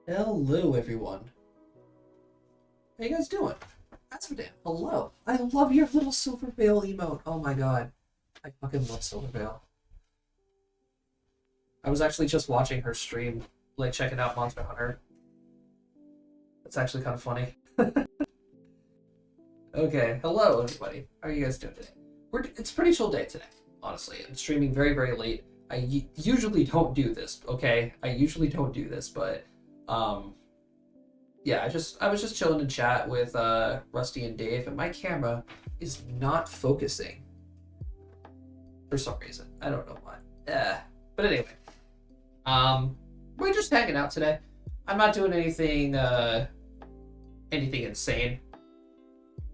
Hello, everyone. How you guys doing? That's what. Hello. I love your little Silver Veil emote. Oh my god. I fucking love Silver Veil. I was actually just watching her stream, like checking out Monster Hunter. It's actually kind of funny. Okay, hello everybody. How are you guys doing today? It's a pretty chill day today, honestly. I'm streaming very, very late. I usually don't do this, okay? I usually don't do this, but yeah, I was just chilling in chat with Rusty and Dave, and my camera is not focusing for some reason. I don't know why. But anyway, we're just hanging out today. I'm not doing anything insane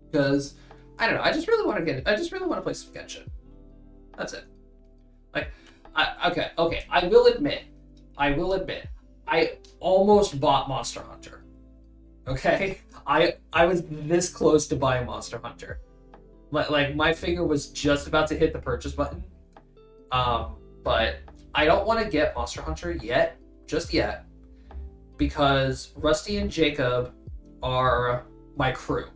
because I don't know. I just really want to play some Genshin. That's it. Like, okay. I will admit, I almost bought Monster Hunter. Okay, I was this close to buying Monster Hunter. Like my finger was just about to hit the purchase button. But I don't want to get Monster Hunter just yet, because Rusty and Jacob are my crew.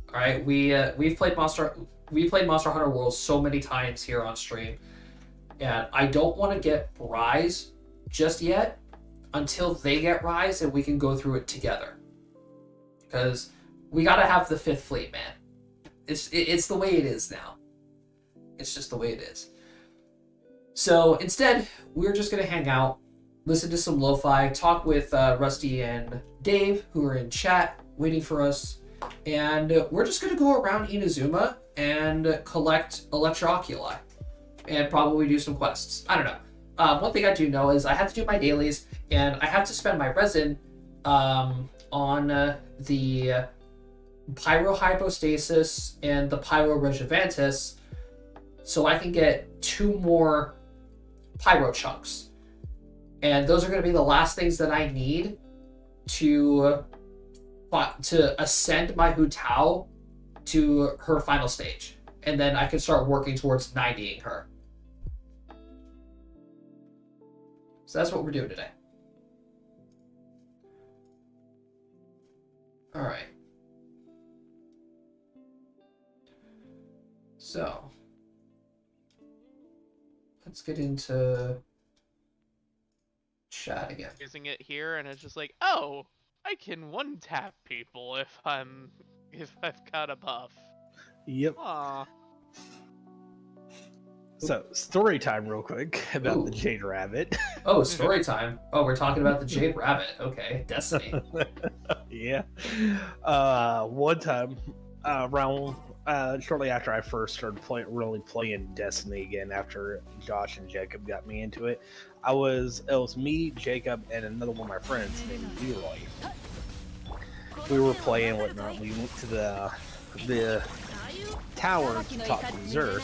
All right, we played Monster Hunter World so many times here on stream, and I don't want to get Rise just yet until they get Rise and we can go through it together. Because we gotta have the Fifth Fleet, man. It's the way it is now. It's just the way it is. So instead, we're just gonna hang out, listen to some lo-fi, talk with Rusty and Dave, who are in chat waiting for us, and we're just gonna go around Inazuma and collect Electroculus, and probably do some quests. I don't know. One thing I do know is I have to do my dailies, and I have to spend my resin on the Pyrohypostasis and the Pyroregivantis, so I can get 2 more Pyro chunks. And those are going to be the last things that I need to ascend my Hu Tao to her final stage. And then I can start working towards 90ing her. So that's what we're doing today. All right. So, let's get into chat again. Using it here, and it's just like, oh, I can one-tap people if I've got a buff. Yep. Aww. So, story time real quick about the Jade Rabbit. Oh, story time. Oh, we're talking about the Jade Rabbit. Okay, Destiny. Yeah. One time, around shortly after I first started really playing Destiny again, after Josh and Jacob got me into it, it was me, Jacob, and another one of my friends named Leroy. We were playing whatnot. We went to the tower to talk to Xur,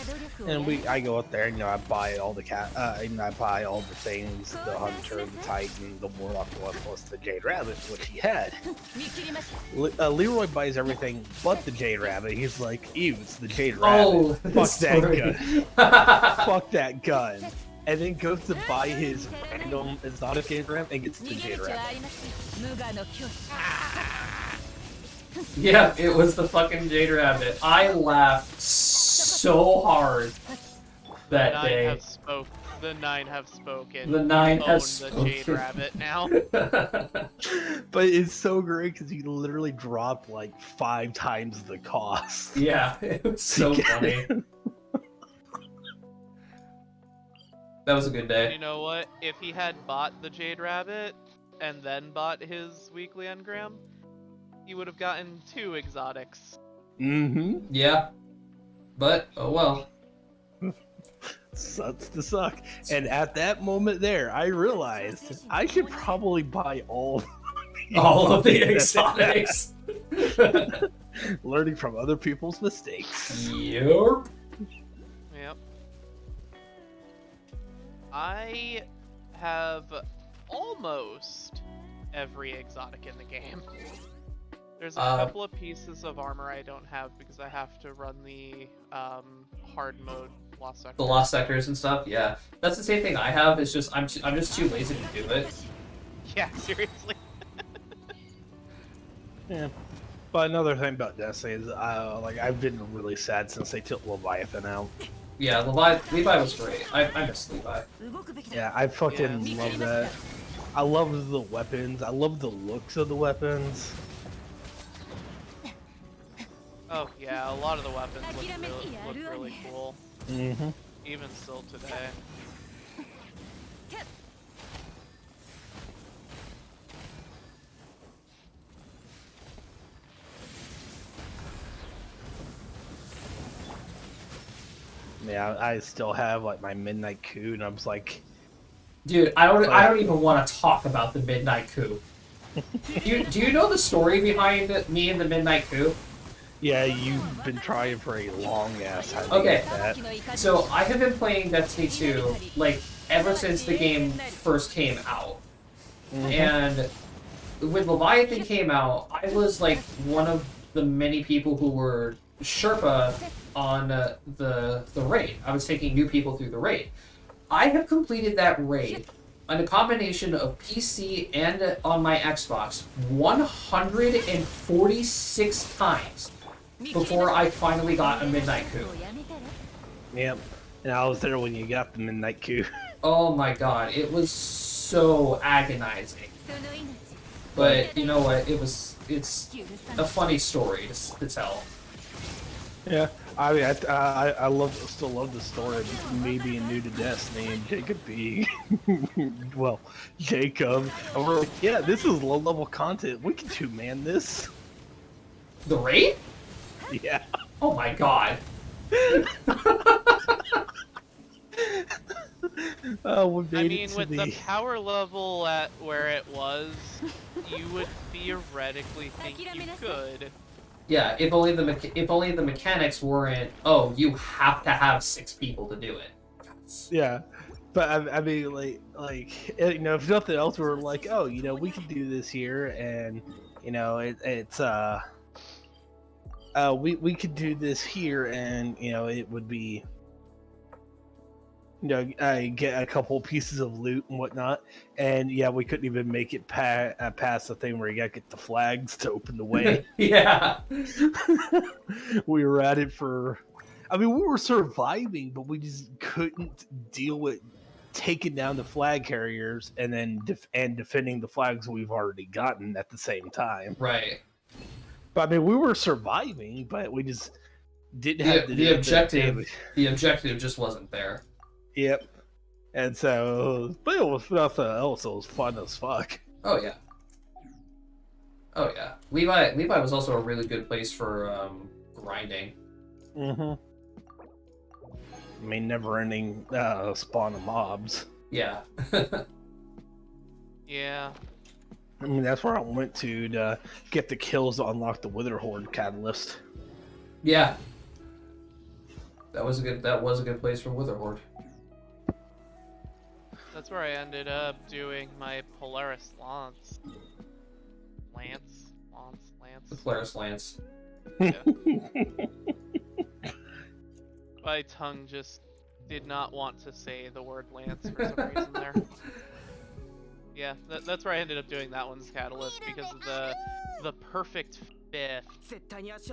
and I go up there, and I buy all the I buy all the things, the Hunter, the Titan, the Warlock one, plus the Jade Rabbit, which he had. Leroy buys everything but the Jade Rabbit. He's like, ew, it's the Jade Rabbit. Oh, fuck that gun. Fuck that gun. And then goes to buy his random exotic Jade Rabbit and gets the Jade Rabbit. Yeah, it was the fucking Jade Rabbit. I laughed so hard that day. The nine have spoken. The nine have the spoken. Jade Rabbit now. But it's so great because he literally dropped like 5 times the cost. Yeah, it was so funny. That was a good day. You know what? If he had bought the Jade Rabbit and then bought his weekly engram, he would have gotten 2 exotics. Mm-hmm. Yeah. But, oh well. Sucks to suck. And at that moment there, I realized I should probably buy all of the exotics. Learning from other people's mistakes. Yep. Yep. I have almost every exotic in the game. There's a couple of pieces of armor I don't have because I have to run the hard mode Lost Sectors. The Lost Sectors and stuff, yeah. That's the same thing I have, it's just I'm just too lazy to do it. Yeah, seriously. Yeah. But another thing about Destiny is, like, I've been really sad since they took Leviathan out. Yeah, Levi was great. I miss Levi. Yeah, I fucking love that. I love the weapons. I love the looks of the weapons. Oh yeah, a lot of the weapons look really cool. Mm-hmm. Even still today. Yeah, I still have like my midnight coup, and I was like, dude, I don't even want to talk about the Midnight Coup. Do you know the story behind me and the Midnight Coup? yeah, you've been trying for a long ass time. Okay. To get that. So I have been playing Destiny 2 like ever since the game first came out. And when Leviathan came out, I was like one of the many people who were Sherpa on the raid. I was taking new people through the raid. I have completed that raid on a combination of PC and on my Xbox 146 times before I finally got a Midnight Coup. Yep. And I was there when you got the midnight coup. Oh my god, it was so agonizing. But you know what? It's a funny story to tell. Yeah, I mean, I still love the story of me being new to Destiny and Jacob being, well, Jacob. And we're like, yeah, this is low level content. We can two-man this. The raid? Yeah. Oh my god. We I made mean, it to with the power level at where it was, you would theoretically think you could. Yeah, if only the mechanics weren't. Oh, you have to have 6 people to do it. Yeah, but I mean, you know, if nothing else, we're like, oh, you know, we can do this here, and you know, we could do this here, and you know, it would be, you know, I get a couple pieces of loot and whatnot, and yeah, we couldn't even make it past the thing where you gotta get the flags to open the way. Yeah. We were at it for, I mean, we were surviving, but we just couldn't deal with taking down the flag carriers and then defending the flags we've already gotten at the same time. Right. But I mean, we were surviving, but we just didn't have the objective. The objective just wasn't there. Yep. And so, but it was nothing else. It was fun as fuck. Oh yeah. Oh yeah. Levi was also a really good place for grinding. Mm-hmm. I mean, never-ending spawn of mobs. Yeah. Yeah. I mean, that's where I went to get the kills to unlock the Wither Horde catalyst. Yeah. That was a good place for Wither Horde. That's where I ended up doing my Polaris Lance. The Polaris Lance. Yeah. My tongue just did not want to say the word lance for some reason there. Yeah, that's where I ended up doing that one's catalyst because of the perfect fifth kills.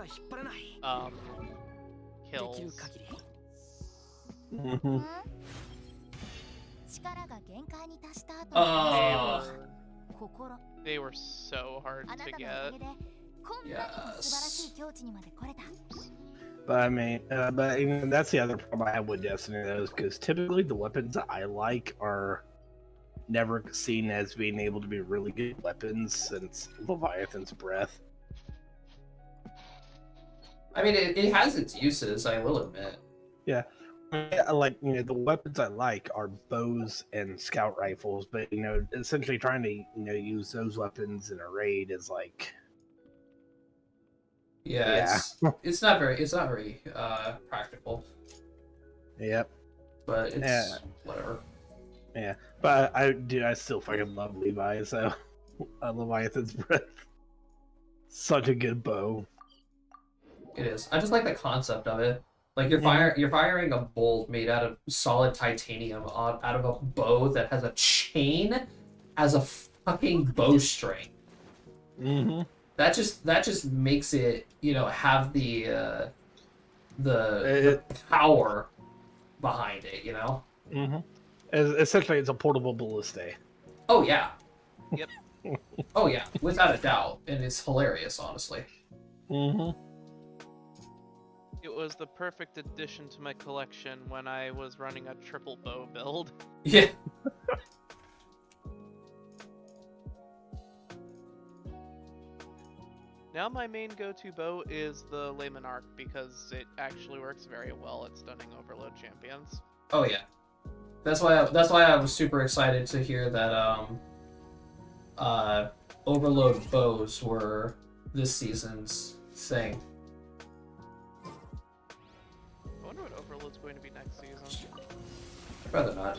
Mm-hmm. They were so hard to get. Yes. But I mean, but even that's the other problem I have with Destiny, though, is because typically the weapons that I like are never seen as being able to be really good weapons since Leviathan's Breath. I mean, it has its uses, I will admit. Yeah. I like, you know, the weapons I like are bows and scout rifles, but you know, essentially trying to, you know, use those weapons in a raid is like, yeah. It's not very practical. Yep. But it's whatever. Yeah, but I still fucking love Levi. So Leviathan's Breath, such a good bow. It is. I just like the concept of it. Like you're firing a bolt made out of solid titanium out of a bow that has a chain as a fucking bowstring. Mm-hmm. that just makes it, you know, have the power behind it, you know. Mm-hmm. Essentially, it's a portable ballista. Oh yeah. Yep. Oh yeah, without a doubt, and it's hilarious, honestly. Mm-hmm. It was the perfect addition to my collection when I was running a triple bow build. Yeah. Now my main go-to bow is the Layman Arc because it actually works very well at stunning Overload champions. Oh yeah. That's why I was super excited to hear that Overload bows were this season's thing. I wonder what Overload's going to be next season. I'd rather not.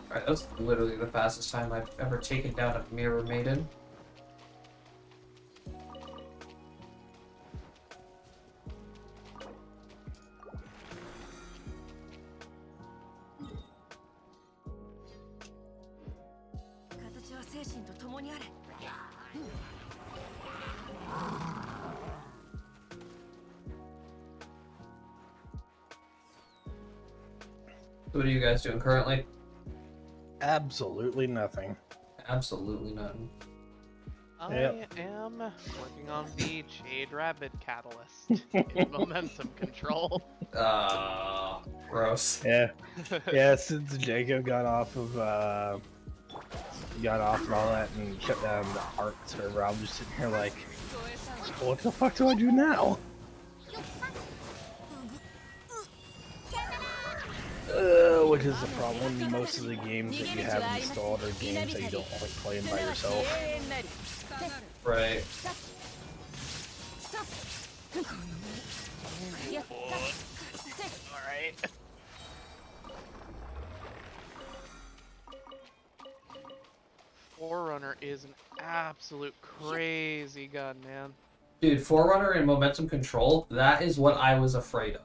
Alright, that was literally the fastest time I've ever taken down a Mirror Maiden. So what are you guys doing currently? Absolutely nothing. Absolutely none. I am working on the Jade Rabbit Catalyst in momentum control. Gross. Yeah. Yeah, since Jacob got off and all that and shut down the ARC server, I'm just sitting here like, what the fuck do I do now? Which is the problem. Most of the games that you have installed are games that you don't like playing by yourself. Right. Alright. Forerunner is an absolute crazy gun, man. Dude, Forerunner and momentum control, that is what I was afraid of.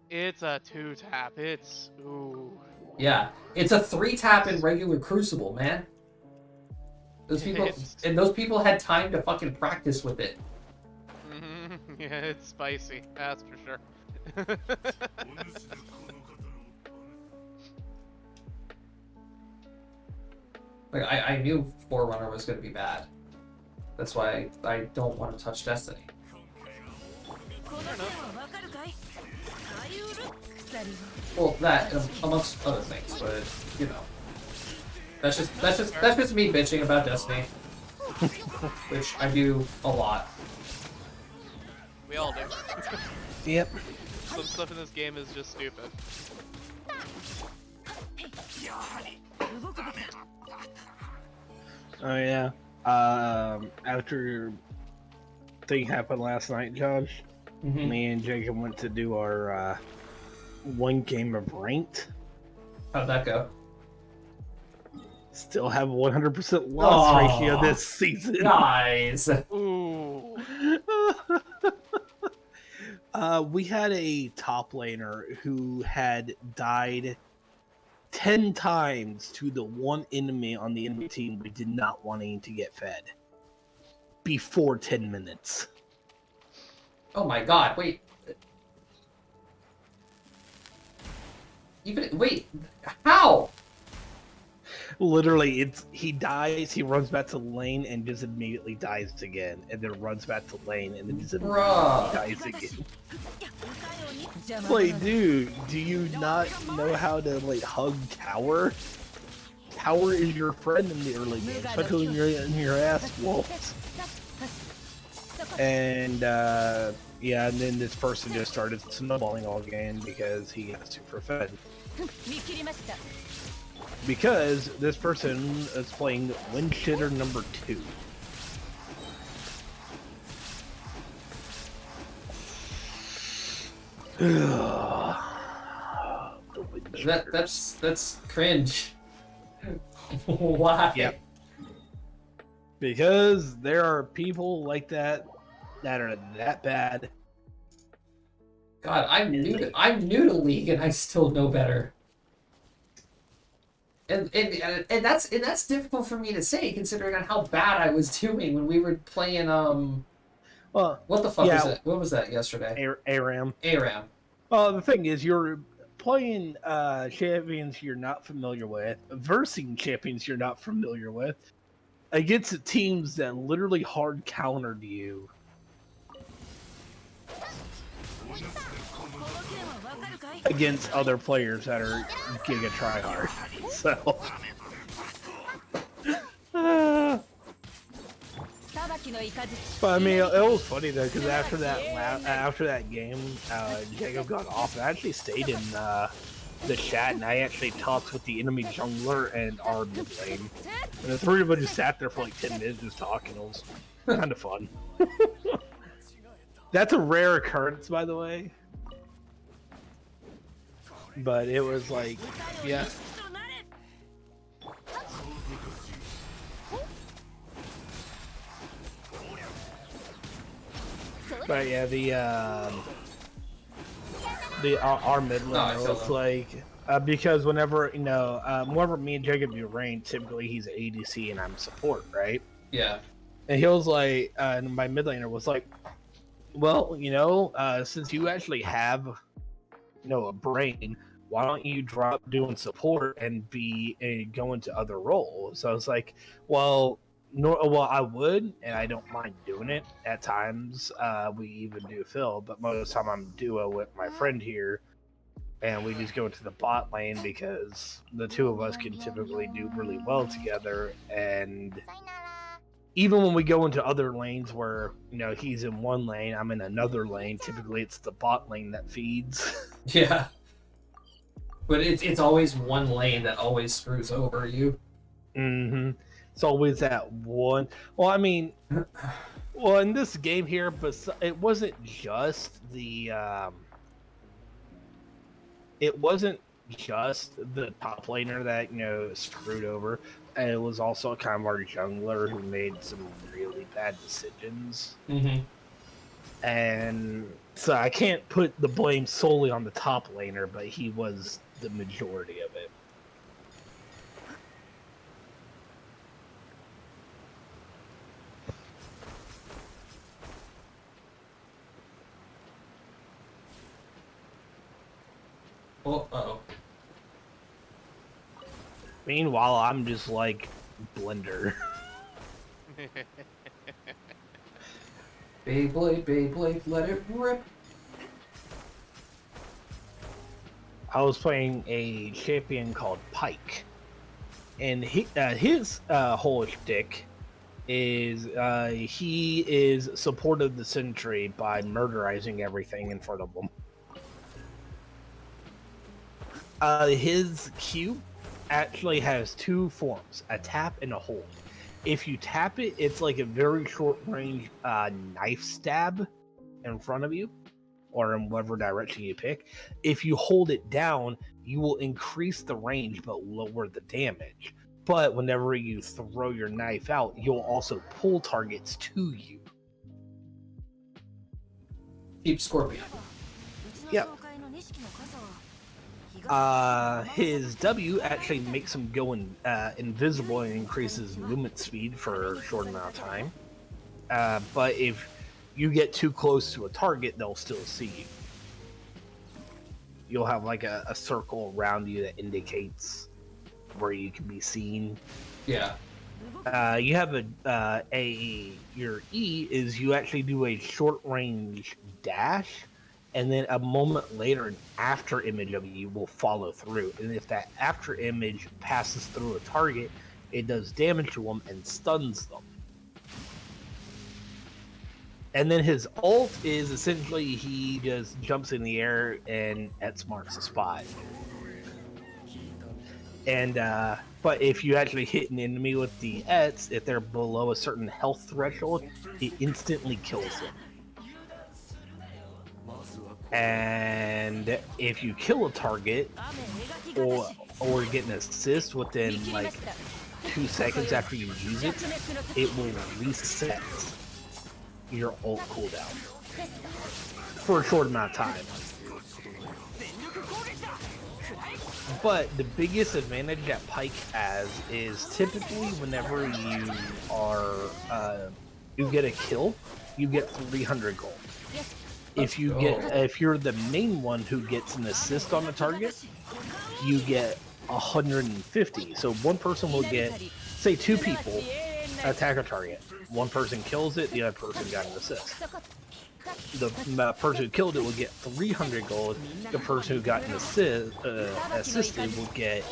It's a 2-tap. It's ooh. Yeah, it's a 3-tap in regular Crucible, man. Those people had time to fucking practice with it. Yeah, it's spicy. That's for sure. Like I knew Forerunner was gonna be bad. That's why I don't want to touch Destiny. Well, that amongst other things, but you know, that's just me bitching about Destiny, which I do a lot. We all do. Yep. Some stuff in this game is just stupid. Oh yeah. After thing happened last night, Josh, me and Jacob went to do our one game of ranked. How'd that go? Still have a 100% loss ratio this season. Guys. Ooh. We had a top laner who had died 10 times to the one enemy on the enemy team we did not wanting to get fed before 10 minutes. Oh my god, wait. Wait, how? Literally, he dies, he runs back to lane and just immediately dies again, and then runs back to lane and then just immediately dies again. It's like, dude, do you not know how to like hug tower? Tower is your friend in the early game, especially when you're in your ass wolves. And yeah, and then this person just started snowballing all again because he got super fed. Because this person is playing Windshitter number 2. That's cringe. Why? Yep. Because there are people like that are that bad. God, I'm new to League and I still know better. And that's difficult for me to say considering on how bad I was doing when we were playing Well, what the fuck yeah, was it? What was that yesterday? ARAM. ARAM. The thing is, you're playing champions you're not familiar with, versing champions you're not familiar with, against teams that literally hard countered you. Against other players that are giga tryhard. So. But I mean, it was funny though, because after that game, Jacob got off. And I actually stayed in the chat, and I actually talked with the enemy jungler and our mid lane. And the three of us just sat there for like 10 minutes just talking. It was kind of fun. That's a rare occurrence, by the way. But it was like, yeah. But yeah, our mid lane was like because whenever whenever me and Jacob do rank, typically he's ADC and I'm support, right? Yeah. And he was like, and my mid laner was like, well, since you actually have, a brain, why don't you drop doing support and go into other roles? So I was like, well, I would, and I don't mind doing it at times. We even do Phil, but most of the time I'm duo with my friend here, and we just go into the bot lane because the two of us can typically do really well together. And even when we go into other lanes where he's in one lane, I'm in another lane, typically it's the bot lane that feeds. Yeah. But it's always one lane that always screws over you. Mm-hmm. It's always that one. Well, I mean, in this game here, but it wasn't just the top laner that screwed over. And it was also kind of our jungler who made some really bad decisions. Mm-hmm. And so I can't put the blame solely on the top laner, but he was the majority of it. Uh-oh. Meanwhile, I'm just like Blender. Beyblade, let it rip. I was playing a champion called Pike, and his whole shtick is he is supported the Sentry by murderizing everything in front of him. His Q actually has two forms, a tap and a hold. If you tap it, it's like a very short range knife stab in front of you, or in whatever direction you pick. If you hold it down, you will increase the range but lower the damage. But whenever you throw your knife out, you'll also pull targets to you. Deep Scorpion. Yep. His W actually makes him go invisible and increases movement speed for a short amount of time. But if you get too close to a target, they'll still see you. You'll have like a circle around you that indicates where you can be seen. Yeah. You have your E is you actually do a short range dash, and then a moment later an after image of you will follow through. And if that after image passes through a target, it does damage to them and stuns them. And then his ult is essentially he just jumps in the air and marks a spot. And but if you actually hit an enemy with the Ets, if they're below a certain health threshold, it instantly kills them. And if you kill a target or get an assist within like 2 seconds after you use it, it will reset your ult cooldown for a short amount of time. But the biggest advantage that Pike has is typically whenever you are you get a kill, you get 300 gold. If you're the main one who gets an assist on the target, you get 150. So one person will get, say, 2 people attack a target. One person kills it, the other person got an assist. The person who killed it will get 300 gold. The person who got an assisted will get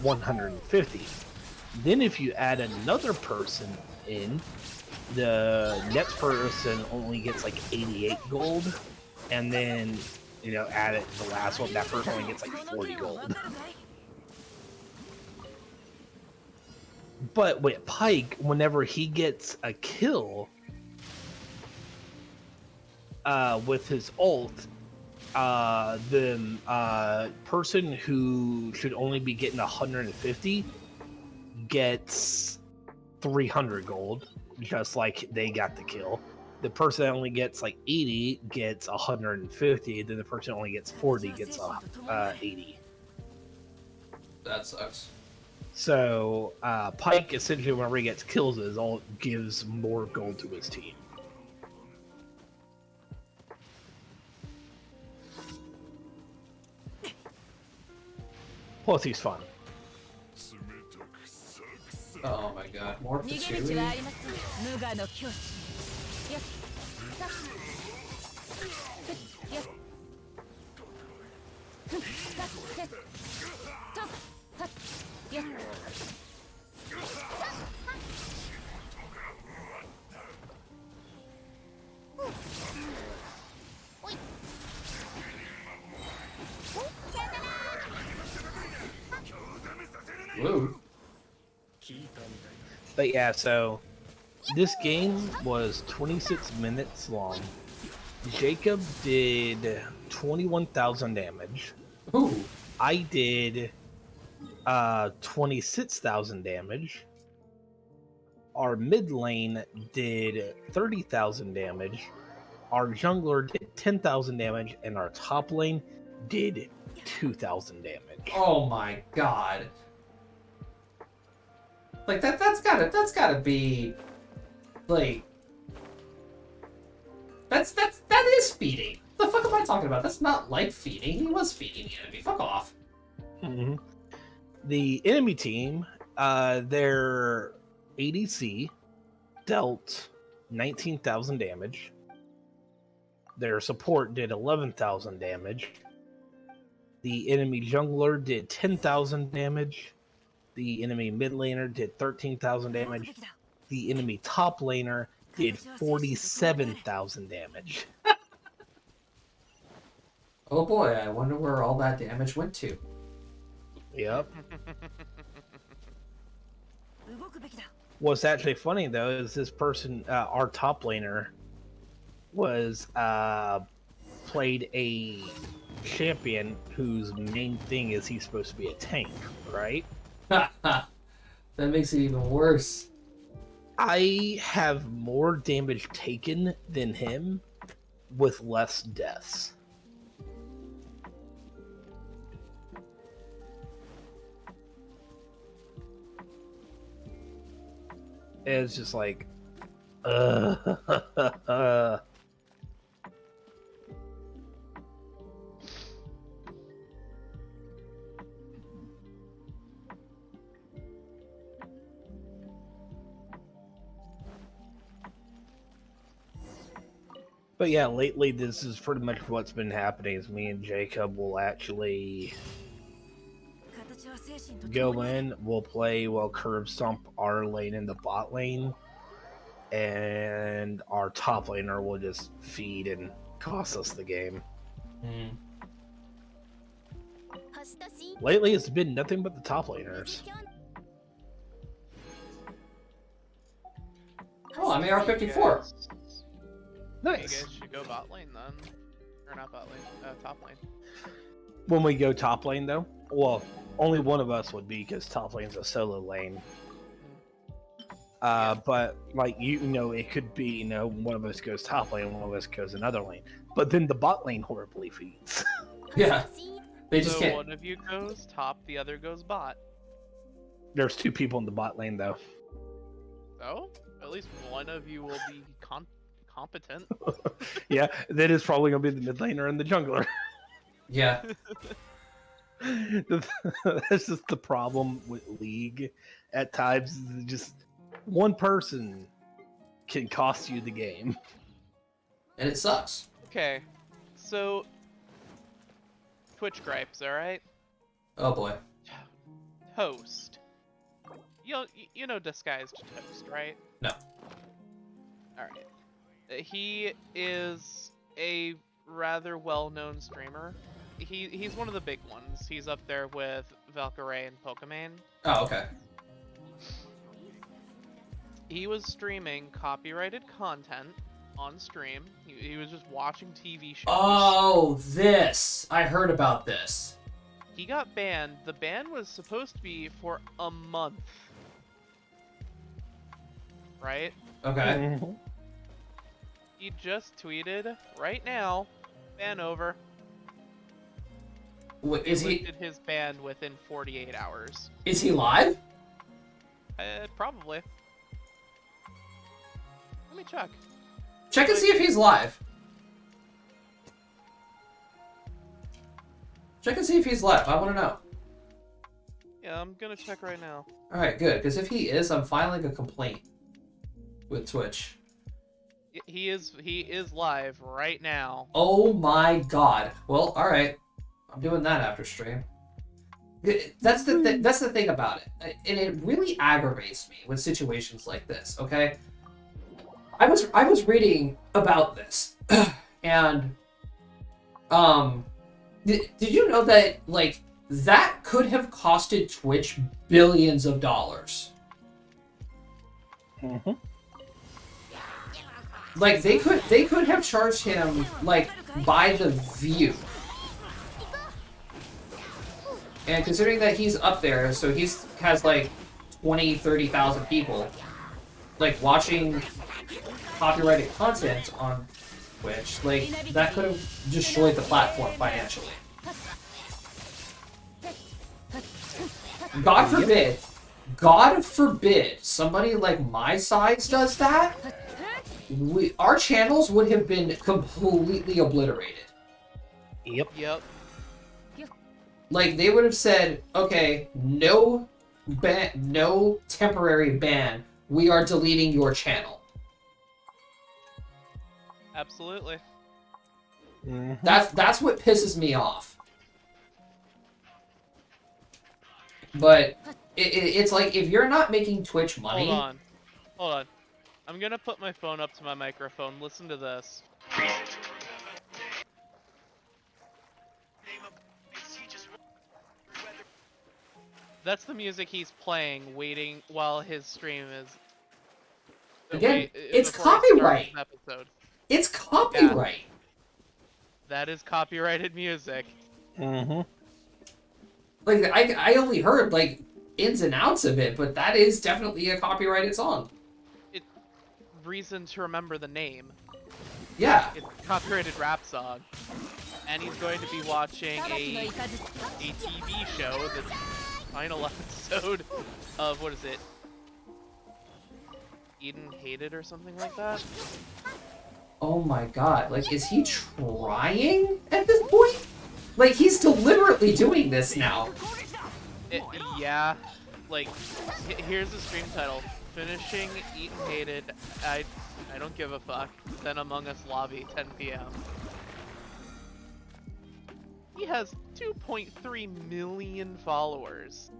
150. Then if you add another person in, the next person only gets like 88 gold, and then add it to the last one, that person only gets like 40 gold. But with Pike, whenever he gets a kill with his ult, the person who should only be getting 150 gets 300 gold, just like they got the kill. The person that only gets like 80 gets 150, then the person that only gets 40 gets 80. That sucks. So Pike essentially, whenever he gets kills, is all gives more gold to his team. Plus, he's fun. Oh my god, more Pachuli? Woo. But yeah, so this game was 26 minutes long. Jacob did 21,000 damage. Ooh. I did 26,000 damage. Our mid lane did 30,000 damage. Our jungler did 10,000 damage, and our top lane did 2,000 damage. Oh my god. Like that's gotta be like that is feeding. What the fuck am I talking about? That's not like feeding. He was feeding the enemy. Fuck off. Mm-hmm. The enemy team, their ADC dealt 19,000 damage. Their support did 11,000 damage. The enemy jungler did 10,000 damage. The enemy mid laner did 13,000 damage. The enemy top laner did 47,000 damage. Oh boy, I wonder where all that damage went to. Yep. What's actually funny though is this person, our top laner, was played a champion whose main thing is he's supposed to be a tank, right? That makes it even worse. I have more damage taken than him with less deaths. It's just like, But yeah, lately this is pretty much what's been happening. Is me and Jacob will actually go in, we'll play, we'll curb stomp our lane in the bot lane, and our top laner will just feed and cost us the game. Lately it's been nothing but the top laners. Oh, I'm AR-54. You Nice. guys should go bot lane then. Or not bot lane, top lane. When we go top lane, though, well, only one of us would be because top lane's a solo lane. But like it could be one of us goes top lane, one of us goes another lane. But then the bot lane horribly feeds. Yeah. They just So can't. one of you goes top, the other goes bot. There's 2 people in the bot lane though. So at least one of you will be competent. Yeah, that is probably gonna be the mid laner and the jungler. Yeah. That's just the problem with League. At times, just one person can cost you the game. And it sucks. Okay, so Twitch gripes, all right? Oh boy. Toast. You know disguised toast, right? No. All right. He is a rather well-known streamer. He's one of the big ones. He's up there with Valkyrae and Pokemon. Oh, okay. He was streaming copyrighted content on stream. He was just watching TV shows. Oh, this. I heard about this. He got banned. The ban was supposed to be for a month. Right? Okay. He just tweeted, right now, ban over. Wait, is he Lifted his ban within 48 hours. live? Probably. Let me check. Check and see if he's live. Check and see if he's live. I want to know. Yeah, I'm gonna check right now. All right, good. Because if he is, I'm filing a complaint with Twitch. He is live right now. Oh my god. Well, all right. I'm doing that after stream. That's the thing about it, and it really aggravates me with situations like this. Okay, I was reading about this, and did you know that like that could have costed Twitch billions of dollars? Mm-hmm. Like they could have charged him like by the view. And considering that he's up there, so has like 20, 30,000 people like watching copyrighted content on Twitch, like that could have destroyed the platform financially. God forbid somebody like my size does that, our channels would have been completely obliterated. Yep. Like, they would have said, okay, no temporary ban. We are deleting your channel. Absolutely. Mm-hmm. That's what pisses me off. But it's like, if you're not making Twitch money... Hold on. I'm gonna put my phone up to my microphone. Listen to this. That's the music he's playing, waiting while his stream is. Again, it's before he starts copyright. his episode. It's copyright. Yeah. That is copyrighted music. Mm-hmm. Like, I only heard, like, ins and outs of it, but that is definitely a copyrighted song. Reason to remember the name. Yeah. It's a copyrighted rap song. And he's going to be watching a TV show, the final episode of, what is it? Eden Hated or something like that? Oh my god. Like, is he trying at this point? Like, he's deliberately doing this now. Yeah. Like, here's the stream title. Finishing Eden Hated, I don't give a fuck. Then Among Us Lobby, 10 p.m. He has 2.3 million followers.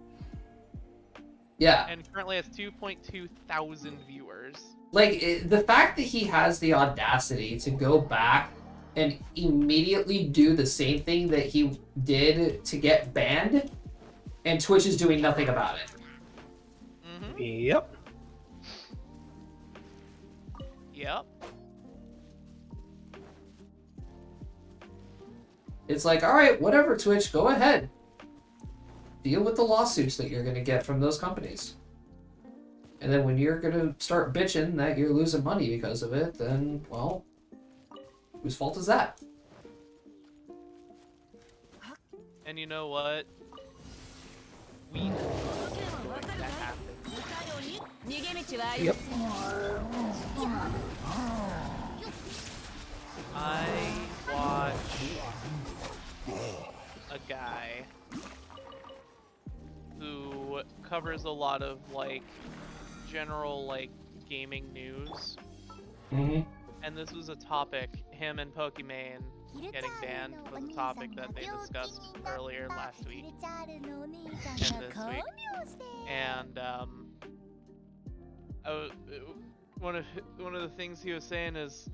Yeah. And currently has 2.2 thousand viewers. Like, the fact that he has the audacity to go back and immediately do the same thing that he did to get banned, and Twitch is doing nothing about it. Mm-hmm. Yep. it's like, all right, whatever, Twitch, go ahead. Deal with the lawsuits that you're going to get from those companies. And then when you're going to start bitching that you're losing money because of it, then, well, whose fault is that? And you know what? We know what's going to happen. Yep. I watch a guy who covers a lot of like general like gaming news. Mm-hmm. And this was a topic, him and Pokimane getting banned was a topic that they discussed earlier last week and this week. And one of the things he was saying is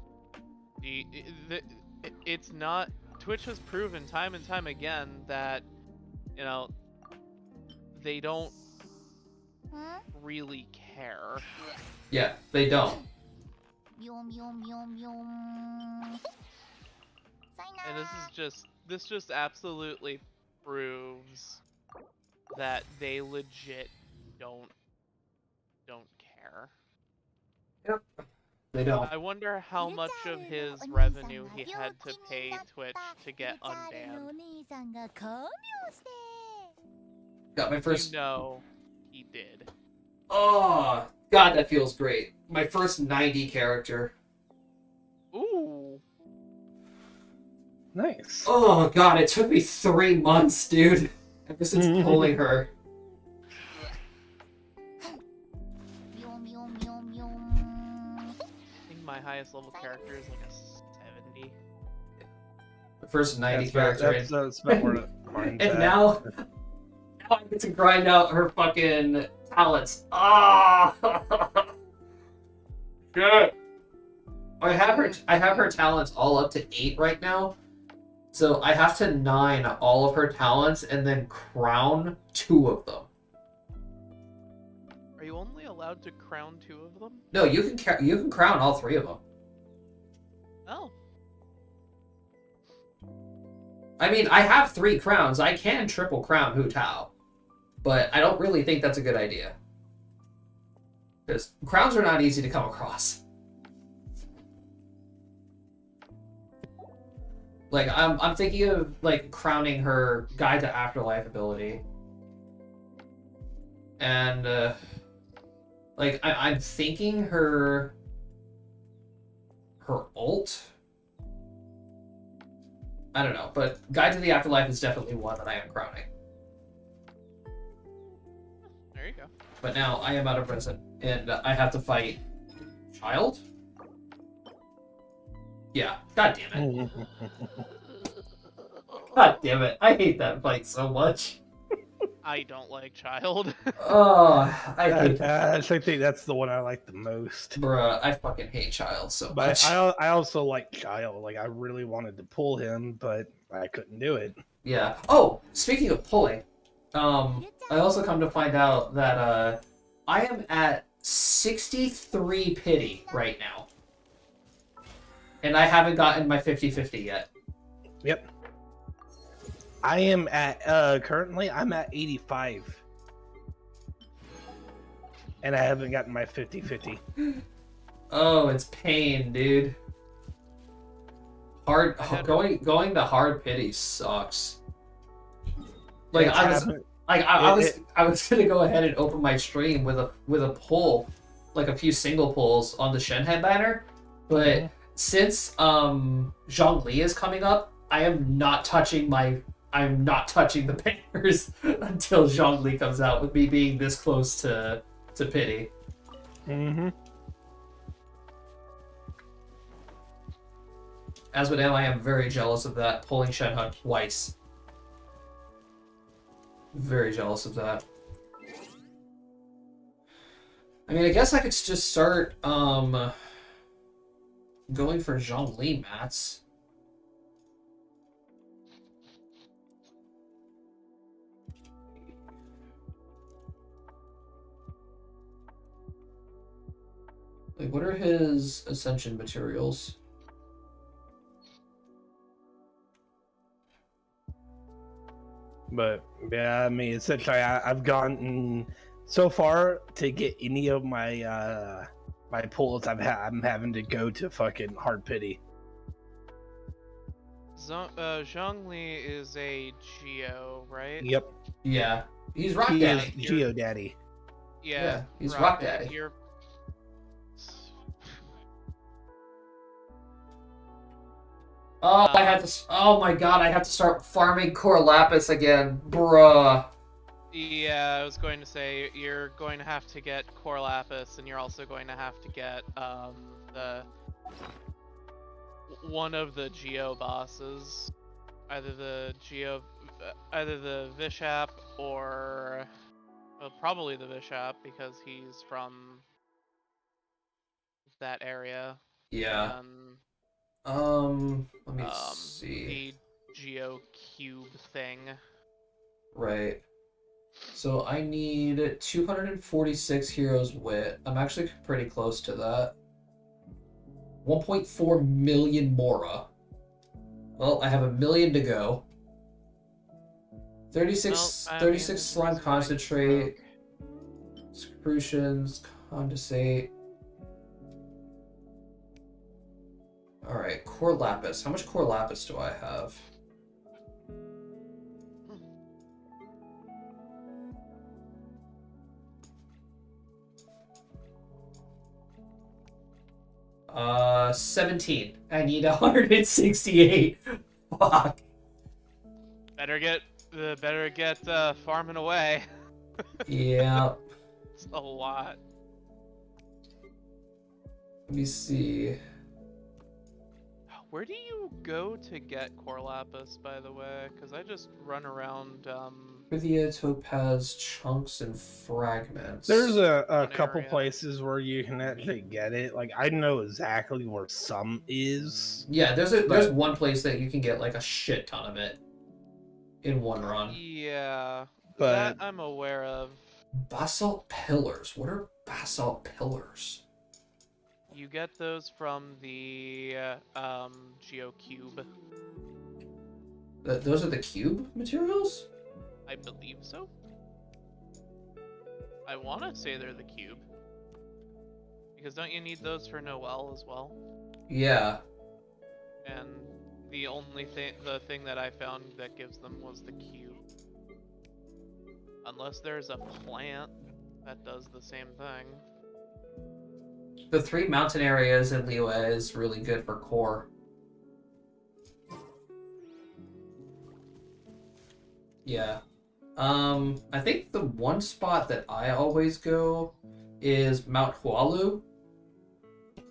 it's not, Twitch has proven time and time again that, you know, they don't really care. Yeah, they don't. And this just absolutely proves that they legit don't care. Yep. They don't. I wonder how much of his revenue he had to pay Twitch to get unbanned. Got my first... You know, he did. Oh, God, that feels great. My first 90 character. Ooh. Nice. Oh, God, it took me 3 months, dude. Ever since pulling her. I think my highest level character is like a 70. The first 90 That's character. that's about where mine's And at. now I get to grind out her fucking talents. Ah! Good. I have her talents all up to 8 right now. So I have to 9 all of her talents and then crown 2 of them. Are you only allowed to crown 2 of them? No, you can crown all 3 of them. Oh. I mean, I have 3 crowns. I can triple crown Hu Tao. But I don't really think that's a good idea. Because crowns are not easy to come across. Like, I'm thinking of, like, crowning her Guide to Afterlife ability. And, like, I'm thinking her ult? I don't know, but Guide to the Afterlife is definitely one that I am crowning. There you go. But now I am out of prison, and I have to fight Child? Yeah, god damn it. God damn it, I hate that fight so much. I don't like Child. Oh, I hate that. I think that's the one I like the most. Bruh, I fucking hate Child so But much. I also like Child. Like, I really wanted to pull him, but I couldn't do it. Yeah. Oh, speaking of pulling, I also come to find out that I am at 63 pity right now. And I haven't gotten my 50-50 yet. Yep. I am at currently I'm at 85. And I haven't gotten my 50-50. Oh, it's pain, dude. Hard going to hard pity sucks. Like I was gonna go ahead and open my stream with a pull, like a few single pulls on the Shenhe banner, but since Zhongli is coming up, I'm not touching the banners until Zhongli comes out, with me being this close to pity. Mm-hmm. As with M, I am very jealous of that, pulling Shenhe twice. Very jealous of that. I mean, I guess I could just start going for Zhongli mats. Like, what are his ascension materials? But yeah, I mean, essentially, I've gotten so far to get any of my my pulls. I'm having to go to fucking hard pity. Zhongli is a Geo, right? Yep, Yeah, he's Rock he is Daddy. Geo Daddy. Yeah, he's Rock Daddy. You're Oh, I had to. Oh my god, I have to start farming core lapis again, bruh. Yeah, I was going to say you're going to have to get Core Lapis, and you're also going to have to get the one of the Geo bosses, either the Vishap or well, probably the Vishap because he's from that area. Yeah. And Let me see. the Geo Cube thing. Right. So I need 246 heroes wit. I'm actually pretty close to that. 1.4 million Mora. Well, I have 1 million to go. 36 slime concentrate. Secretions, condensate. Alright, core lapis. How much core lapis do I have? Uh, 17. I need 168. Fuck. Better get farming away. Yeah. It's a lot. Let me see. Where do you go to get Core Lapis, by the way? Because I just run around, Prithia, topaz, chunks, and fragments. There's a One couple area. places where you can actually get it. Like, I know exactly where some is. Yeah, there's one place that you can get like a shit ton of it in one run. Yeah, But- that I'm aware of. Basalt pillars. What are basalt pillars? You get those from the GeoCube. Those are the cube materials? I believe so. I want to say they're the cube. Because don't you need those for Noel as well? Yeah. And the thing that I found that gives them was the cube. Unless there's a plant that does the same thing. The 3 mountain areas in Liyue is really good for core. Yeah. I think the one spot that I always go is Mount Hualu.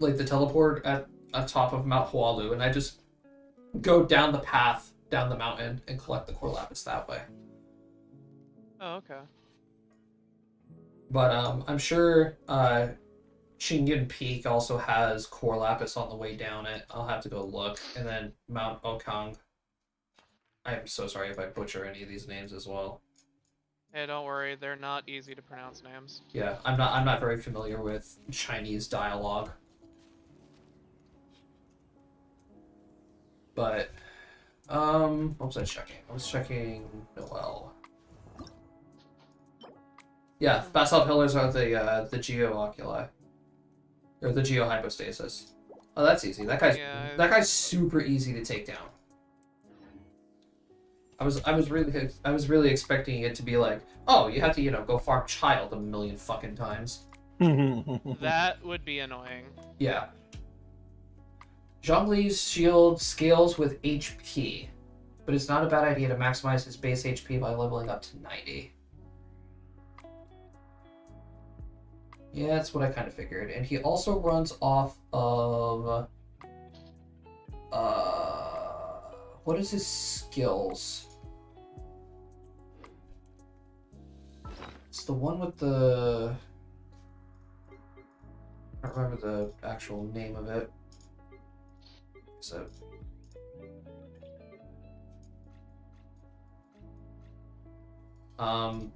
Like the teleport at top of Mount Hualu, and I just go down the path, down the mountain, and collect the core lapis that way. Oh, okay. But I'm sure Chingyun Peak also has core lapis on the way down it. I'll have to go look. And then Mount Okang. I'm so sorry if I butcher any of these names as well. Hey, don't worry, they're not easy to pronounce names. Yeah, I'm not very familiar with Chinese dialogue. But what was I checking? I was checking Noel. Yeah, basalt pillars are the geooculi. Or the geohypostasis. Oh, that's easy. That guy's super easy to take down. I was really expecting it to be like, oh, you have to, go farm child 1 million fucking times. That would be annoying. Yeah. Zhongli's shield scales with HP, but it's not a bad idea to maximize his base HP by leveling up to 90. Yeah, that's what I kind of figured. And he also runs off of... what is his skills? It's the one with the... I don't remember the actual name of it. So...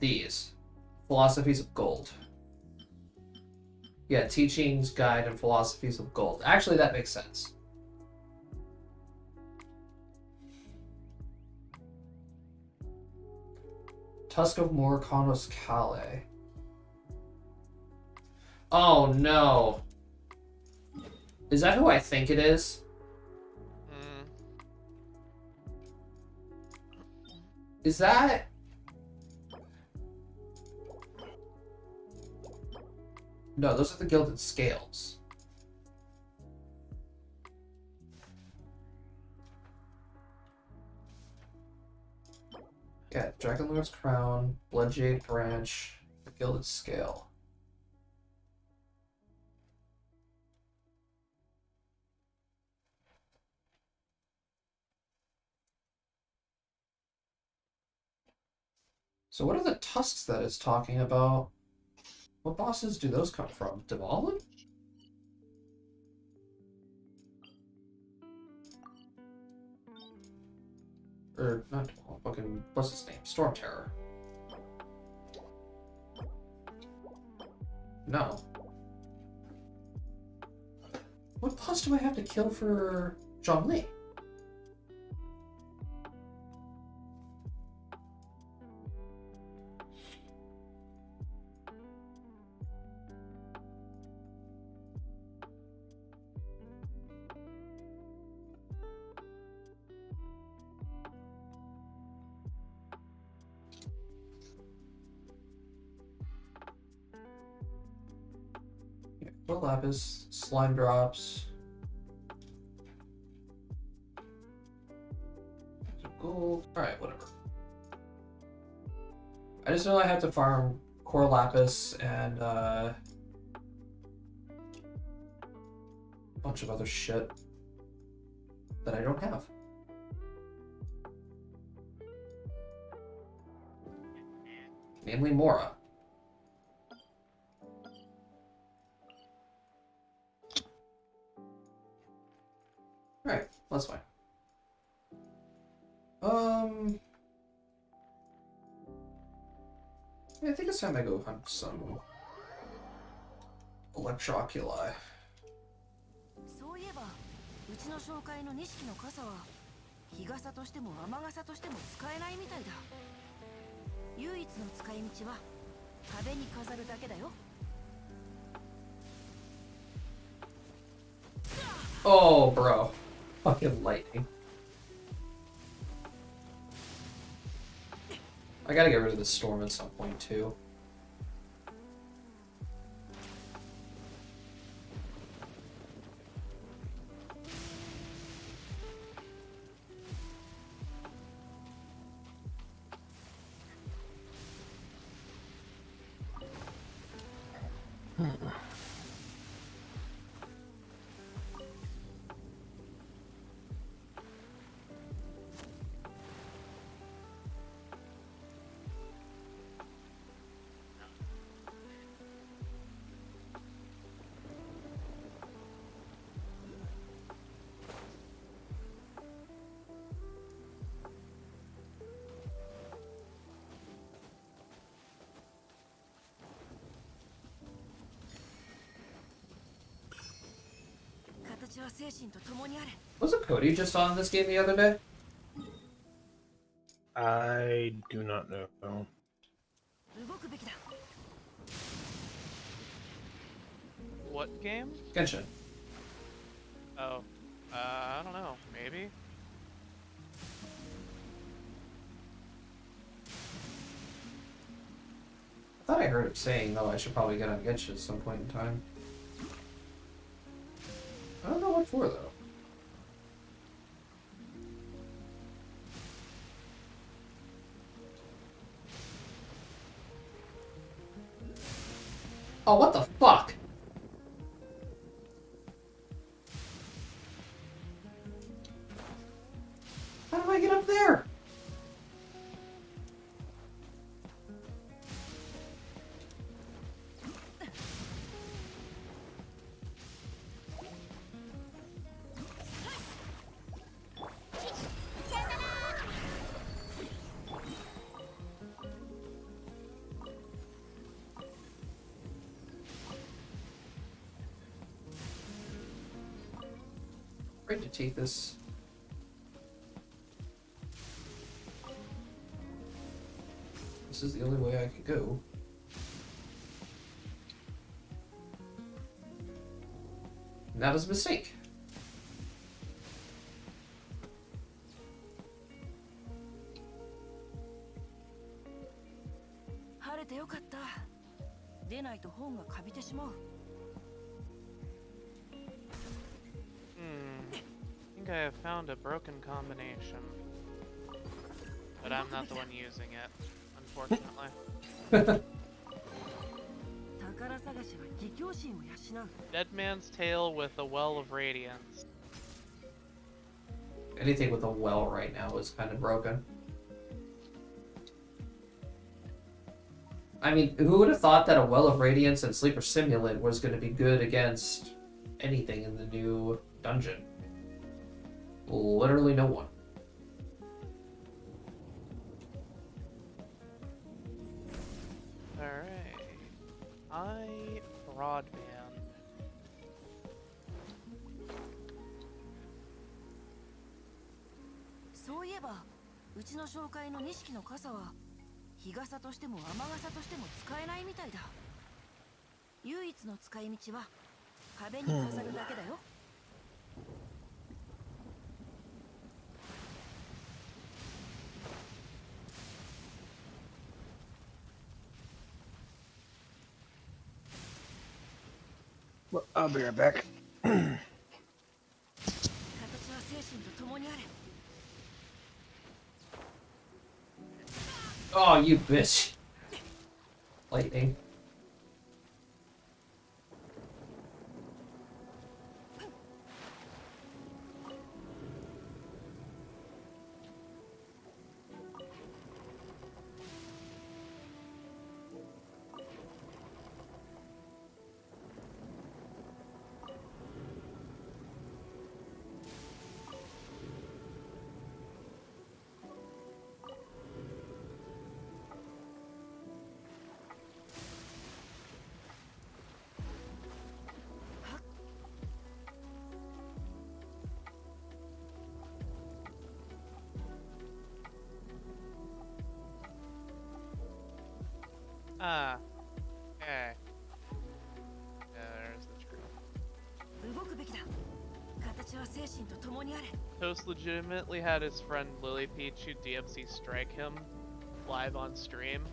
these. Philosophies of Gold. Yeah, Teachings, Guide, and Philosophies of Gold. Actually, that makes sense. Tusk of Morikanos Kale. Oh no. Is that who I think it is? Mm. Is that... No, those are the Gilded Scales. Yeah, Dragonlord's Crown, Bloodjade Branch, the Gilded Scale. So what are the tusks that it's talking about? What bosses do those come from? Dvalin? Or not Dvalin, fucking what's his name? Storm Terror. No. What boss do I have to kill for Zhongli? Quill Lapis, Slime Drops. Gold. Alright, whatever. I just know I have to farm Core Lapis and a bunch of other shit that I don't have. Namely Mora. Alright, that's fine. Yeah, I think it's time I go hunt some Electroculus. そういえば、うちの紹介の錦の傘は日傘としても雨傘としても使えないみたいだ。唯一の使い道は壁に飾るだけだよ。Oh, bro. Fucking lightning. I gotta get rid of the storm at some point, too. Wasn't Cody just on this game the other day? I do not know. What game? Genshin. Oh, I don't know. Maybe. I thought I heard him saying, though, I should probably get on Genshin at some point in time. I don't know what for, though. Oh, what the fuck? How do I get up there? Ready to take this. This this is the only way I could go. And that was a mistake. I think I have found a broken combination. But I'm not the one using it, unfortunately. Dead man's tale with a well of radiance. Anything with a well right now is kind of broken. I mean, who would have thought that a well of radiance and sleeper simulant was going to be good against anything in the new dungeon? Literally no one. Alright. Broadband.そういえば、うちの紹介の錦の傘は日傘としても雨傘としても使えないみたいだ。唯一の使い道は壁に飾るだけだよ。Well, I'll be right back. 形は精神と共にあれ。 Oh, you bitch. Lightning. Ah. Okay. There's the truth. 動くべきだ。形は精神と共にあれ。 Toast legitimately had his friend Lily Peach DMC strike him live on stream,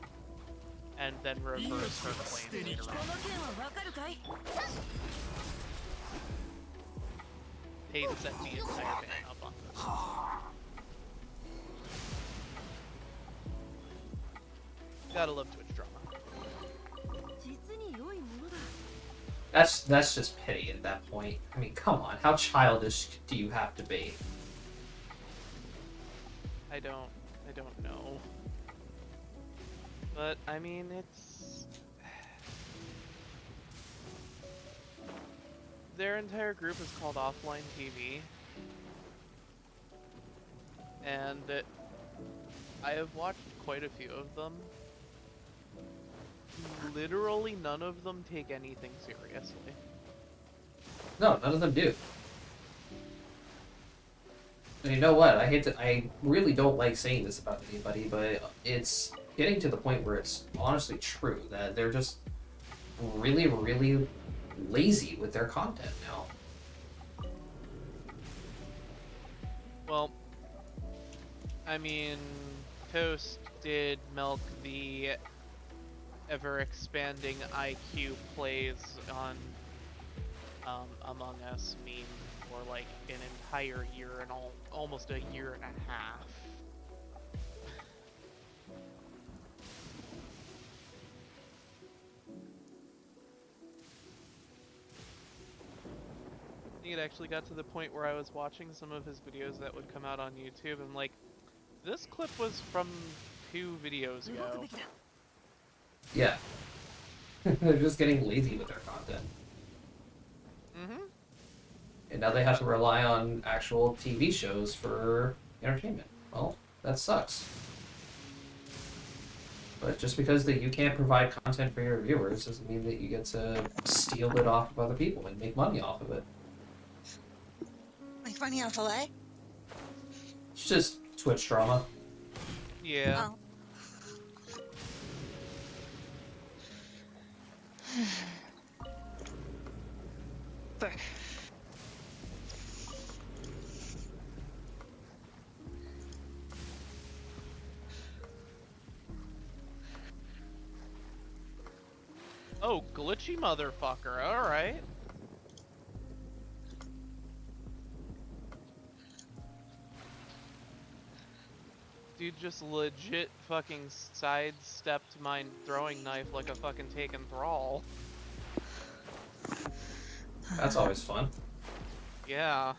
and then reverse her claim later こ on. の件はわかるかい？ They set the entire band up on this. Gotta love Twitch drama. 実に良いものだ。 That's just pity at that point. I mean, come on. How childish do you have to be? I don't know. But I mean, it's their entire group is called Offline TV, and I have watched quite a few of them. Literally none of them take anything seriously. No, none of them do. And you know what? I really don't like saying this about anybody, but it's getting to the point where it's honestly true that they're just really, really lazy with their content now. Well, I mean, Toast did milk the ever-expanding IQ plays on Among Us meme for like an entire year and almost a year and a half. I think it actually got to the point where I was watching some of his videos that would come out on YouTube and like, this clip was from 2 videos 動く ago. べきだ。 Yeah. They're just getting lazy with their content. Mm-hmm. And now they have to rely on actual TV shows for entertainment. Well, that sucks. But just because that you can't provide content for your viewers doesn't mean that you get to steal it off of other people and make money off of it. Make money off LA? It's just Twitch drama. Yeah. Oh. Oh, glitchy motherfucker, alright. Dude just legit fucking sidestepped my throwing knife like a fucking taken thrall. That's always fun. Yeah.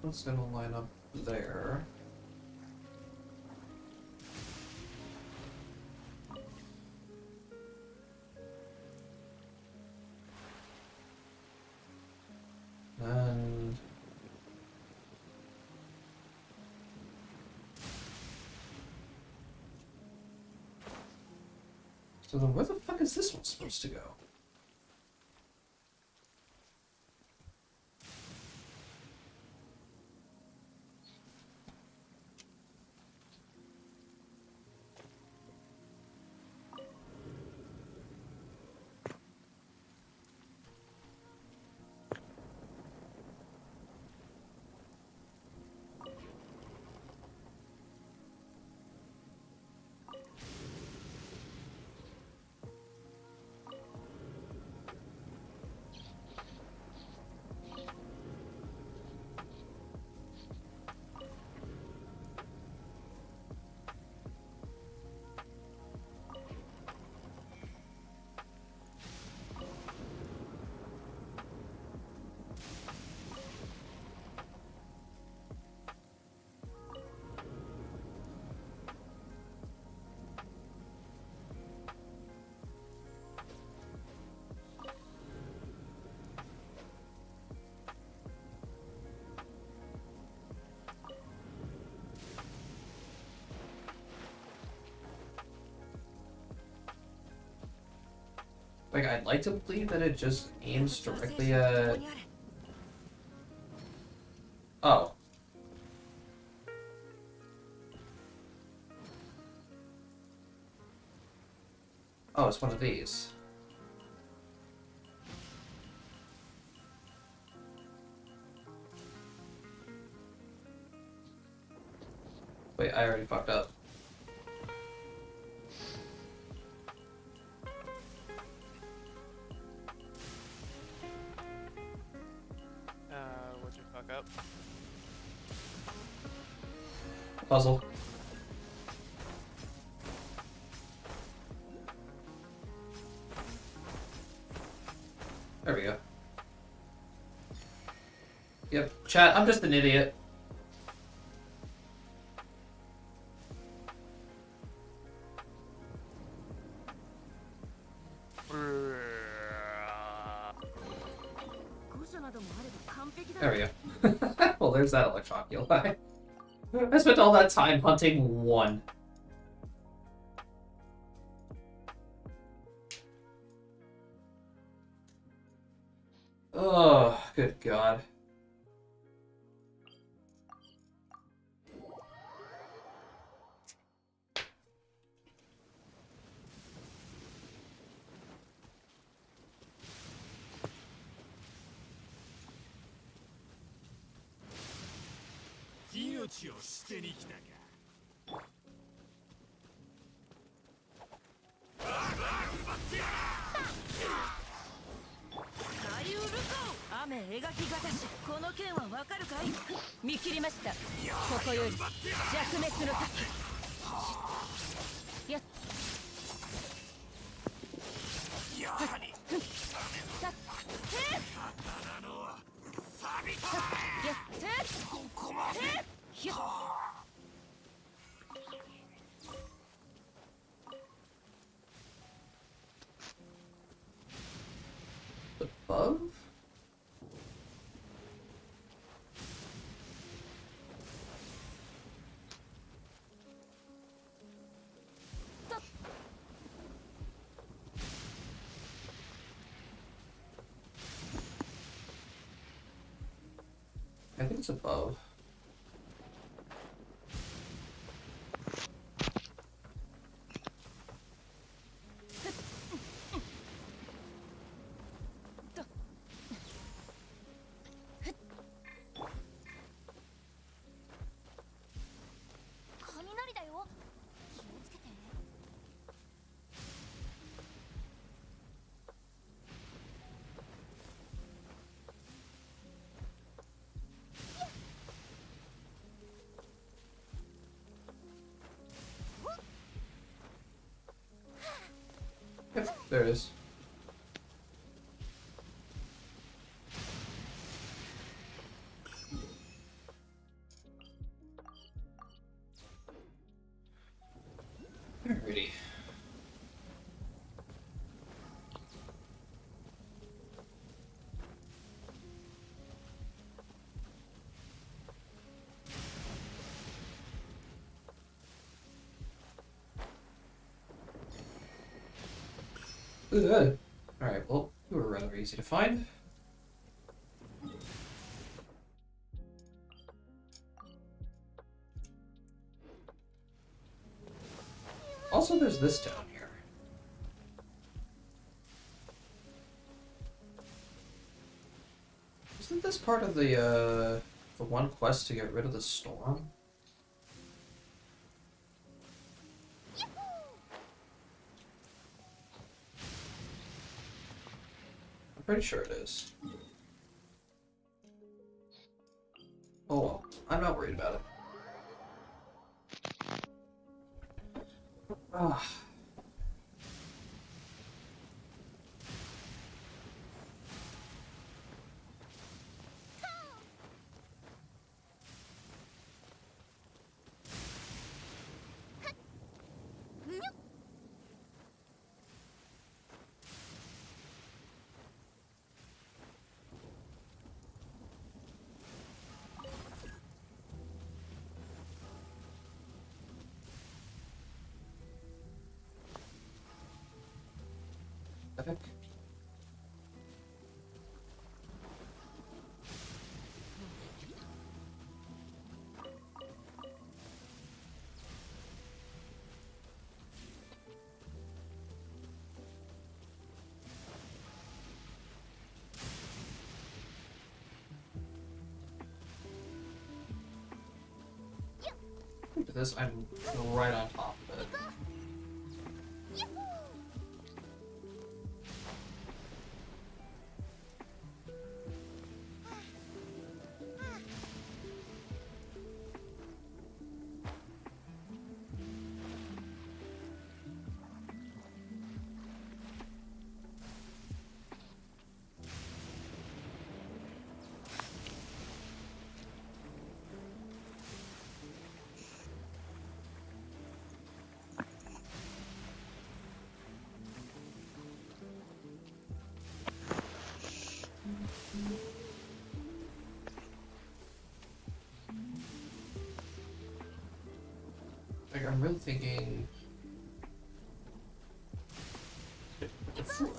It's gonna line up there. And so then where the fuck is this one supposed to go? Like, I'd like to believe that it just aims directly at... Oh. Oh, it's one of these. Wait, I already fucked up. What'd you fuck up? Puzzle. There we go. Yep, chat, I'm just an idiot. There we go. Well, there's that Electroculus. I spent all that time hunting one. Oh, good God. above? I think it's above. Yep, there it is. Alrighty. Good. Alright, well, you were rather easy to find. Also, there's this down here. Isn't this part of the one quest to get rid of the storm? I'm pretty sure it is. Oh well, I'm not worried about it. Ah. Epic. Look at this, I'm right on top of it. Like, I'm really thinking... The fuck?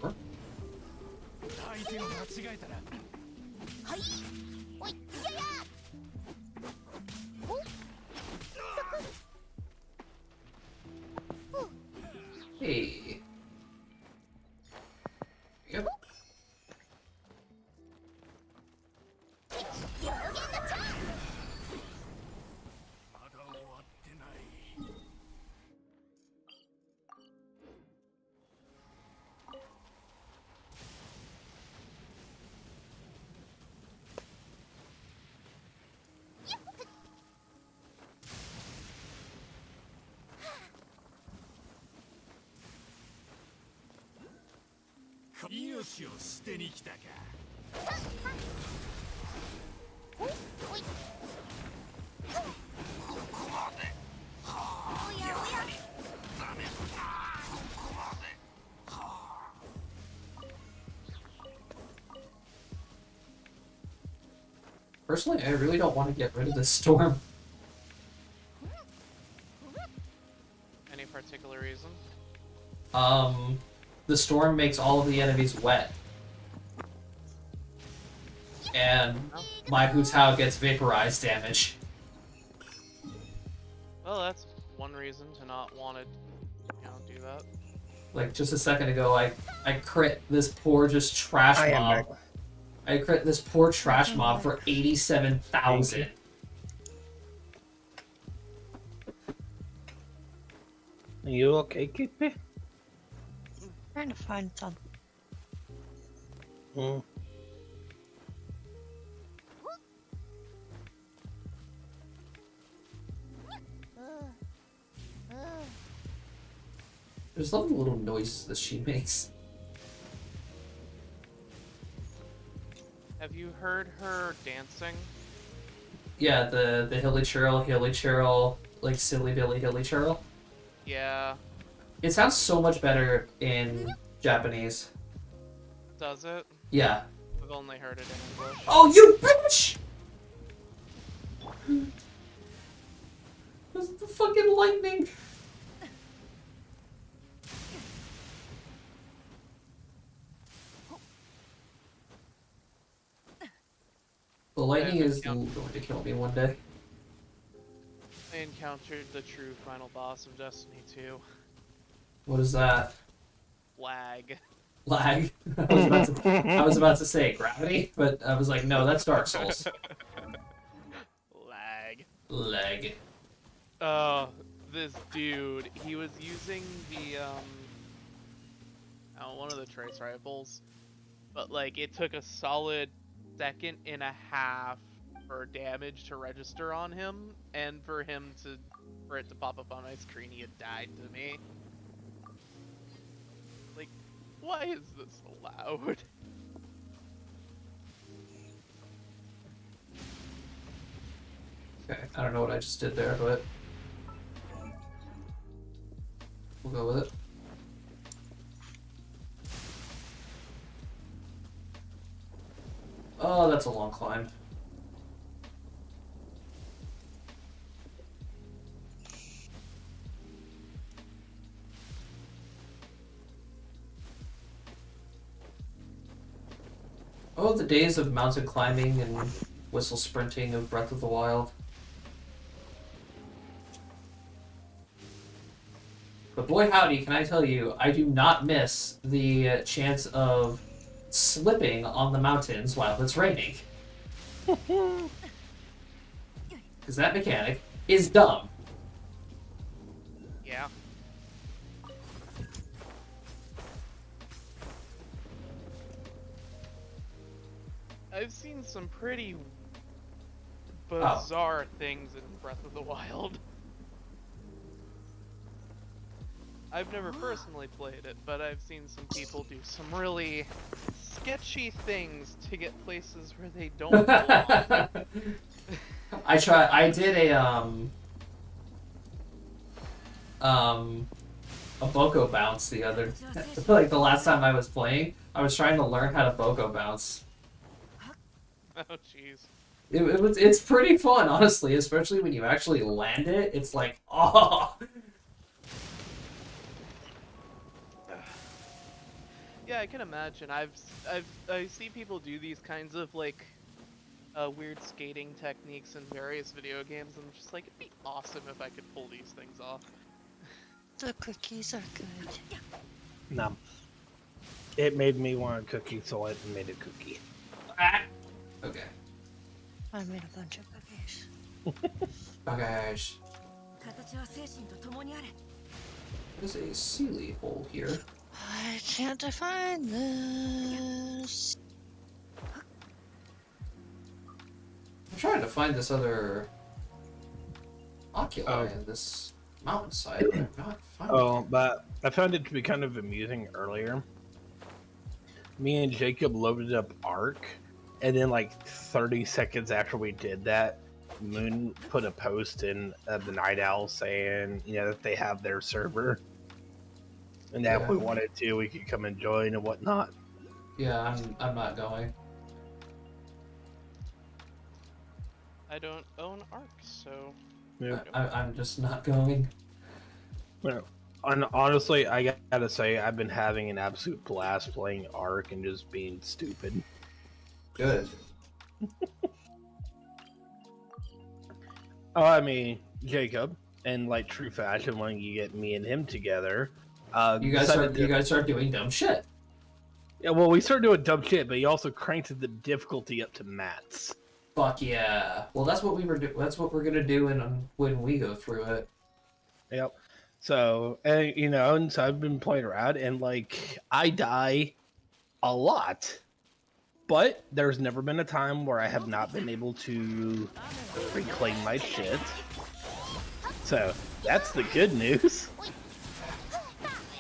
Huh? 相手を間違えたらはいおいややおそこ Hey. Yep. 表現のチャンスまだ終わってない こ命を捨てに来たか。Personally, I really don't want to get rid of this storm. Any particular reason? The storm makes all of the enemies wet. And my Hu Tao gets vaporized damage. Well, that's one reason to not want to, do that. Like, just a second ago, I crit this poor just trash I am mob. back. I crit this poor trash mob for 87,000. Are you okay, Kippy? Trying to find some. Hmm. There's lovely little noises that she makes. Have you heard her dancing? Yeah, the hilly churl, like silly billy hilly churl. Yeah. It sounds so much better in Japanese. Does it? Yeah. I've only heard it in English. Oh, you bitch! That's the fucking lightning. The lightning is going to kill me one day. I encountered the true final boss of Destiny 2. What is that? Lag. Lag? I was about to say gravity, but I was like, no, that's Dark Souls. Lag. Lag. This dude, he was using the, one of the trace rifles, but, like, it took a solid second and a half for damage to register on him, and for it to pop up on my screen, he had died to me. Like, why is this allowed? Okay, I don't know what I just did there, but we'll go with it. Oh, that's a long climb. Oh, the days of mountain climbing and whistle sprinting of Breath of the Wild. But boy howdy, can I tell you, I do not miss the chance of slipping on the mountains while it's raining. Because that mechanic is dumb. Yeah. I've seen some pretty bizarre things in Breath of the Wild. I've never personally played it, but I've seen some people do some really sketchy things to get places where they don't belong. I did a Boko bounce the other like the last time I was playing. I was trying to learn how to Boko bounce. Oh jeez. It's pretty fun, honestly, especially when you actually land it. It's like, oh. Yeah, I can imagine. I see people do these kinds of like weird skating techniques in various video games. I'm just like, it'd be awesome if I could pull these things off. The cookies are good. No. It made me want a cookie, so I made a cookie. Okay. I made a bunch of cookies. Okay. 形は精神と共にあれ。 There's a Sealy hole here. Why can't I find this? I'm trying to find this other oculi in this mountainside, but I'm not finding it. Oh, but I found it to be kind of amusing earlier. me and Jacob loaded up Ark, and then like 30 seconds after we did that, Moon put a post in the Night Owl saying, that they have their server, and that if we wanted to, we could come and join and whatnot. Yeah, I'm not going. I don't own Ark, so Yeah. I'm just not going. Well, and honestly, I gotta say, I've been having an absolute blast playing Ark and just being stupid. Good. Oh, I mean, Jacob, in like true fashion, when you get me and him together, You guys start doing dumb shit. Yeah, well, we started doing dumb shit, but he also cranked the difficulty up to max. Fuck yeah. Well, that's what that's what we're gonna do when we go through it. Yep. So, and so I've been playing around, and like I die a lot, but there's never been a time where I have not been able to reclaim my shit. So that's the good news.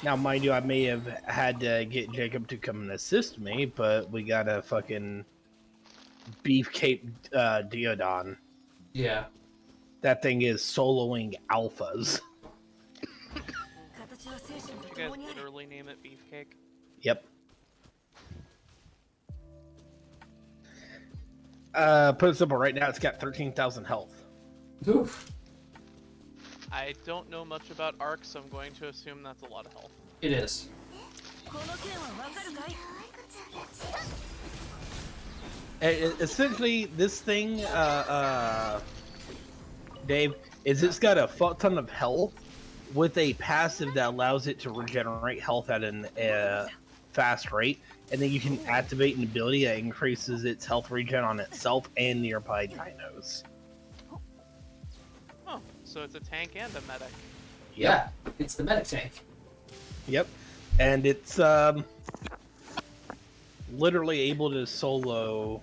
Now, mind you, I may have had to get Jacob to come and assist me, but we got a fucking beefcake Diodon. Yeah. That thing is soloing alphas. did you guys literally name it Beefcake? Yep. Put it simple, right now it's got 13,000 health. Oof. I don't know much about Ark, so I'm going to assume that's a lot of health. It is. Essentially, this thing, Dave, is it's got a fuck ton of health with a passive that allows it to regenerate health at a fast rate, and then you can activate an ability that increases its health regen on itself and nearby dinos. Oh, so it's a tank and a medic. Yeah, it's the medic tank. Yep, and it's literally able to solo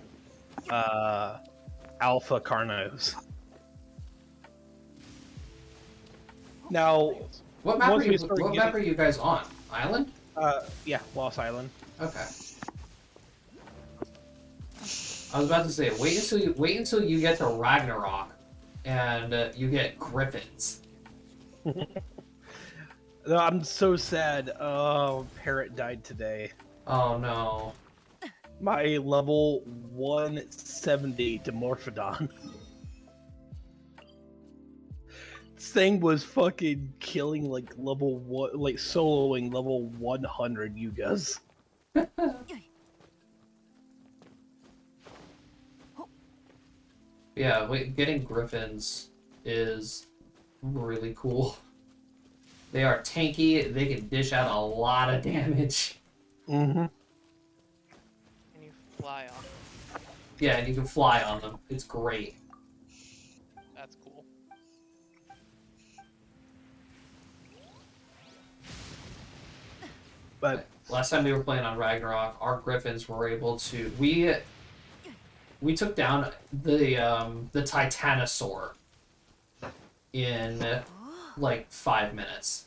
Alpha Carnos. Now, What map are you guys on? Island? Yeah, Lost Island. Okay. I was about to say, wait until you get to Ragnarok, and you get griffins. No, I'm so sad. Oh, Parrot died today. Oh no. My level 170 Dimorphodon. This thing was fucking killing like level 1, like soloing level 100 Yugas. Yeah, getting griffins is really cool. They are tanky, they can dish out a lot of damage. Mm-hmm. Can you fly on them? Yeah, and you can fly on them. It's great. That's cool. But Last time we were playing on Ragnarok, our griffins were able to we took down the Titanosaur in like 5 minutes.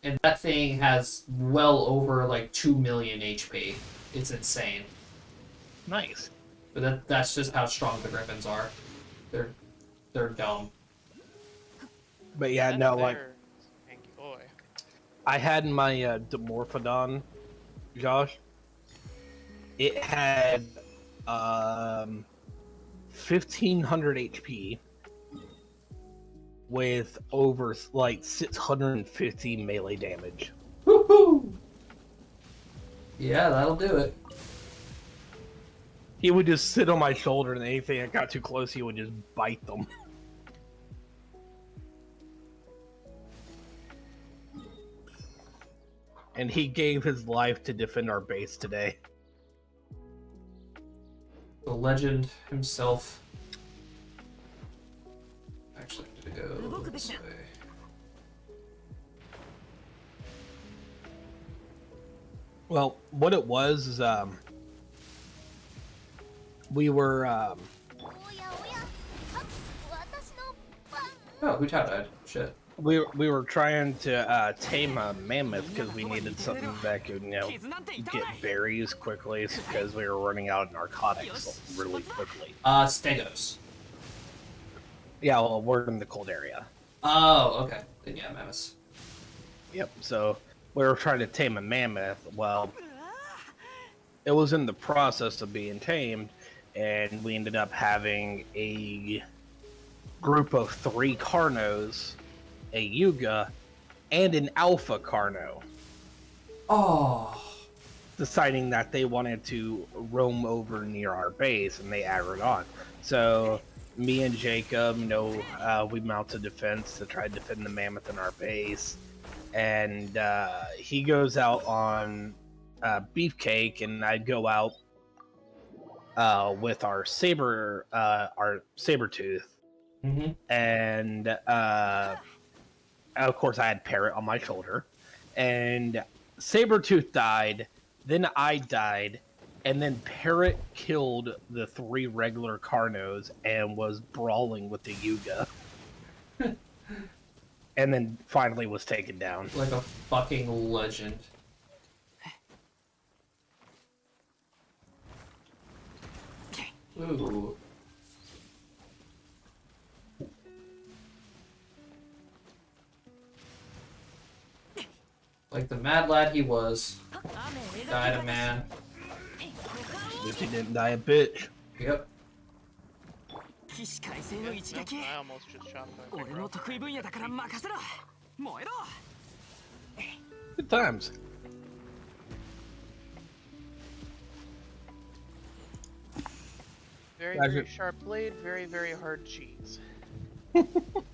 And that thing has well over like 2 million HP. It's insane. nice. But that's just how strong the griffins are. They're dumb. But yeah, That no, like there is a tanky boy. I had my Dimorphodon, Josh. It had 1500 HP with over like 650 melee damage. Woohoo! Yeah, that'll do it. He would just sit on my shoulder, and anything that got too close, he would just bite them. And he gave his life to defend our base today. The legend himself. Actually, I'm gonna go this way. Well, what it was is, we were, Oh, who died? Shit. we were trying to tame a mammoth because we needed something that could, get berries quickly because we were running out of narcotics really quickly. Stegos. Yeah, well, we're in the cold area. Oh, okay. Then yeah, mammoths. Yep. So we were trying to tame a mammoth. Well, it was in the process of being tamed, and we ended up having a group of 3 Carnos, a Yuga, and an Alpha Carno, Oh. deciding that they wanted to roam over near our base, and they aggroed on. So me and Jacob, we mounted defense to try to defend the mammoth in our base, and he goes out on Beefcake, and I go out with our Sabertooth, Mm-hmm. and of course I had Parrot on my shoulder, and Sabertooth died, then I died, and then Parrot killed the 3 regular Carnos and was brawling with the Yuga. And then finally was taken down. Like a fucking legend. Ooh. Like the mad lad he was. Died a man. At least he didn't die a bitch. Yep. I almost just shot my finger off. Good times. Very, Guys, very sharp blade, very, very hard cheese. Mm.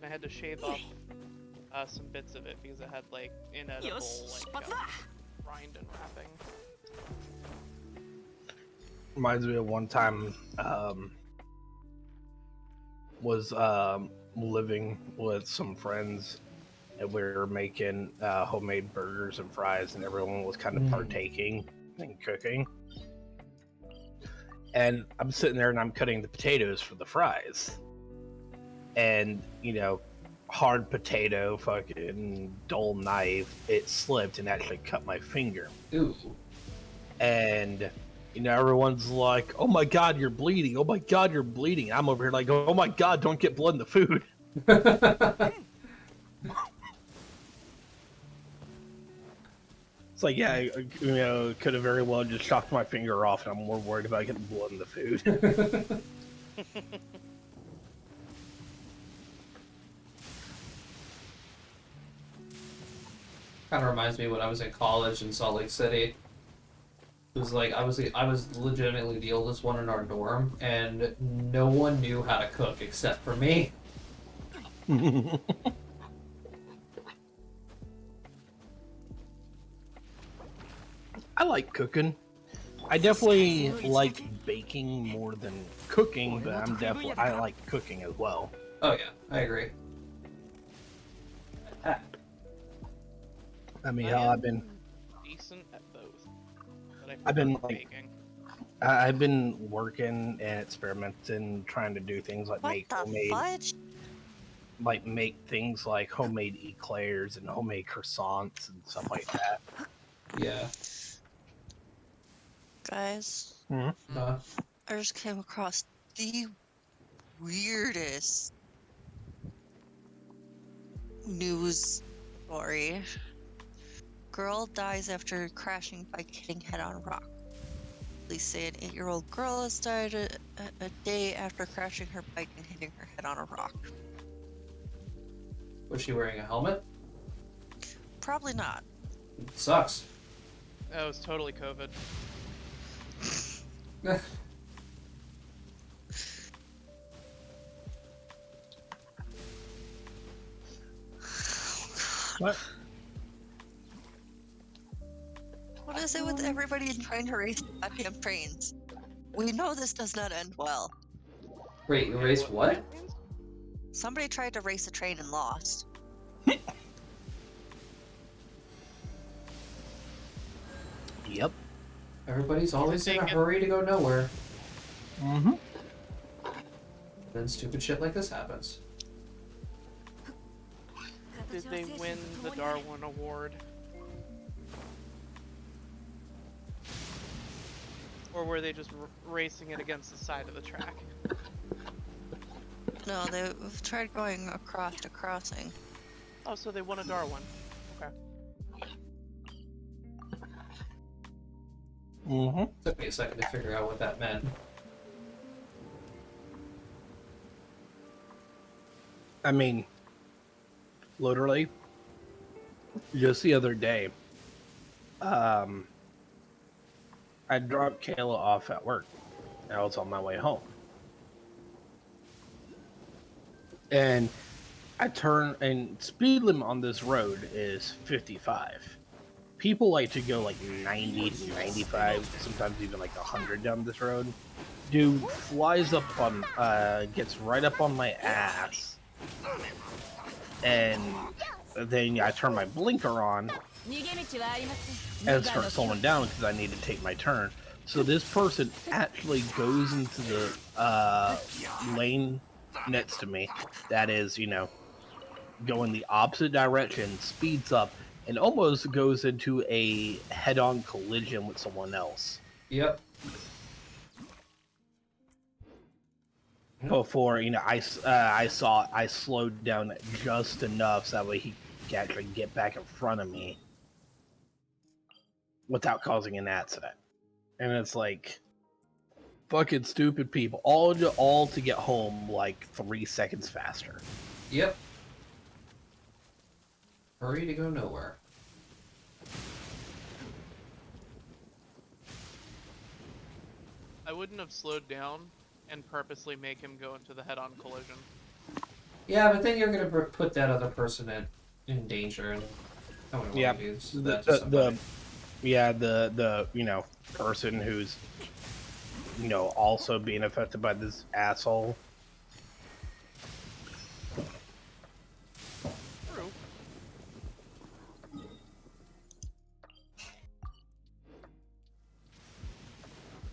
I had to shave off some bits of it because it had like inedible rind and wrapping. Reminds me of one time was living with some friends, and we were making homemade burgers and fries, and everyone was kind of partaking and cooking. And I'm sitting there and I'm cutting the potatoes for the fries, and hard potato, fucking dull knife, it slipped and actually cut my finger. Ooh. And everyone's like, "Oh my god, you're bleeding! Oh my god, you're bleeding!" I'm over here like, "Oh my god, don't get blood in the food." It's like, yeah, could have very well just chopped my finger off, and I'm more worried about getting blood in the food. Kind of reminds me when I was in college in Salt Lake City. It was like I was legitimately the oldest one in our dorm, and no one knew how to cook except for me. I like cooking. I definitely like baking more than cooking, but I like cooking as well. Oh yeah, I agree. I mean, hell, I've been decent at both. But I've been, prefer like, baking. I've been working and experimenting, trying to do things like What make the homemade, fudge? like make things like homemade eclairs and homemade croissants and stuff like that. Yeah. Guys, Uh, I just came across the weirdest news story. Girl dies after crashing bike hitting head on rock. Police say an 8-year-old girl has died a day after crashing her bike and hitting her head on a rock. was she wearing a helmet? Probably not. Sucks. That was totally COVID. What? What is it with everybody trying to race goddamn trains? We know this does not end well. Wait, you erased what? Somebody tried to race a train and lost. Yep. Everybody's always in a hurry to go nowhere. Mm-hmm. Then stupid shit like this happens. Did they win the Darwin Award? Or were they just racing it against the side of the track? No, they've tried going across a crossing. Oh, so they won a Darwin. Okay. Mm-hmm. Took me a second to figure out what that meant. I mean, literally, just the other day, I dropped Kayla off at work. And I was on my way home. And I turn, and speed limit on this road is 55. People like to go like 90 to 95, sometimes even like 100 down this road. Dude flies up on, gets right up on my ass. And then I turn my blinker on and start slowing down because I need to take my turn. So this person actually goes into the lane next to me that is, you know, going the opposite direction, speeds up, and almost goes into a head-on collision with someone else. Yep. Before, you know, I slowed down just enough so that way he could actually get back in front of me without causing an accident. And it's like, fucking stupid people, all to get home like 3 seconds faster. Yep. Hurry to go nowhere. I wouldn't have slowed down and purposely make him go into the head-on collision. Yeah, but then you're gonna put that other person in danger, and I wouldn't want to do that to somebody. The you know, person who's, you know, also being affected by this asshole. True.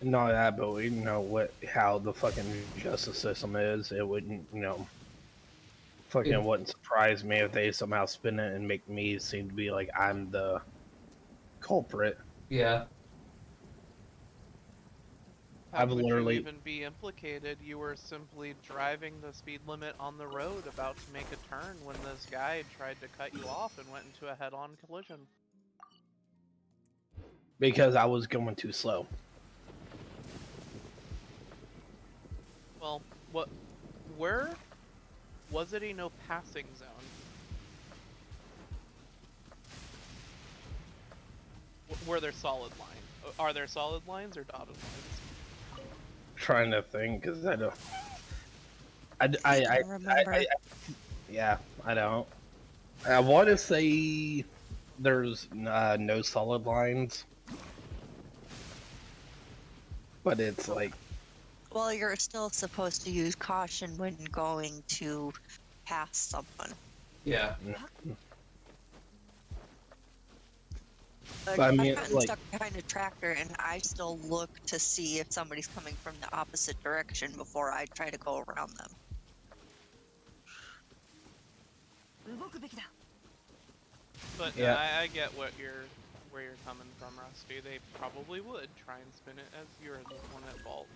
Not that, but we know how the fucking justice system is. It wouldn't, you know, fucking wouldn't surprise me if they somehow spin it and make me seem to be like I'm the culprit. Yeah. How I've would literally- you even be implicated? You were simply driving the speed limit on the road about to make a turn when this guy tried to cut you off and went into a head-on collision. Because I was going too slow. Well, where was it a no passing zone? Were there solid lines? Are there solid lines or dotted lines? Trying to think, because I don't. Remember. Yeah, I don't. I want to say there's no solid lines, but it's like, Well, you're still supposed to use caution when going to pass someone. Yeah. Like, But I mean, I've gotten like- stuck behind a tractor, and I still look to see if somebody's coming from the opposite direction before I try to go around them. But Yeah. I get where you're coming from, Rusty. They probably would try and spin it as you're the one at fault.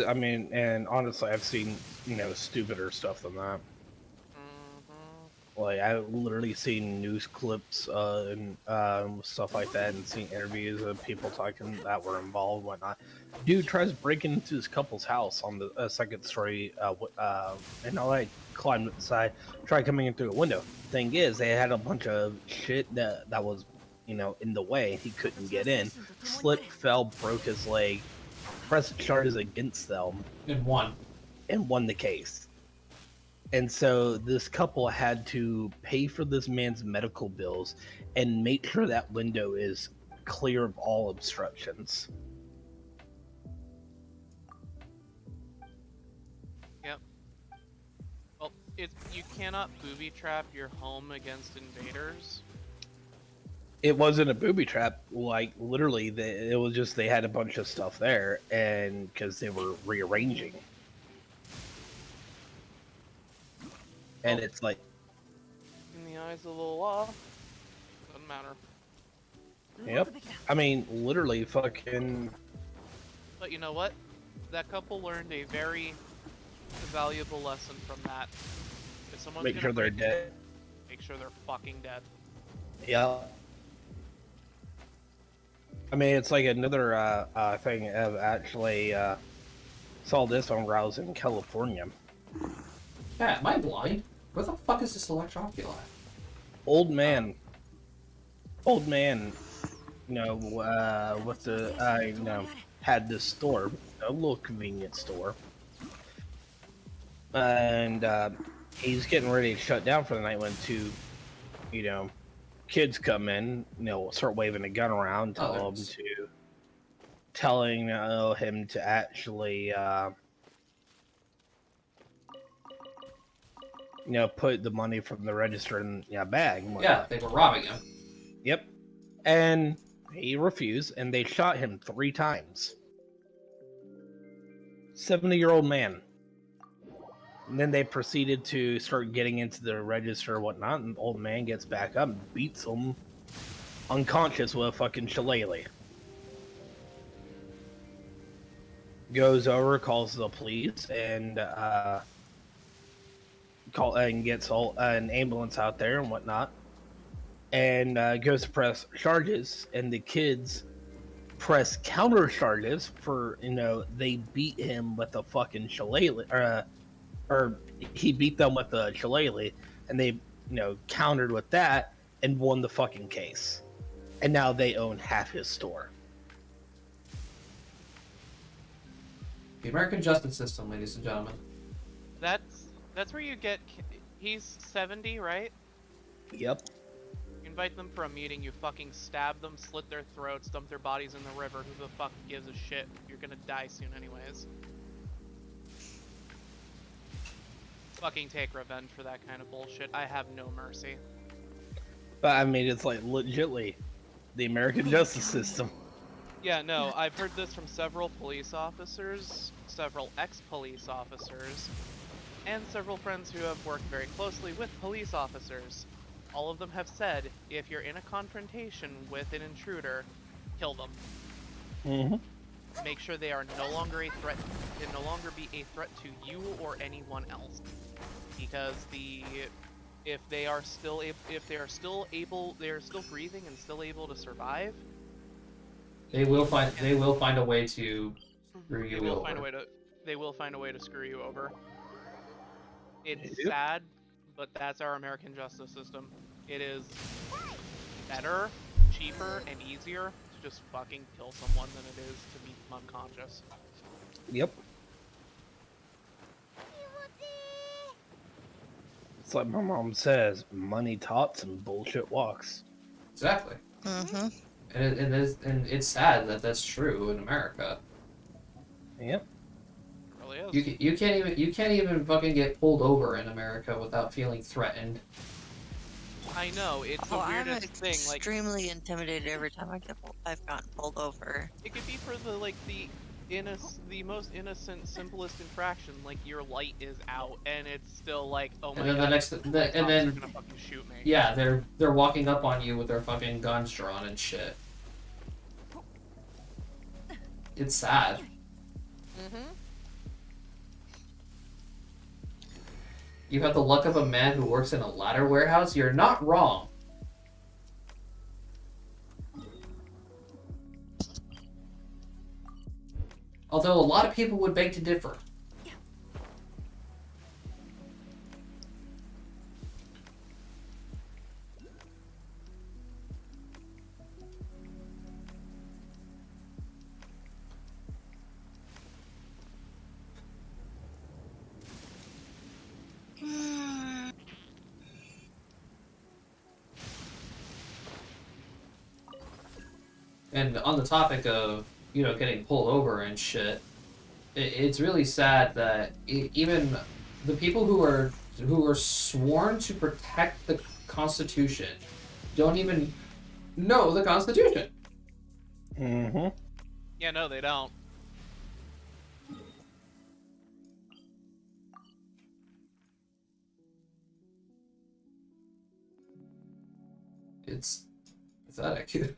I mean, and honestly, I've seen, you know, stupider stuff than that. Like, I've literally seen news clips and stuff like that, and seen interviews of people talking that were involved, whatnot. Dude tries breaking into this couple's house on the second story, and I climbed inside, tried coming in through a window. Thing is, they had a bunch of shit that was, you know, in the way. He couldn't get in. Slipped, fell, broke his leg. Pressed charges against them And won. and won the case. And so this couple had to pay for this man's medical bills and make sure that window is clear of all obstructions. Yep. Well, you cannot booby trap your home against invaders. it wasn't a booby trap. Like literally, it was just they had a bunch of stuff there, and because they were rearranging, and it's like, In the eyes of the law, doesn't matter. yep. I mean, literally, fucking. But you know what? That couple learned a very valuable lesson from that. If someone's Make gonna sure they're break dead. make sure they're fucking dead. Yeah. I mean, it's like another thing. I've actually saw this on Rouse in California. Yeah, am I blind? Where the fuck is this Electroculus at? Old man, you know, with the you know, had this store, a little convenience store, and he's getting ready to shut down for the night when two, you know, kids come in, you know, start waving a gun around, telling him to actually, you know, put the money from the register in a bag. And Yeah, whatnot. they were robbing him. Yep. And he refused, and they shot him 3 times. 70-year-old man. And then they proceeded to start getting into the register and whatnot, and the old man gets back up and beats him unconscious with a fucking shillelagh. Goes over, calls the police, and gets an ambulance out there and whatnot, and goes to press charges, and the kids press counter charges for, you know, they beat him with a fucking shillelagh, or he beat them with a shillelagh, and they, you know, countered with that and won the fucking case, and now they own half his store. The American justice system, ladies and gentlemen. That's where you get. He's 70, right? Yep. You invite them for a meeting. You fucking stab them, slit their throats, dump their bodies in the river. Who the fuck gives a shit? You're gonna die soon, anyways. Fucking take revenge for that kind of bullshit. I have no mercy. But I mean, it's like legitly the American justice system. Yeah, no, I've heard this from several police officers, several ex-police officers, and several friends who have worked very closely with police officers. All of them have said, if you're in a confrontation with an intruder, kill them. Mm-hmm. Make sure they are no longer a threat, can no longer be a threat to you or anyone else. Because if they are still breathing and still able to survive, They will find a way to screw you they will over. find a way to screw you over. It's Yep. sad, but that's our American justice system. It is better, cheaper, and easier to just fucking kill someone than it is to beat them unconscious. Yep. It's like my mom says, money talks and bullshit walks. Exactly. Mm-hmm. And it's sad that that's true in America. Yep. It really is. You can't even fucking get pulled over in America without feeling threatened. I know, it's the I'm weirdest thing. Like, extremely intimidated every time I've gotten pulled over. it could be for the most innocent, simplest infraction, like your light is out, and it's still like, oh my And then god, the next my and cops are then gonna fucking shoot me. yeah, they're walking up on you with their fucking guns drawn and shit. It's sad. Mm-hmm. You have the luck of a man who works in a ladder warehouse. You're not wrong. Although a lot of people would beg to differ. And on the topic of, you know, getting pulled over and shit, it's really sad that even the people who are sworn to protect the Constitution don't even know the Constitution. Mm-hmm. Yeah, no, they don't. It's pathetic.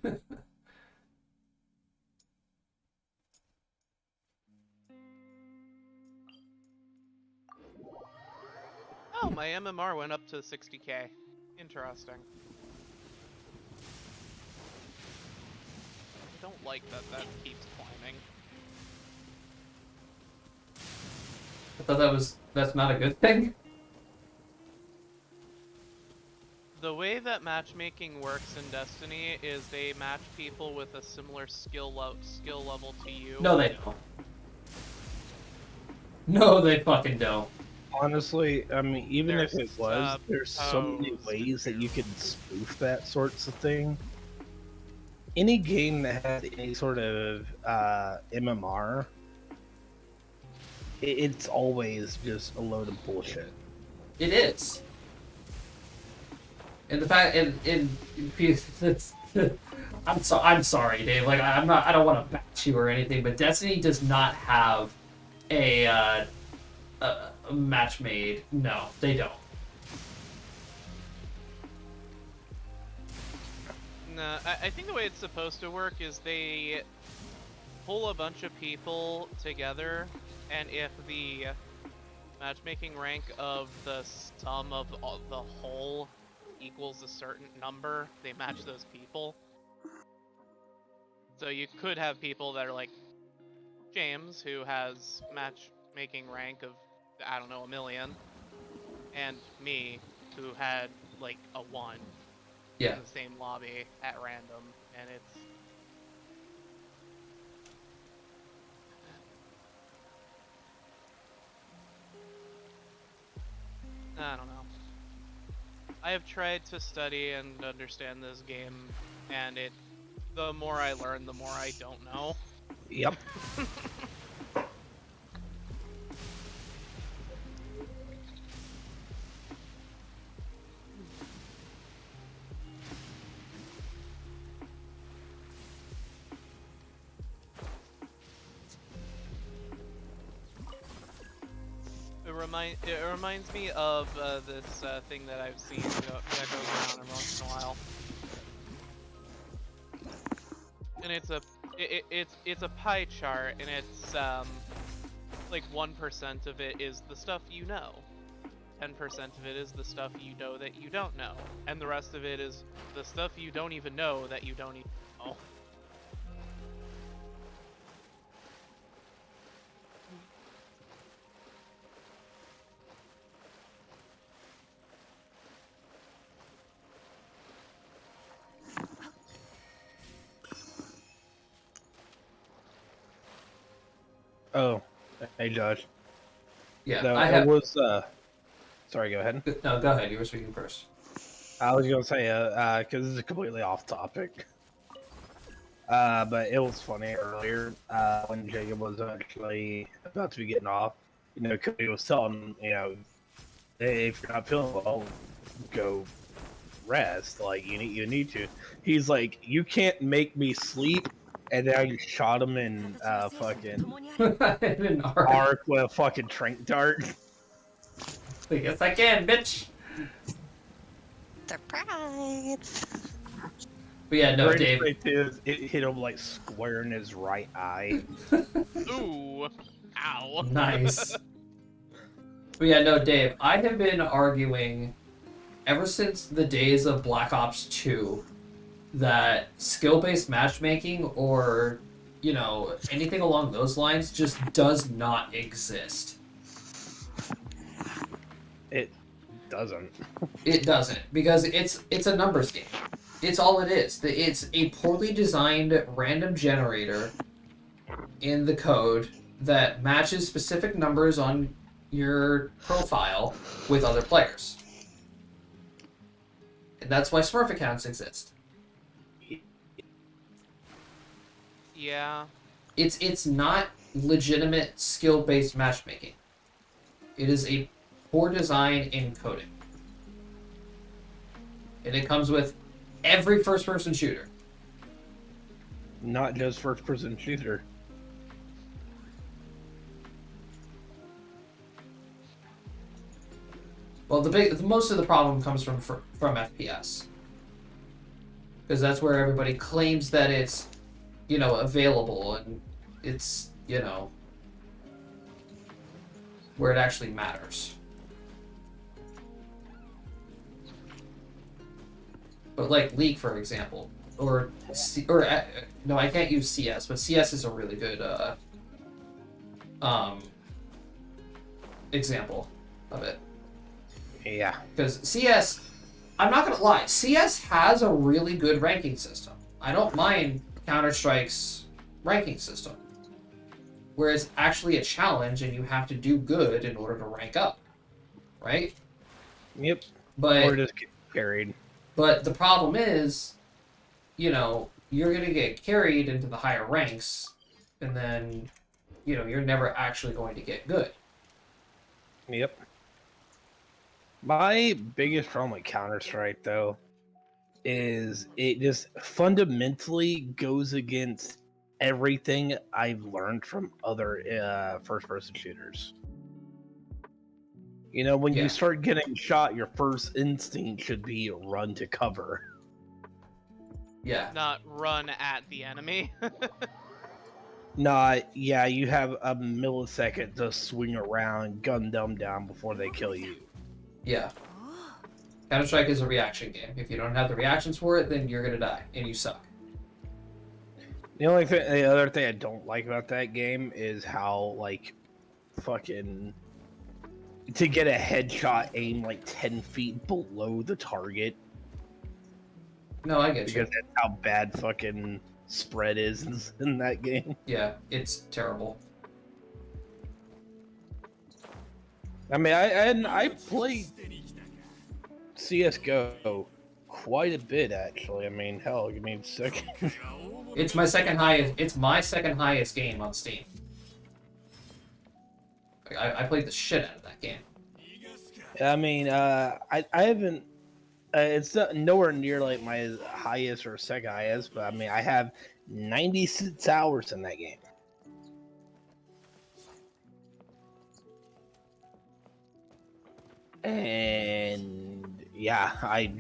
Oh, my MMR went up to 60k. Interesting. I don't like that keeps climbing. I thought that's not a good thing. The way that matchmaking works in Destiny is they match people with a similar skill level to you. No, they don't. No, they fucking don't. Honestly, I mean, even They're if it was, there's so many supposed ways to. that you can spoof that sorts of thing. Any game that has any sort of MMR, it's always just a load of bullshit. It is. And the fact, it's, I'm sorry, Dave. Like, I don't want to bash you or anything, but Destiny does not have a match made. No, they don't. No, I think the way it's supposed to work is they pull a bunch of people together, and if the matchmaking rank of the sum of the whole equals a certain number, they match those people. So you could have people that are like James, who has matchmaking rank of, I don't know, 1 million, and me, who had like a 1 Yeah. in the same lobby at random, and it's... I don't know. I have tried to study and understand this game, and the more I learn, the more I don't know. Yep. It reminds me of this thing that I've seen that goes around every once in a while, and it's a pie chart, and it's like 1% of it is the stuff you know, 10% of it is the stuff you know that you don't know, and the rest of it is the stuff you don't even know that you don't even know. Oh, hey Josh. Yeah, No, I it have. was. Sorry, go ahead. No, go ahead. You were speaking first. I was gonna say, because this is completely off topic. But it was funny earlier when Jacob was actually about to be getting off. You know, Cody was telling hey, if you're not feeling well, go rest. Like you need to. He's like, you can't make me sleep. And now you shot him in fucking An arc. arc with a fucking trank dart. Yes, I can, bitch. Surprise! But yeah, no, Greatest Dave. thing too is it hit him like square in his right eye. Ooh, ow. Nice. But yeah, no, Dave. I have been arguing ever since the days of Black Ops 2 that skill-based matchmaking or, anything along those lines just does not exist. It doesn't. It doesn't, because it's a numbers game. It's all it is. It's a poorly designed random generator in the code that matches specific numbers on your profile with other players. And that's why Smurf accounts exist. Yeah. It's not legitimate skill-based matchmaking. It is a poor design in coding. And it comes with every first-person shooter. Not just first-person shooter. Well, most of the problem comes from FPS, because that's where everybody claims that it's, available, and it's, where it actually matters. But like League, for example, no, I can't use CS, but CS is a really good example of it. Yeah. Because CS, I'm not gonna lie, CS has a really good ranking system. I don't mind Counter-Strike's ranking system, where it's actually a challenge and you have to do good in order to rank up, right? Yep. But Or just get carried. But the problem is, you're going to get carried into the higher ranks, and then, you're never actually going to get good. Yep. My biggest problem with Counter-Strike, though, is it just fundamentally goes against everything I've learned from other first-person shooters. When Yeah. you start getting shot, your first instinct should be run to cover. Yeah. Not run at the enemy. Yeah, you have a millisecond to swing around, gun them down before they kill you. Yeah. Counter-Strike is a reaction game. If you don't have the reactions for it, then you're going to die, and you suck. The other thing I don't like about that game is how, fucking... to get a headshot aim 10 feet below the target. No, I get Because you. that's how bad fucking spread is in that game. Yeah, it's terrible. I mean, I played CSGO quite a bit, actually. I mean, hell, give me a second. It's my second highest game on Steam. I played the shit out of that game. I mean, I haven't. It's nowhere near my highest or second highest, but I mean, I have 96 hours in that game. And yeah, I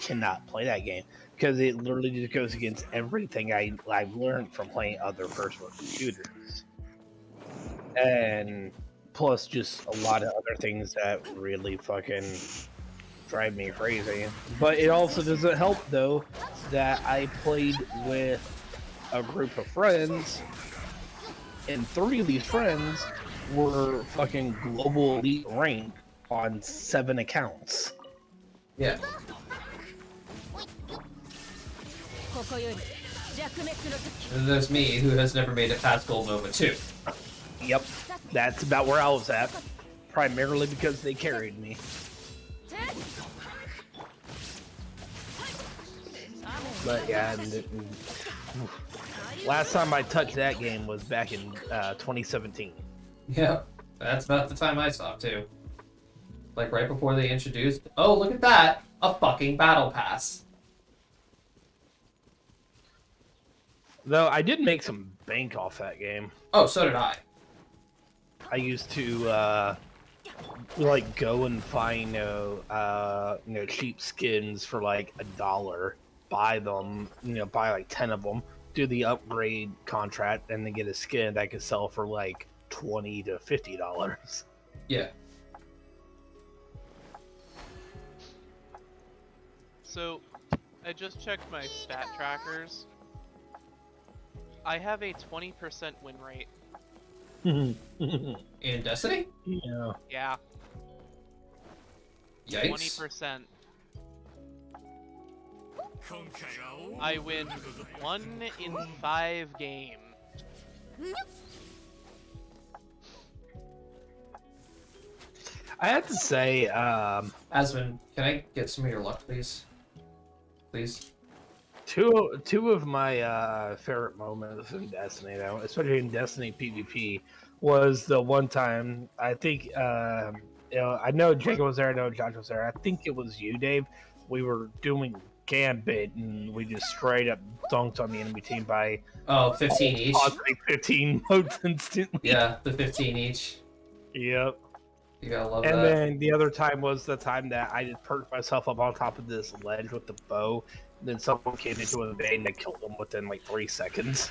cannot play that game because it literally just goes against everything I've learned from playing other first-person shooters, and plus just a lot of other things that really fucking drive me crazy. But it also doesn't help though that I played with a group of friends, and 3 of these friends were fucking global elite rank on 7 accounts. Yeah. And there's me, who has never made it past Gold Nova 2. Yep, that's about where I was at. Primarily because they carried me. But yeah, last time I touched that game was back in 2017. Yeah, that's about the time I stopped too. Like right before they introduced, oh, look at that, a fucking battle pass. Though I did make some bank off that game. Oh, so did I. I used to go and find cheap skins for $1, buy them, buy 10 of them, do the upgrade contract, and then get a skin that I could sell for $20 to $50. Yeah. So, I just checked my stat trackers. I have a 20% win rate. In Destiny? Yeah. Yeah, Yikes. 20%. I win 1 in 5 games. I have to say, Asmund, can I get some of your luck, please? Please? two of my favorite moments in Destiny, though, especially in Destiny PvP, was the one time, I think, I know Jacob was there, I know Josh was there, I think it was you, Dave. We were doing Gambit, and we just straight up dunked on the enemy team by 15 each. positive 15 modes instantly. Yeah, the 15 each. Yep. You gotta love And that. then the other time was the time that I just perked myself up on top of this ledge with the bow. And then someone came into an invade and I killed them within like 3 seconds.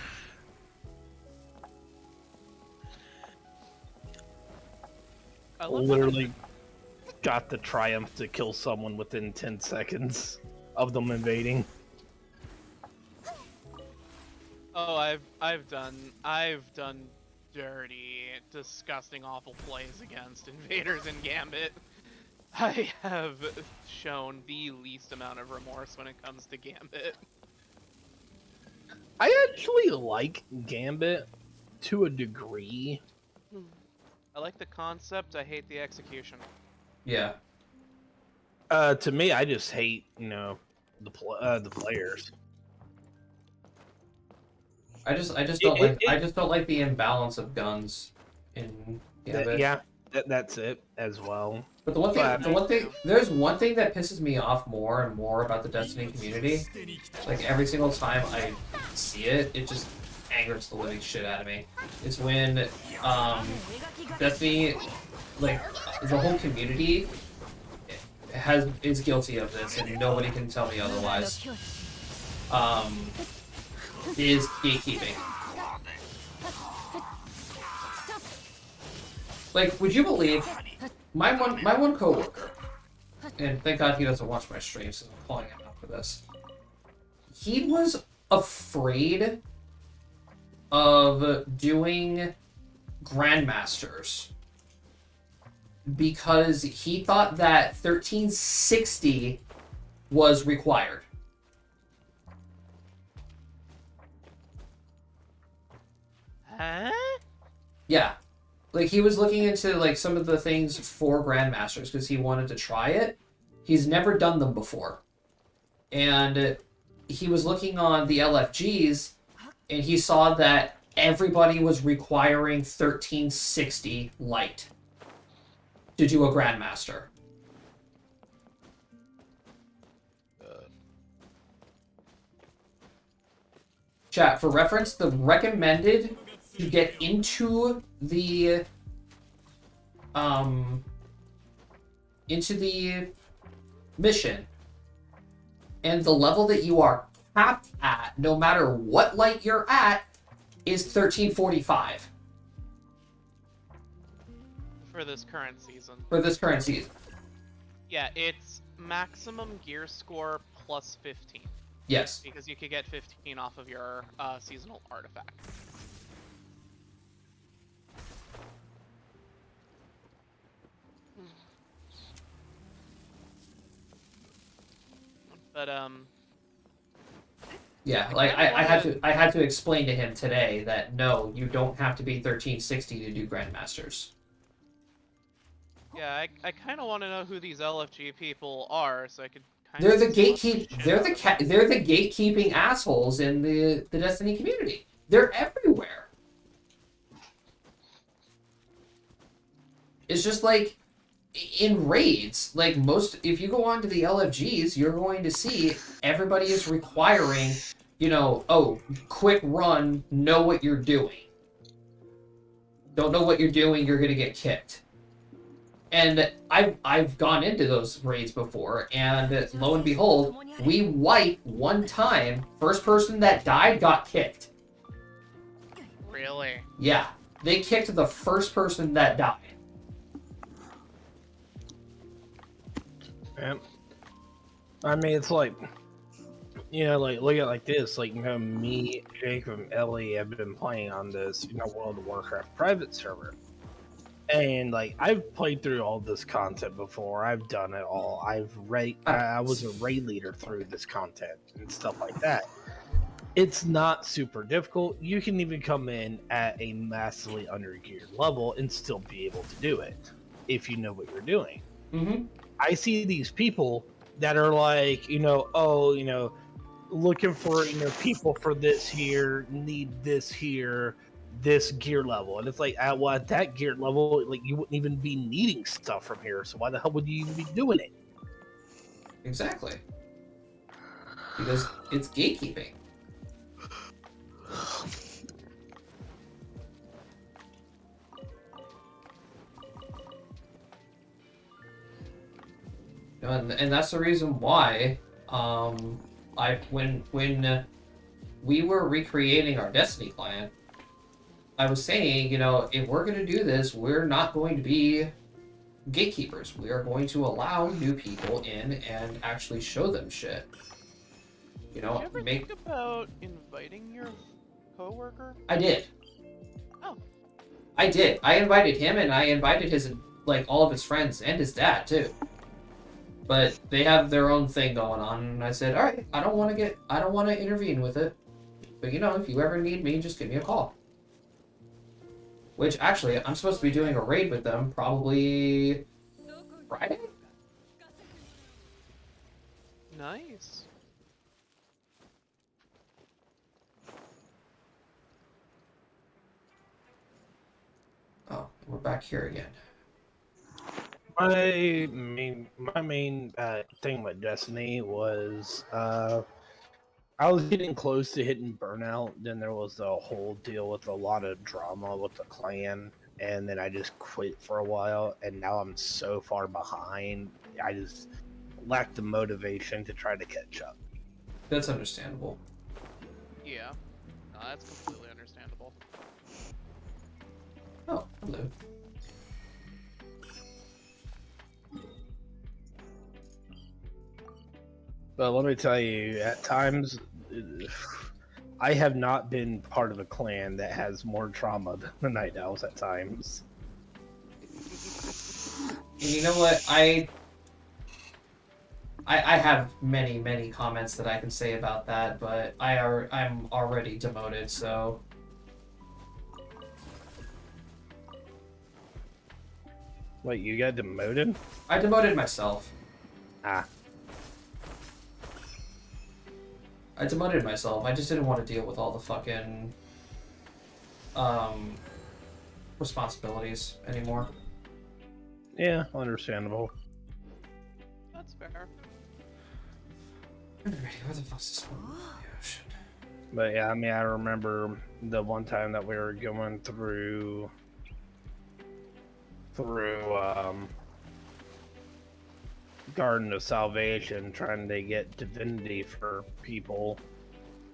I love Literally got the triumph to kill someone within 10 seconds of them invading. Oh, I've done dirty, disgusting, awful plays against invaders in Gambit. I have shown the least amount of remorse when it comes to Gambit. I actually like Gambit to a degree. I like the concept, I hate the execution. Yeah. To me, I just hate, the players. I just don't like the imbalance of guns in Gambit. Yeah, that's it as well. But there's one thing that pisses me off more and more about the Destiny community. Like every single time I see it, it just angers the living shit out of me. It's when Destiny, like the whole community, is guilty of this, and nobody can tell me otherwise. Is gatekeeping. Like, would you believe my one coworker, and thank God he doesn't watch my streams, so I'm calling him out for this. He was afraid of doing Grandmasters because he thought that 1360 was required. Huh? Yeah. Like, he was looking into, like, some of the things for Grandmasters because he wanted to try it. He's never done them before. And he was looking on the LFGs, and he saw that everybody was requiring 1360 light to do a Grandmaster. Chat, for reference, the recommended to get into the mission and the level that you are capped at, no matter what light you're at, is 1345 For this current season. for this current season. Yeah, it's maximum gear score plus 15. Yes. Because you could get 15 off of your seasonal artifact. But Yeah, like I had to explain to him today that no, you don't have to be 1360 to do Grandmasters. yeah, I kind of want to know who these LFG people are, so I could kind They're of. the they're the gatekeeping assholes in the Destiny community. They're everywhere. It's just like in raids, like if you go on to the LFGs, you're going to see everybody is requiring, quick run, know what you're doing. Don't know what you're doing, you're gonna get kicked. And I've gone into those raids before, and lo and behold, we wiped one time. First person that died got kicked. Really? Yeah, they kicked the first person that died. Yeah. I mean, it's like, like look at it like this. Like, me, Jacob, and Ellie have been playing on this, World of Warcraft private server. And like I've played through all this content before. I've done it all. I was a raid leader through this content and stuff like that. It's not super difficult. You can even come in at a massively undergeared level and still be able to do it if you know what you're doing. Mm-hmm. I see these people that are like, looking for, people for this here, need this here, this gear level. And it's like, at that gear level, like, you wouldn't even be needing stuff from here. So why the hell would you even be doing it? Exactly. because it's gatekeeping. And that's the reason why when we were recreating our Destiny clan, I was saying, you know, if we're going to do this, we're not going to be gatekeepers. We are going to allow new people in and actually show them shit. You know, Did you ever think about inviting your coworker? I did. Oh. I did. I invited him, and I invited his, like, all of his friends and his dad too. But they have their own thing going on, and I said, all right, I don't want to intervene with it. But you know, if you ever need me, just give me a call. Which actually, I'm supposed to be doing a raid with them probably Friday. Nice. Oh, we're back here again. My main thing with Destiny was I was getting close to hitting burnout. Then there was the whole deal with a lot of drama with the clan, and then I just quit for a while. And now I'm so far behind. I just lack the motivation to try to catch up. That's understandable. Yeah. No, that's completely understandable. Oh, hello. But let me tell you, at times, I have not been part of a clan that has more trauma than the Night Owls at times. You know what? I have many comments that I can say about that, but I'm already demoted, so. Wait, you got demoted? I demoted myself. Ah. I demoted myself. I just didn't want to deal with all the fucking responsibilities anymore. Yeah, understandable. That's fair. Alrighty, where the fuck's this one? The ocean. But yeah, I mean, I remember the one time that we were going through Garden of Salvation, trying to get divinity for people,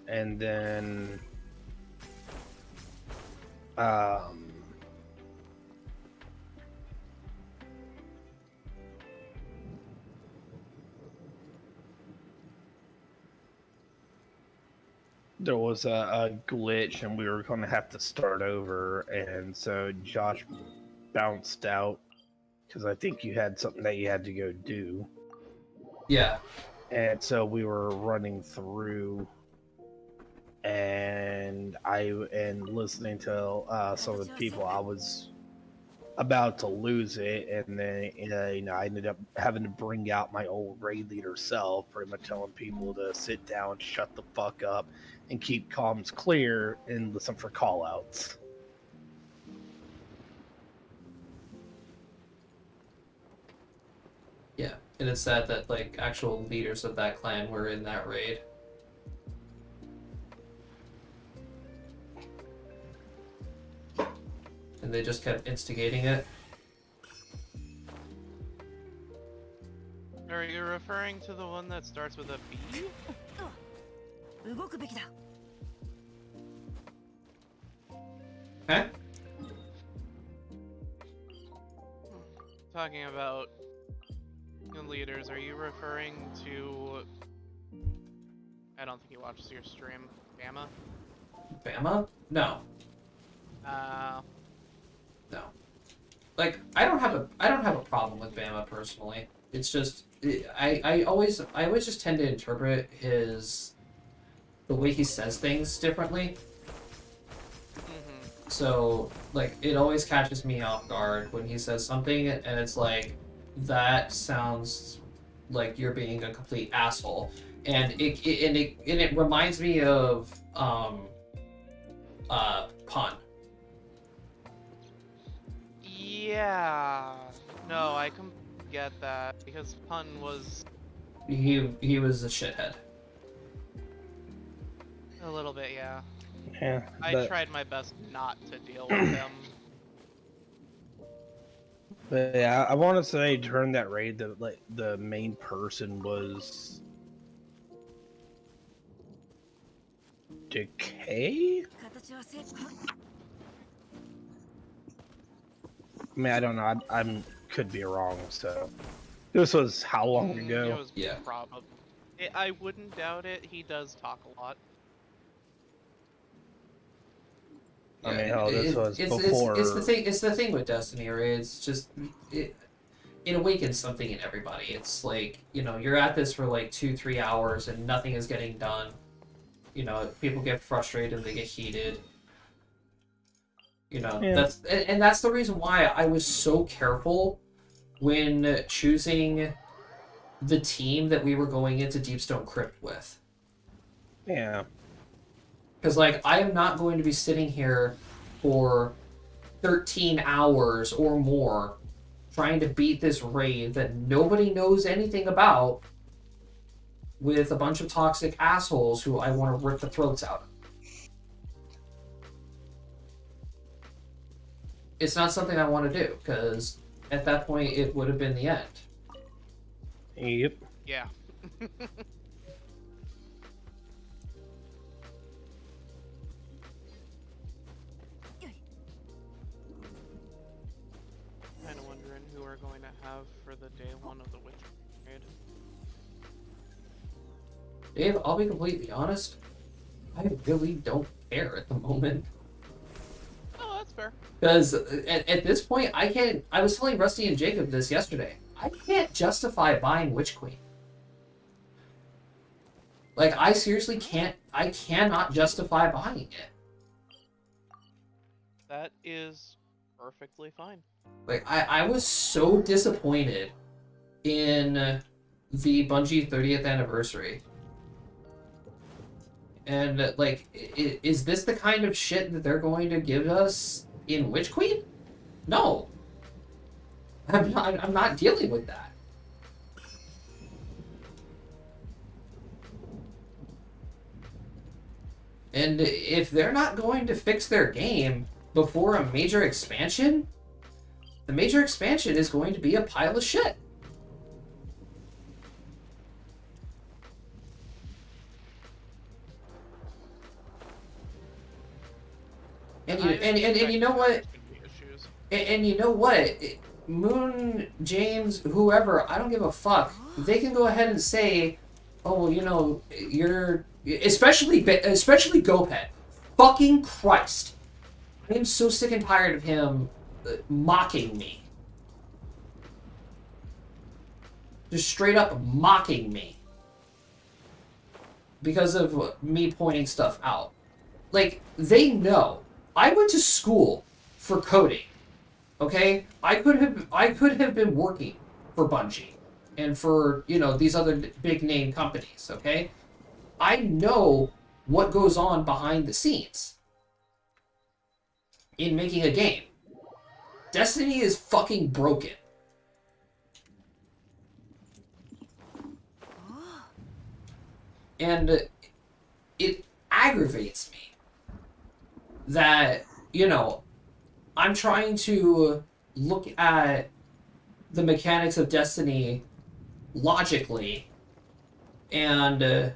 and then there was a glitch, and we were going to have to start over, and so Josh bounced out because I think you had something that you had to go do. Yeah. And so we were running through, and listening to some of the people. I was about to lose it, and then I ended up having to bring out my old raid leader self, pretty much telling people to sit down, shut the fuck up, and keep comms clear and listen for callouts. Yeah. And it's sad that like actual leaders of that clan were in that raid. And they just kept instigating it. Are you referring to the one that starts with a B? 動くべきだ Huh? Talking about leaders, are you referring to... I don't think he watches your stream. Bama? Bama? No. No. Like I don't have a problem with Bama personally. It's just I always just tend to interpret the way he says things differently. Mm-hmm. So like it always catches me off guard when he says something and it's like that sounds like you're being a complete asshole. And it reminds me of Pun. Yeah. No, I can get that because Pun was... He was a shithead. A little bit, yeah. Yeah, I tried my best not to deal with him. but yeah, I want to say during that raid, the main person was Decay. 形はせ I mean, I don't know. I'm could be wrong. So this was how long It ago? was Yeah. probably. I wouldn't doubt it. He does talk a lot. I mean, hell, this was before. It's the thing with Destiny, right? It's just it awakens something in everybody. It's like, you know, you're at this for like 2-3 hours and nothing is getting done. You know, people get frustrated, they get heated. You know, Yeah. that's the reason why I was so careful when choosing the team that we were going into Deepstone Crypt with. Yeah. Because, like, I am not going to be sitting here for 13 hours or more trying to beat this raid that nobody knows anything about with a bunch of toxic assholes who I want to rip the throats out of. It's not something I want to do, because at that point it would have been the end. Yep. Yeah. Kind of wondering who we're going to have for the day 1 of the Witch raid. Dave, I'll be completely honest. I really don't care at the moment. Oh, that's fair. Because at this point, I was telling Rusty and Jacob this yesterday. I can't justify buying Witch Queen. Like, I seriously can't. I cannot justify buying it. That is perfectly fine. Like, I was so disappointed in the Bungie 30th anniversary. And, like, is this the kind of shit that they're going to give us in Witch Queen? No. I'm not dealing with that. And if they're not going to fix their game before a major expansion, the major expansion is going to be a pile of shit. And you know what? And you know what? Moon, James, whoever, I don't give a fuck. They can go ahead and say, oh, well, you know, you're... Especially Goped. Fucking Christ. I am so sick and tired of him mocking me. Just straight up mocking me. Because of me pointing stuff out. Like, they know. I went to school for coding. Okay? I could have been working for Bungie. And for, you know, these other big name companies, okay? I know what goes on behind the scenes in making a game. Destiny is fucking broken. And it aggravates me that, you know, I'm trying to look at the mechanics of Destiny logically and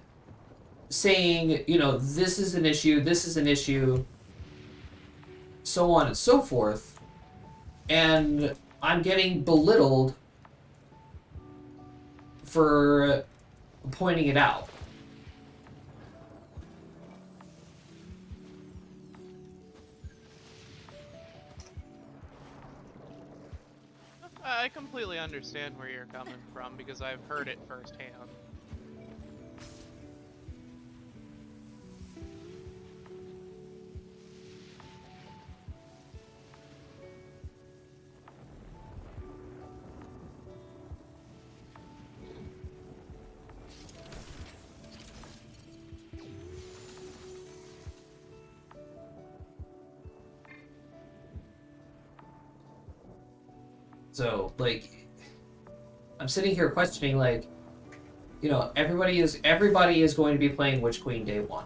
saying, you know, this is an issue, so on and so forth, and I'm getting belittled for pointing it out. I completely understand where you're coming from because I've heard it firsthand. So, like, I'm sitting here questioning, like, you know, everybody is going to be playing Witch Queen day 1.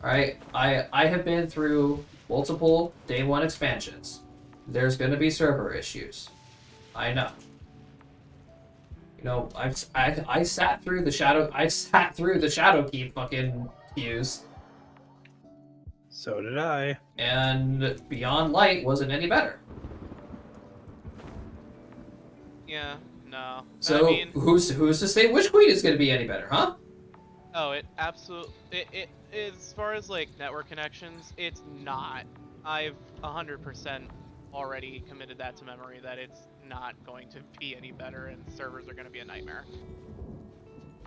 Alright? I have been through multiple day one expansions. There's gonna be server issues. I know. You know, I sat through the Shadowkeep fucking queues, So did I. and Beyond Light wasn't any better. Yeah, no. So I mean, who's to say Witch Queen is gonna be any better, huh? oh, it absolutely. It as far as like network connections, it's not. I've 100% already committed that to memory that it's not going to be any better, and servers are going to be a nightmare.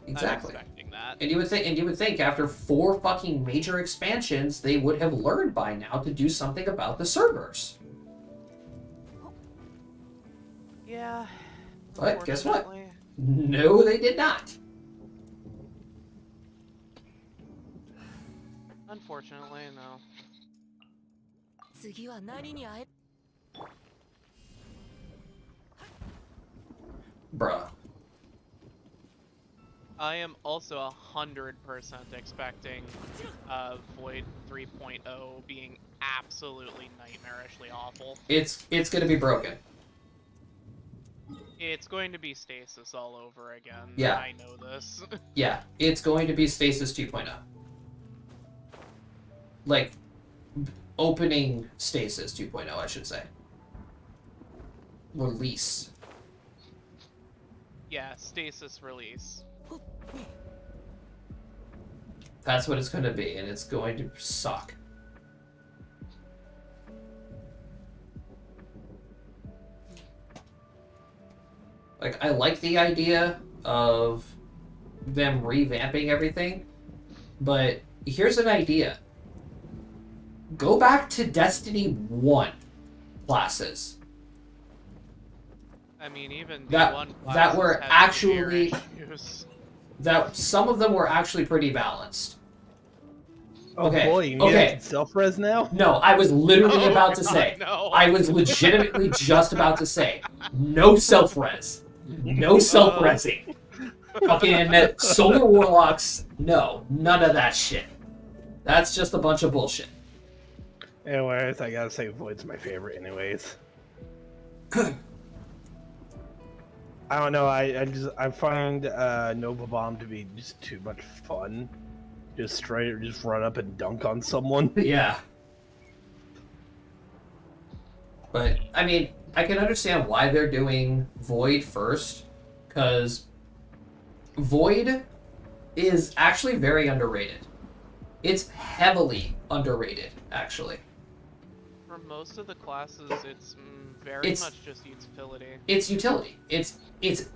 Exactly. I'm expecting that. And you would think after 4 fucking major expansions, they would have learned by now to do something about the servers. Yeah. But guess what? Unfortunately. No, they did not. Unfortunately, no. 次は何に会え Bruh. I am also 100% expecting Void 3.0 being absolutely nightmarishly awful. It's gonna be broken. It's going to be stasis all over again. Yeah. I know this. Yeah, it's going to be Stasis 2.0. Like, opening Stasis 2.0, I should say. Release. Yeah, stasis release. That's what it's going to be, and it's going to suck. Like, I like the idea of them revamping everything, but here's an idea. Go back to Destiny 1 classes. I mean, even That- D1 that classes were had severe actually- issues. That some of them were actually pretty balanced. Oh Okay, boy, you okay. mean self-res now? No, I was literally Oh about my to God, say. no. I was legitimately just about to say. No self-res. No self-resing. Fucking Solar Warlocks, no. None of that shit. That's just a bunch of bullshit. Anyways, I gotta say Void's my favorite anyways. I don't know, I find Nova Bomb to be just too much fun. Just run up and dunk on someone. Yeah. But, I mean, I can understand why they're doing Void first, because Void is actually very underrated. It's heavily underrated, actually. For most of the classes, it's very It's- much just utility. It's utility. It's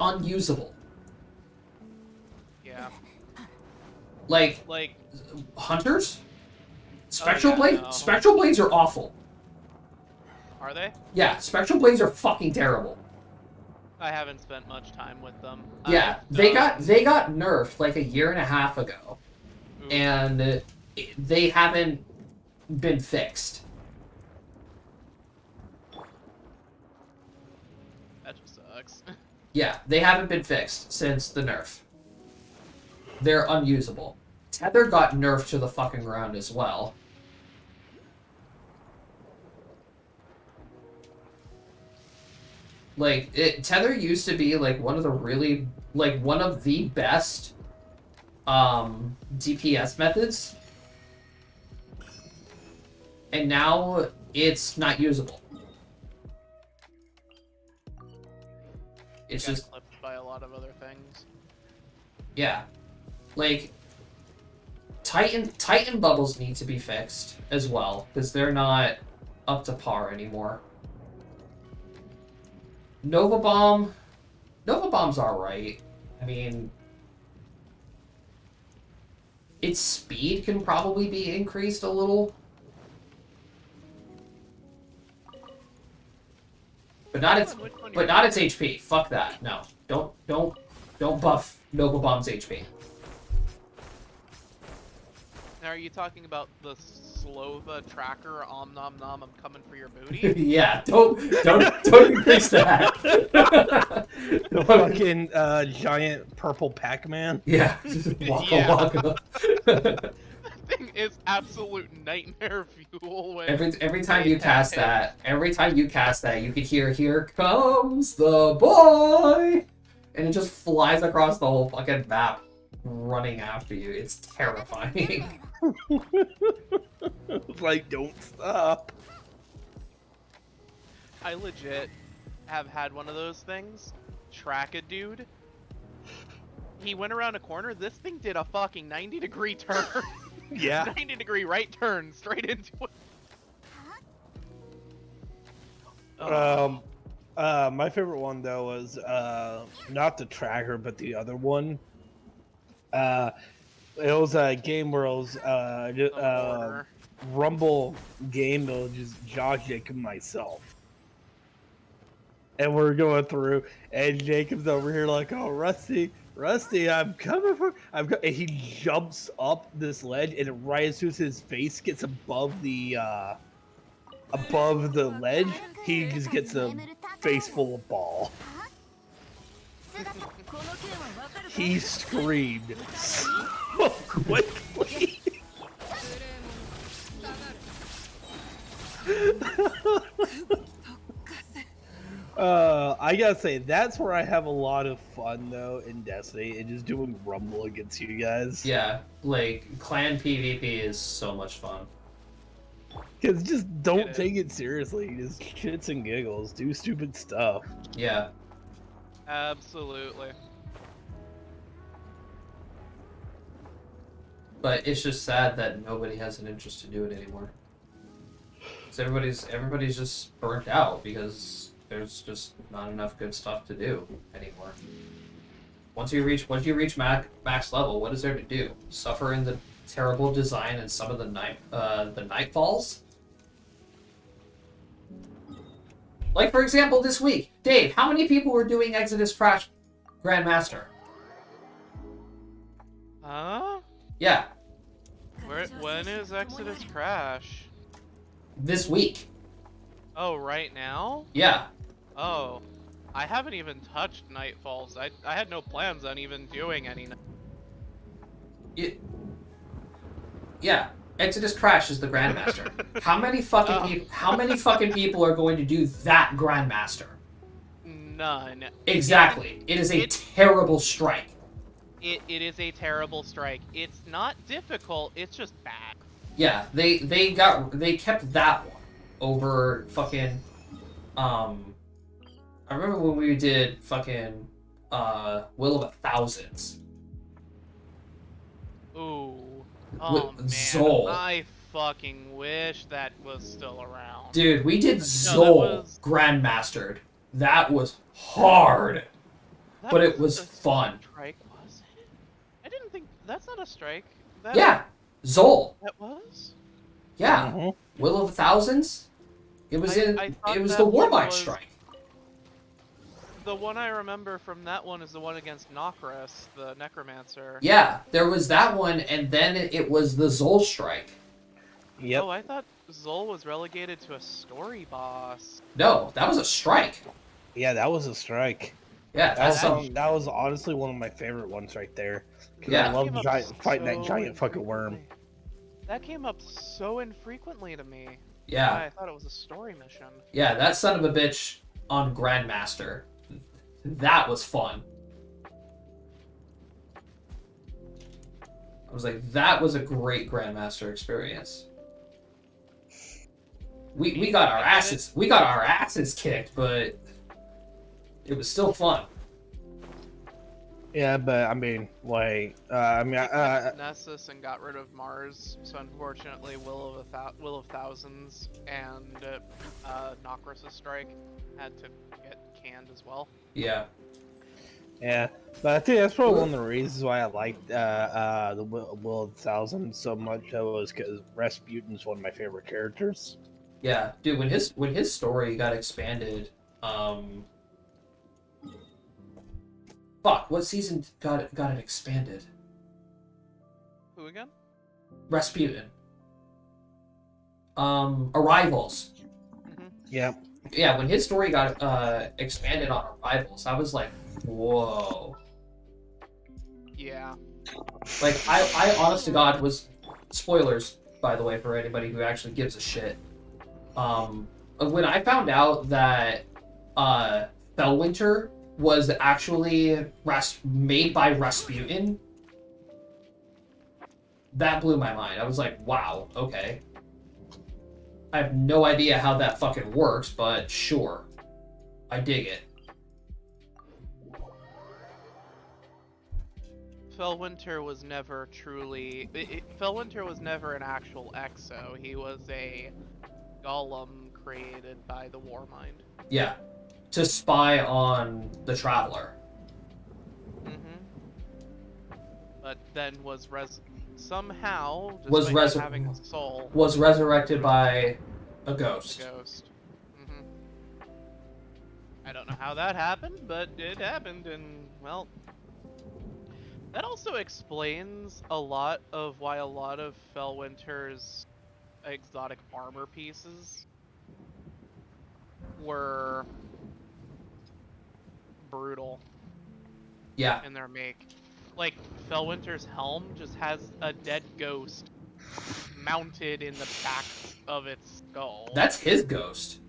unusable. Yeah. Like, Like, Hunters? Spectral yeah, Blades? no. Spectral Blades are awful. are they? Yeah, Spectral Blades are fucking terrible. I haven't spent much time with them. Yeah, I've they done- got nerfed like a year and a half ago, Ooh, and they haven't been fixed. that just sucks. Yeah, they haven't been fixed since the nerf. They're unusable. Tether got nerfed to the fucking ground as well. Like, Tether used to be like one of the best DPS methods. And now it's not usable. It's Got just, clipped by a lot of other things. yeah. Like, Titan bubbles need to be fixed as well, because they're not up to par anymore. Nova Bomb's alright. I mean, its speed can probably be increased a little. But not its Which one but you're- not its HP. Fuck that. No. Don't buff Nova Bomb's HP. Now, are you talking about the Slova tracker? Om nom nom, I'm coming for your booty. Yeah, don't increase that. The fucking giant purple Pac-Man. Yeah, waka Yeah. waka. That thing thing is absolute nightmare fuel. When Every time they you have cast him. that, you could hear "Here comes the boy," and it just flies across the whole fucking map, running after you. It's terrifying. Like, don't stop. I legit have had one of those things track a dude. He went around a corner. This thing did a fucking 90-degree turn. Yeah. 90-degree right turn straight into it. My favorite one though was not the tracker, but the other one. It was a game where it was The mortar. Rumble game. It was just Josh, Jacob, and myself, and we're going through, and Jacob's over here like, "Oh, Rusty, I'm coming for." And he jumps up this ledge, and right as soon as his face gets above the ledge, he just gets a face full of ball. He screamed so quickly. I gotta say, that's where I have a lot of fun though in Destiny, and just doing Rumble against you guys. Yeah, like clan PvP is so much fun. Because just don't It take it seriously. Just shits and giggles. Do stupid stuff. Yeah, Absolutely. but it's just sad that nobody has an interest to do it anymore. So everybody's just burnt out because there's just not enough good stuff to do anymore. Once you reach max level, what is there to do? Suffer in the terrible design and some of the nightfalls? Like for example, this week, Dave, how many people were doing Exodus Crash Grandmaster? Huh? Yeah, When is Exodus Crash? this week. Oh, right now? Yeah. Oh. I haven't even touched Nightfalls. I had no plans on even doing any. Yeah, Exodus Crash is the Grandmaster. How many fucking people are going to do that Grandmaster? None. Exactly. It is a terrible strike. It is a terrible strike. It's not difficult, it's just bad. Yeah, they kept that one over fucking I remember when we did fucking Will of a Thousands. Ooh. Oh man. Zol. I fucking wish that was still around. Dude, we did that Zol was- Grandmastered. That was hard. That But it wasn't was a fun. Strike, was it? I didn't think that's not a strike. That, Yeah, Zol. That was? Yeah, Mhm. Will of the Thousands. It was I thought it was that the one Warbind was- strike. The one I remember from that one is the one against Nokris, the Necromancer. Yeah, there was that one, and then it was the Zol strike. Yep. Oh, I thought Zol was relegated to a story boss. No, that was a strike. Yeah, that was a strike. Yeah, that's That was honestly one of my favorite ones right there. Because Yeah. I love Came up fighting that so giant fucking worm. infrequently. That came up so infrequently to me. yeah, I thought it was a story mission. yeah. That son of a bitch on Grandmaster. That was fun. I was like, that was a great Grandmaster experience. We got our asses kicked, but it was still fun. Yeah, but I mean, like, Nessus and got rid of Mars, so unfortunately, Will of Thousands and Nokris' strike had to get canned as well. Yeah. yeah, but I think that's probably one of the reasons why I liked the Will of the Thousand so much. Was because Rasputin's one of my favorite characters. Yeah, dude, when his story got expanded, fuck, what season got it expanded? Who again? Rasputin. Arrivals. Yeah, Yeah, when his story got expanded on Arrivals, I was like, whoa. Yeah. Like, I honest to God spoilers, by the way, for anybody who actually gives a shit. When I found out that Fellwinter was actually made by Rasputin, that blew my mind. I was like, wow, okay. I have no idea how that fucking works, but sure. I dig it. Fellwinter was never truly... Fellwinter was never an actual Exo. He was a golem created by the Warmind. Yeah. To spy on the Traveler. But then was somehow, Was despite not having a soul, was resurrected by a ghost. I don't know how that happened, but it happened, and, well... That also explains a lot of why a lot of Fellwinter's exotic armor pieces were brutal Yeah. in their make. Like, Fellwinter's helm just has a dead ghost mounted in the back of its skull. That's his ghost.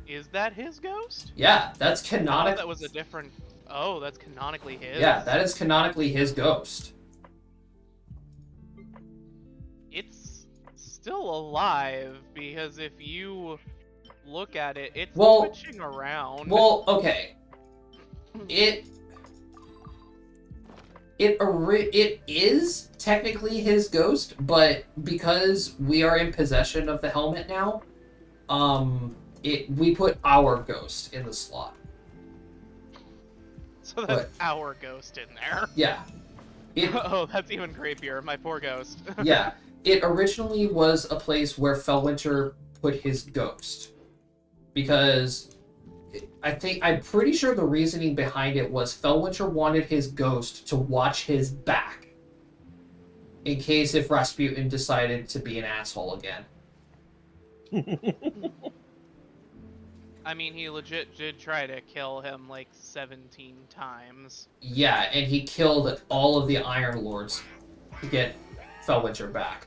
Is that his ghost? Yeah, that's canonical. That was a different... Oh, that's canonically his? Yeah, that is canonically his ghost. It's still alive, because if you look at it, it's switching around. Well, okay. It is technically his ghost, but because we are in possession of the helmet now, we put our ghost in the slot. So that's our ghost in there. Yeah. Oh, that's even creepier. My poor ghost. Yeah. It originally was a place where Fellwinter put his ghost. Because I'm pretty sure the reasoning behind it was Fellwinter wanted his ghost to watch his back. In case if Rasputin decided to be an asshole again. I mean, he legit did try to kill him like 17 times. Yeah, and he killed all of the Iron Lords to get Fellwinter back.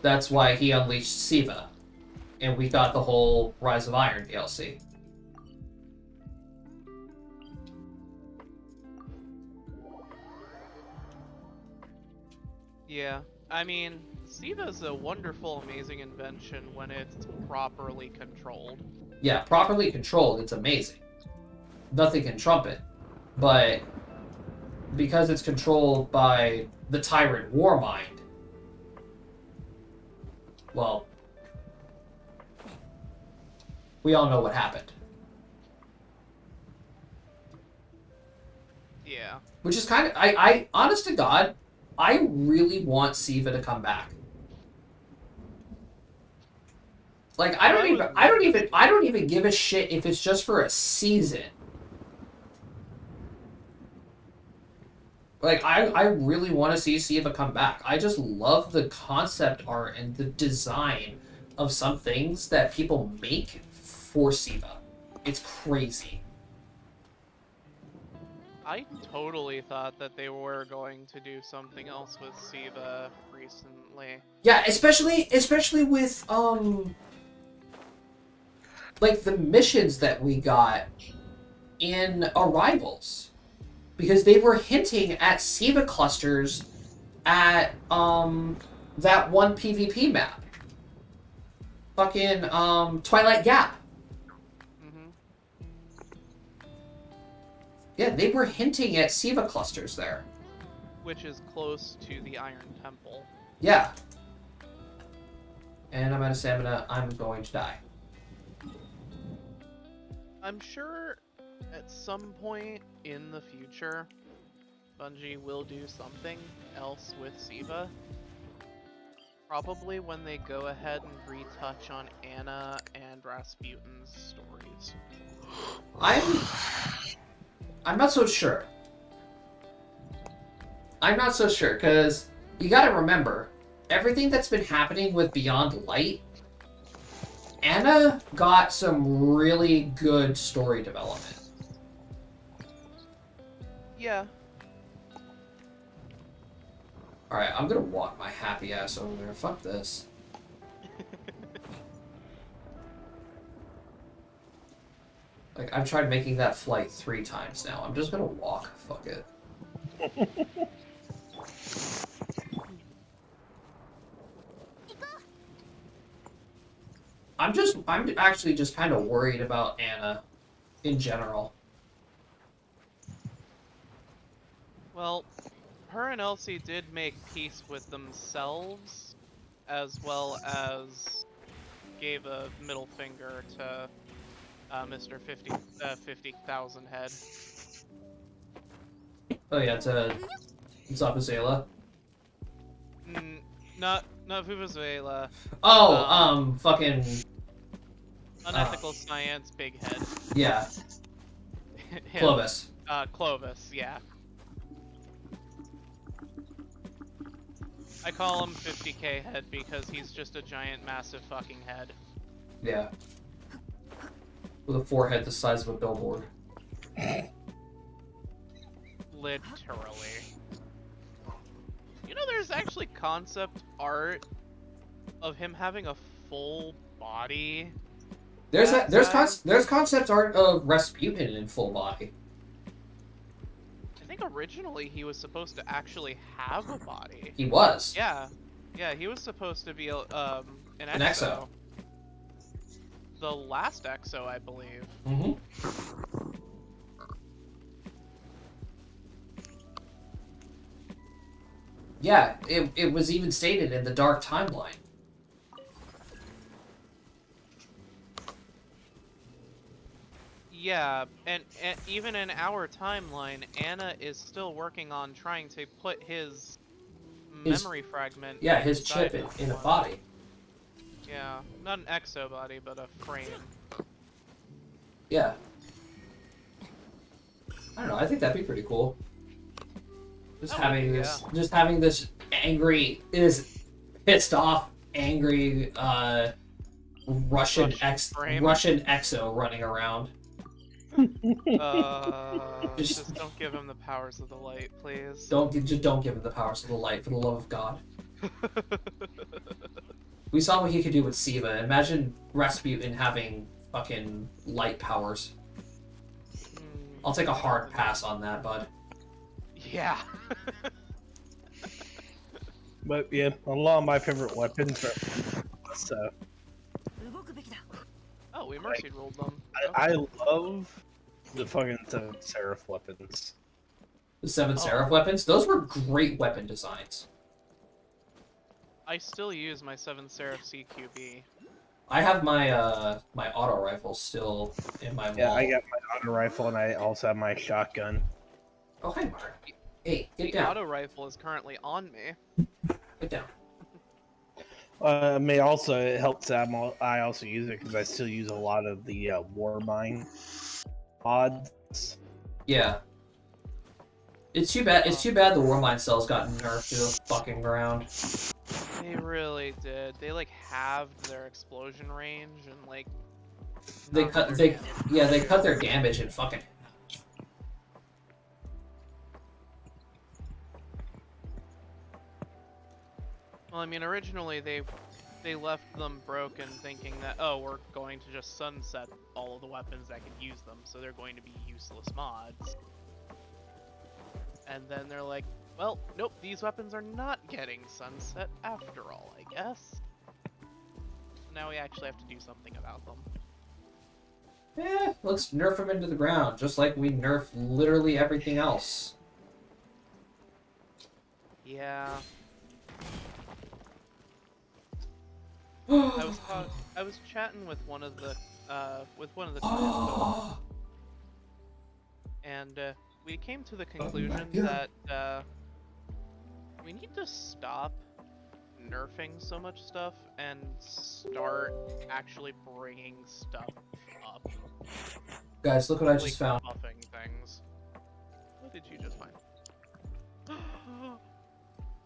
That's why he unleashed Siva. And we got the whole Rise of Iron DLC. Yeah, I mean, Siva's a wonderful, amazing invention when it's properly controlled. Yeah, properly controlled, it's amazing. Nothing can trump it. But because it's controlled by the Tyrant Warmind, well, we all know what happened. Yeah. Which is kind of, I honest to God, I really want Siva to come back. Like, I don't even give a shit if it's just for a season. Like, I really want to see Siva come back. I just love the concept art and the design of some things that people make for Siva. It's crazy. I totally thought that they were going to do something else with Siva recently. Yeah, especially with like the missions that we got in Arrivals, because they were hinting at Siva clusters at that one PvP map, fucking Twilight Gap. Yeah, they were hinting at Siva clusters there. Which is close to the Iron Temple. Yeah. And I'm out of stamina. I'm going to die. I'm sure at some point in the future, Bungie will do something else with Siva. Probably when they go ahead and retouch on Anna and Rasputin's stories. I'm not so sure. I'm not so sure, because you gotta remember, everything that's been happening with Beyond Light, Anna got some really good story development. Yeah. Alright, I'm gonna walk my happy ass over there. Fuck this. Like, I've tried making that flight 3 times now. I'm just gonna walk. Fuck it. I'm actually just kind of worried about Anna in general. Well, her and Elsie did make peace with themselves, as well as gave a middle finger to Mr. 50,000 head. Oh yeah, it's Zapazela. Not Vuvuzela. Oh, fucking Unethical science, big head. yeah, Him. Clovis. Clovis, yeah. I call him 50k head because he's just a giant, massive fucking head. Yeah, with a forehead the size of a billboard. Literally. You know, there's actually concept art of him having a full body. There's concept art of Rasputin in full body. I think originally he was supposed to actually have a body. He was. Yeah, he was supposed to be an An exo. exo. The last exo, I believe. Mm-hmm. Yeah, it was even stated in the Dark Timeline. Yeah, and even in our timeline, Anna is still working on trying to put his memory fragment. Yeah, his chip in a body. Yeah, not an exo body, but a frame. Yeah. I don't know. I think that'd be pretty cool. Just having this angry, pissed off, angry Russian exo running around. Just don't give him the powers of the light, please. Don't give him the powers of the light, for the love of God. We saw what he could do with Siva. Imagine Rasputin having fucking light powers. I'll take a hard pass on that, bud. Yeah. But yeah, a lot of my favorite weapons are so. Oh, we mercy rolled them. I love the fucking Seven Seraph weapons. The Seven Seraph weapons? Those were great weapon designs. I still use my 7 Seraph CQB. I have my my auto rifle still in my Yeah, wall. I got my auto rifle and I also have my shotgun. Oh, hi, Mark. Hey, get The down. auto rifle is currently on me. Get down. I mean, also it helps that I also use it because I still use a lot of the war mine mods. Yeah. It's too bad. It's too bad the Warmind cells got nerfed to the fucking ground. They really did. They like halved their explosion range and like. They cut their damage in fucking. Well, I mean, originally they left them broken, thinking that we're going to just sunset all of the weapons that can use them, so they're going to be useless mods. And then they're like, well, nope, these weapons are not getting sunset after all, I guess. Now we actually have to do something about them. Let's nerf them into the ground, just like we nerf literally everything else. Yeah. I was chatting with one of the clan and we came to the conclusion that we need to stop nerfing so much stuff and start actually bringing stuff up. Guys, look what I just found. Buffing things. What did you just find?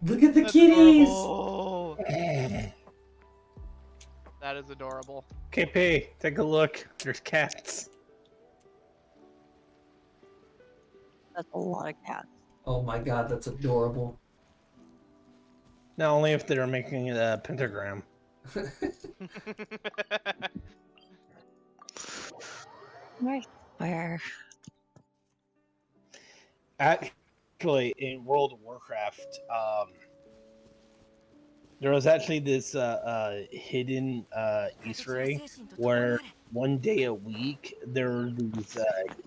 Look at the That's kitties! adorable. That is adorable. KP, take a look. There's cats. That's a lot of cats. Oh my god, that's adorable. Not only if they're making a pentagram. I swear. Actually, in World of Warcraft, there was actually this hidden Easter egg where one day a week there were these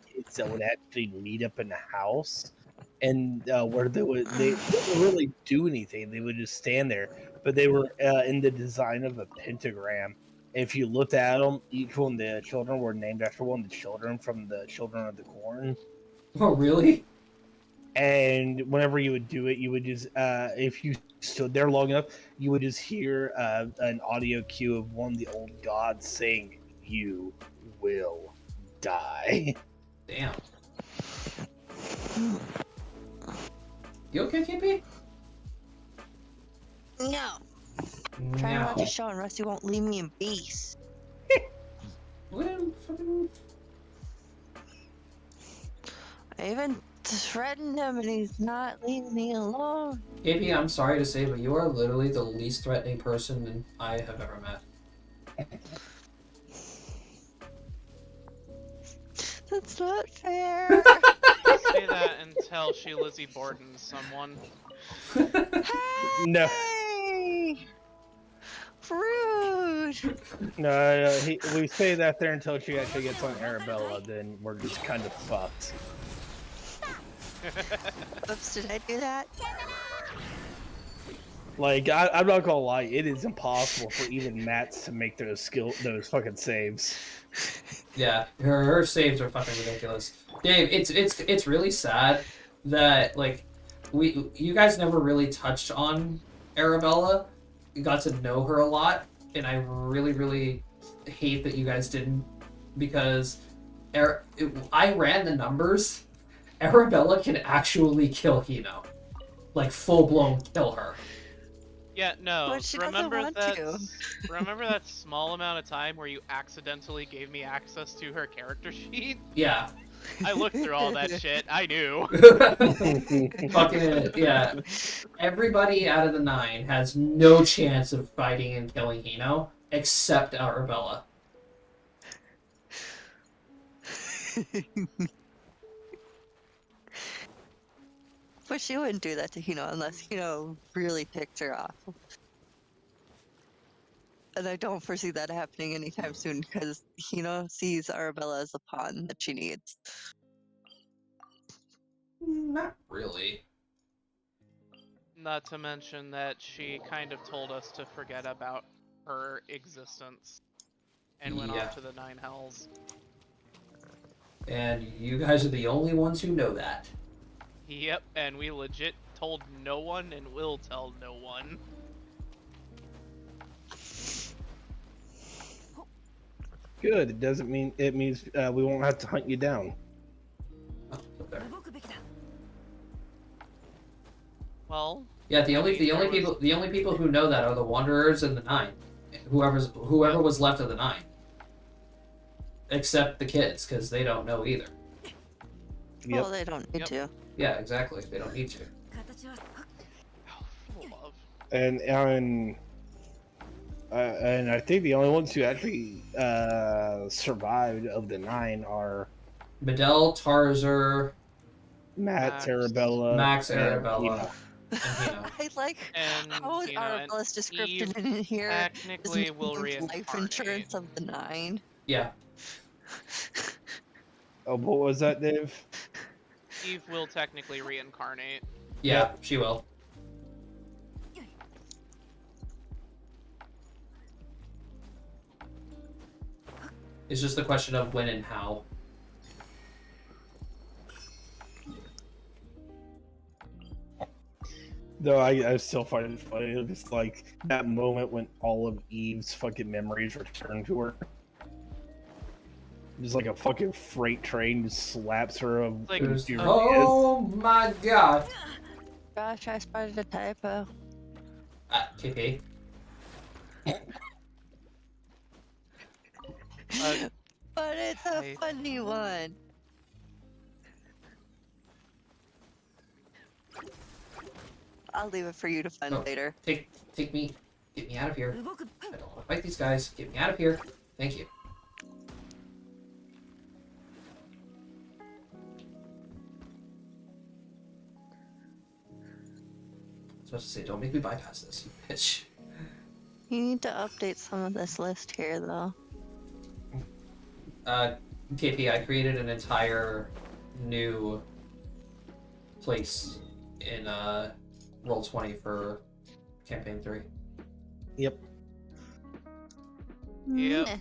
kids that would actually meet up in the house, and where they wouldn't really do anything; they would just stand there. But they were in the design of a pentagram. If you looked at them, each one of the children were named after one of the children from the Children of the Corn. Oh, really? And whenever you would do it, you would just if you stood there long enough, you would just hear an audio cue of one of the old gods saying, "You will die." Damn. You okay, KP? No. Try not No. to show unless you won't leave me in peace. What in fucking... I even threatened him and he's not leaving me alone. KP, I'm sorry to say, but you are literally the least threatening person I have ever met. That's not fair. Say that until she Lizzie Borden's someone. No, Hey! Rude! no, we say that there until she actually gets on Arabella, then we're just kind of fucked. Oops, did I do that? Like, I'm not gonna lie, it is impossible for even Mats to make those fucking saves. Yeah, her saves are fucking ridiculous. Dave, it's really sad that like you guys never really touched on Arabella. You got to know her a lot, and I really hate that you guys didn't, because I ran the numbers. Arabella can actually kill Hino, like full blown kill her. Yeah, no. But she doesn't Remember want that? to. Remember that small amount of time where you accidentally gave me access to her character sheet? Yeah. I looked through all that shit. I knew. Fucking yeah. Everybody out of the 9 has no chance of fighting and killing Hino except Arabella. But she wouldn't do that to Hino unless Hino really picked her off. And I don't foresee that happening anytime soon because Hino sees Arabella as a pawn that she needs. Not really. Not to mention that she kind of told us to forget about her existence and went Yeah. off to the 9 hells. And you guys are the only ones who know that. Yep, and we legit told no one and will tell no one. Good. It means we won't have to hunt you down. Oh, okay. Well, Yeah, the only people who know that are the Wanderers and the 9. Whoever was left of the 9. Except the kids, because they don't know either. Yep. Well, they don't need to. Yeah, exactly. They don't need to. oh, for love. And I think the only ones who actually survived of the 9 are Medell, Tarzer, Matt, Max. Arabella, Max, and Arabella, Hino. and Hino. I like And how you know, and Arabella's description Eve in here is technically will named reincarnate. life insurance of the 9. Yeah. Oh, what was that, Dave? Eve will technically reincarnate. Yeah, she will. It's just a question of when and how. Though I still find it funny. It's like that moment when all of Eve's fucking memories return to her. Just like a fucking freight train just slaps her of Like, with your Oh my god. Gosh, I spotted a typo. KP. But it's a funny one. I'll leave it for you to find No. later. Take me. Get me out of here. 動く I don't want to fight these guys. Get me out of here. Thank you. I was supposed to say, don't make me bypass this, you bitch. You need to update some of this list here, though. KP, I created an entire new place in Roll20 for Campaign 3. Yep. Yep. Meh.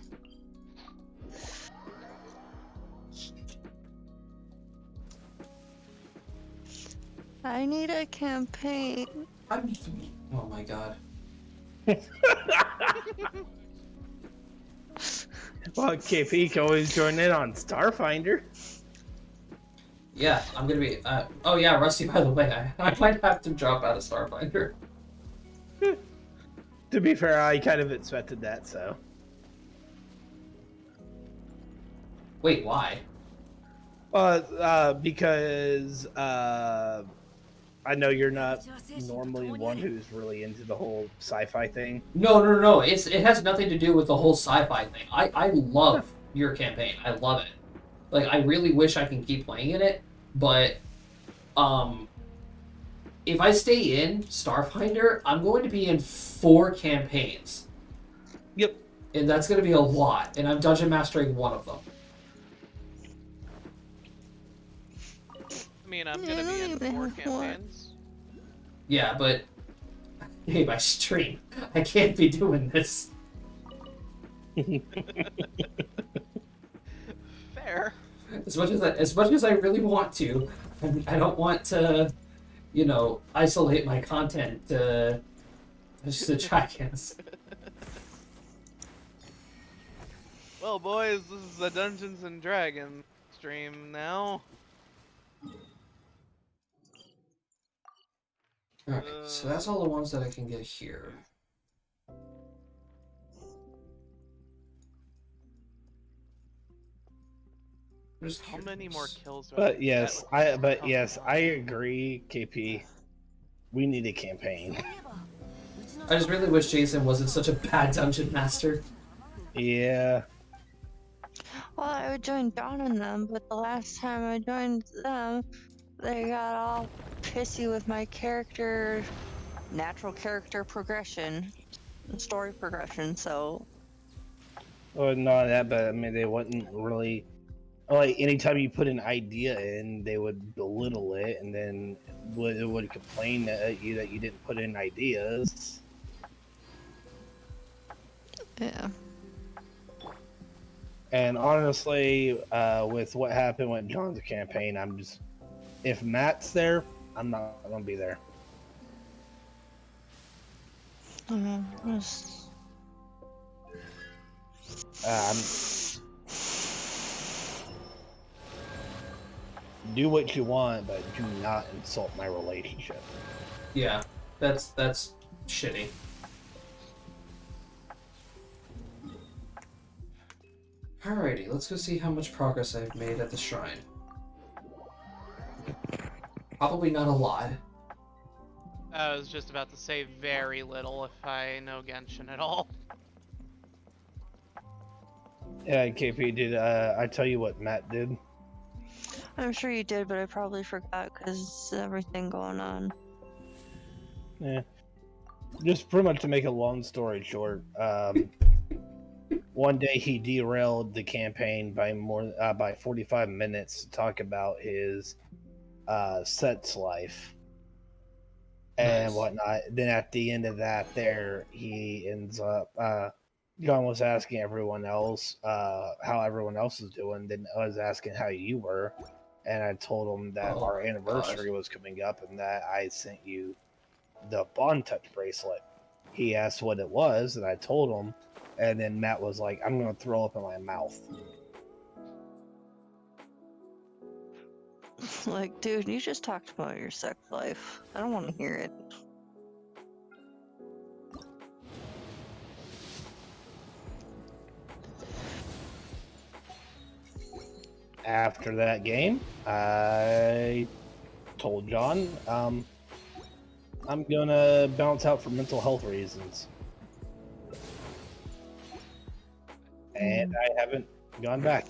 I need a campaign. Oh my god. Well, KP can always join in on Starfinder. Yeah, I'm gonna be. Oh yeah, Rusty. By the way, I might have to drop out of Starfinder. To be fair, I kind of expected that, so. Wait, why? Because I know you're not normally one who's really into the whole sci-fi thing. No. It has nothing to do with the whole sci-fi thing. I love your campaign. I love it. Like, I really wish I can keep playing in it, but if I stay in Starfinder, I'm going to be in 4 campaigns. Yep. And that's going to be a lot, and I'm dungeon mastering one of them. I mean, I'm gonna be in 4 campaigns. Yeah, but hey, my stream, I can't be doing this. Fair. As much as I really want to, I don't want to, isolate my content to dragons. Well, boys, this is the Dungeons and Dragons stream now. Alright, so that's all the ones that I can get here. Just How many more kills do I But have to yes, get with this? I agree, KP. We need a campaign. そういえばうちの I just really wish Jason wasn't such a bad dungeon master. Yeah. Well, I would join Dawn and them, but the last time I joined them, they got all pissy with my natural character progression, story progression, so. Well, not that, but I mean, they wouldn't really. Like, anytime you put an idea in, they would belittle it and then would complain at you that you didn't put in ideas. Yeah. And honestly, with what happened with John's campaign, if Matt's there, I'm not gonna be there. Do what you want, but do not insult my relationship. Yeah, that's shitty. Alrighty, let's go see how much progress I've made at the shrine. Probably not a lot. I was just about to say very little if I know Genshin at all. Yeah, KP, did I tell you what Matt did? I'm sure you did, but I probably forgot because everything going on. Yeah. Just pretty much to make a long story short, one day he derailed the campaign by 45 minutes to talk about his set's life and Nice. whatnot. Then at the end of that, he ends up. John was asking everyone else how everyone else is doing. Then I was asking how you were, and I told him that Oh, our anniversary was coming up and that I sent you the Bond Touch bracelet. He asked what it was, and I told him. And then Matt was like, I'm going to throw up in my mouth. Like, dude, you just talked about your sex life. I don't want to hear it. After that game, I told John, I'm gonna bounce out for mental health reasons. And I haven't gone back.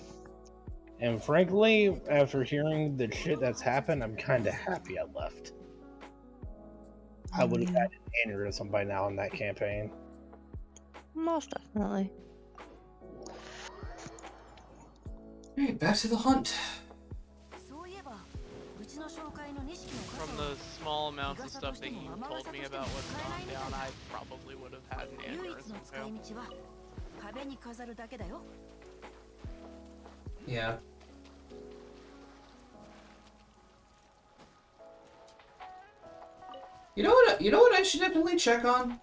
And frankly, after hearing the shit that's happened, I'm kind of happy I left. I would have had an aneurysm by now in that campaign. Most definitely. Alright, back to the hunt. そういえばうちの紹介の錦の傘 From は the small amounts of stuff that you told me about what's gone down, I probably would have had an 唯一 aneurysm の使い too. 道は壁に飾るだけだよ Yeah. You know what I should definitely check on?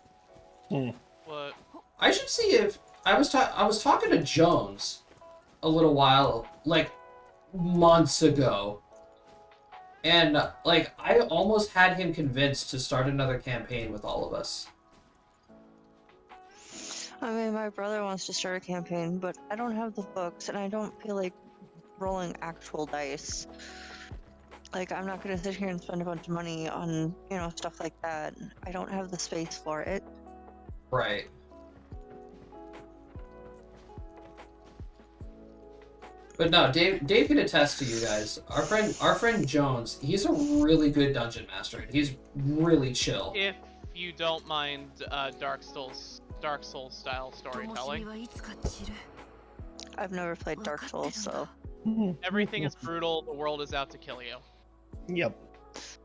What? I should see if I was talking to Jones a little while, like months ago. And like I almost had him convinced to start another campaign with all of us. I mean, my brother wants to start a campaign, but I don't have the books, and I don't feel like rolling actual dice. Like, I'm not gonna sit here and spend a bunch of money on, you know, stuff like that. I don't have the space for it. Right. But no, Dave can attest to you guys. Our friend Jones, he's a really good dungeon master, and he's really chill. If you don't mind Dark Souls style 灯火 storytelling, はいつか散る I've never played Dark Souls, so. everything is brutal. The world is out to kill you. Yep.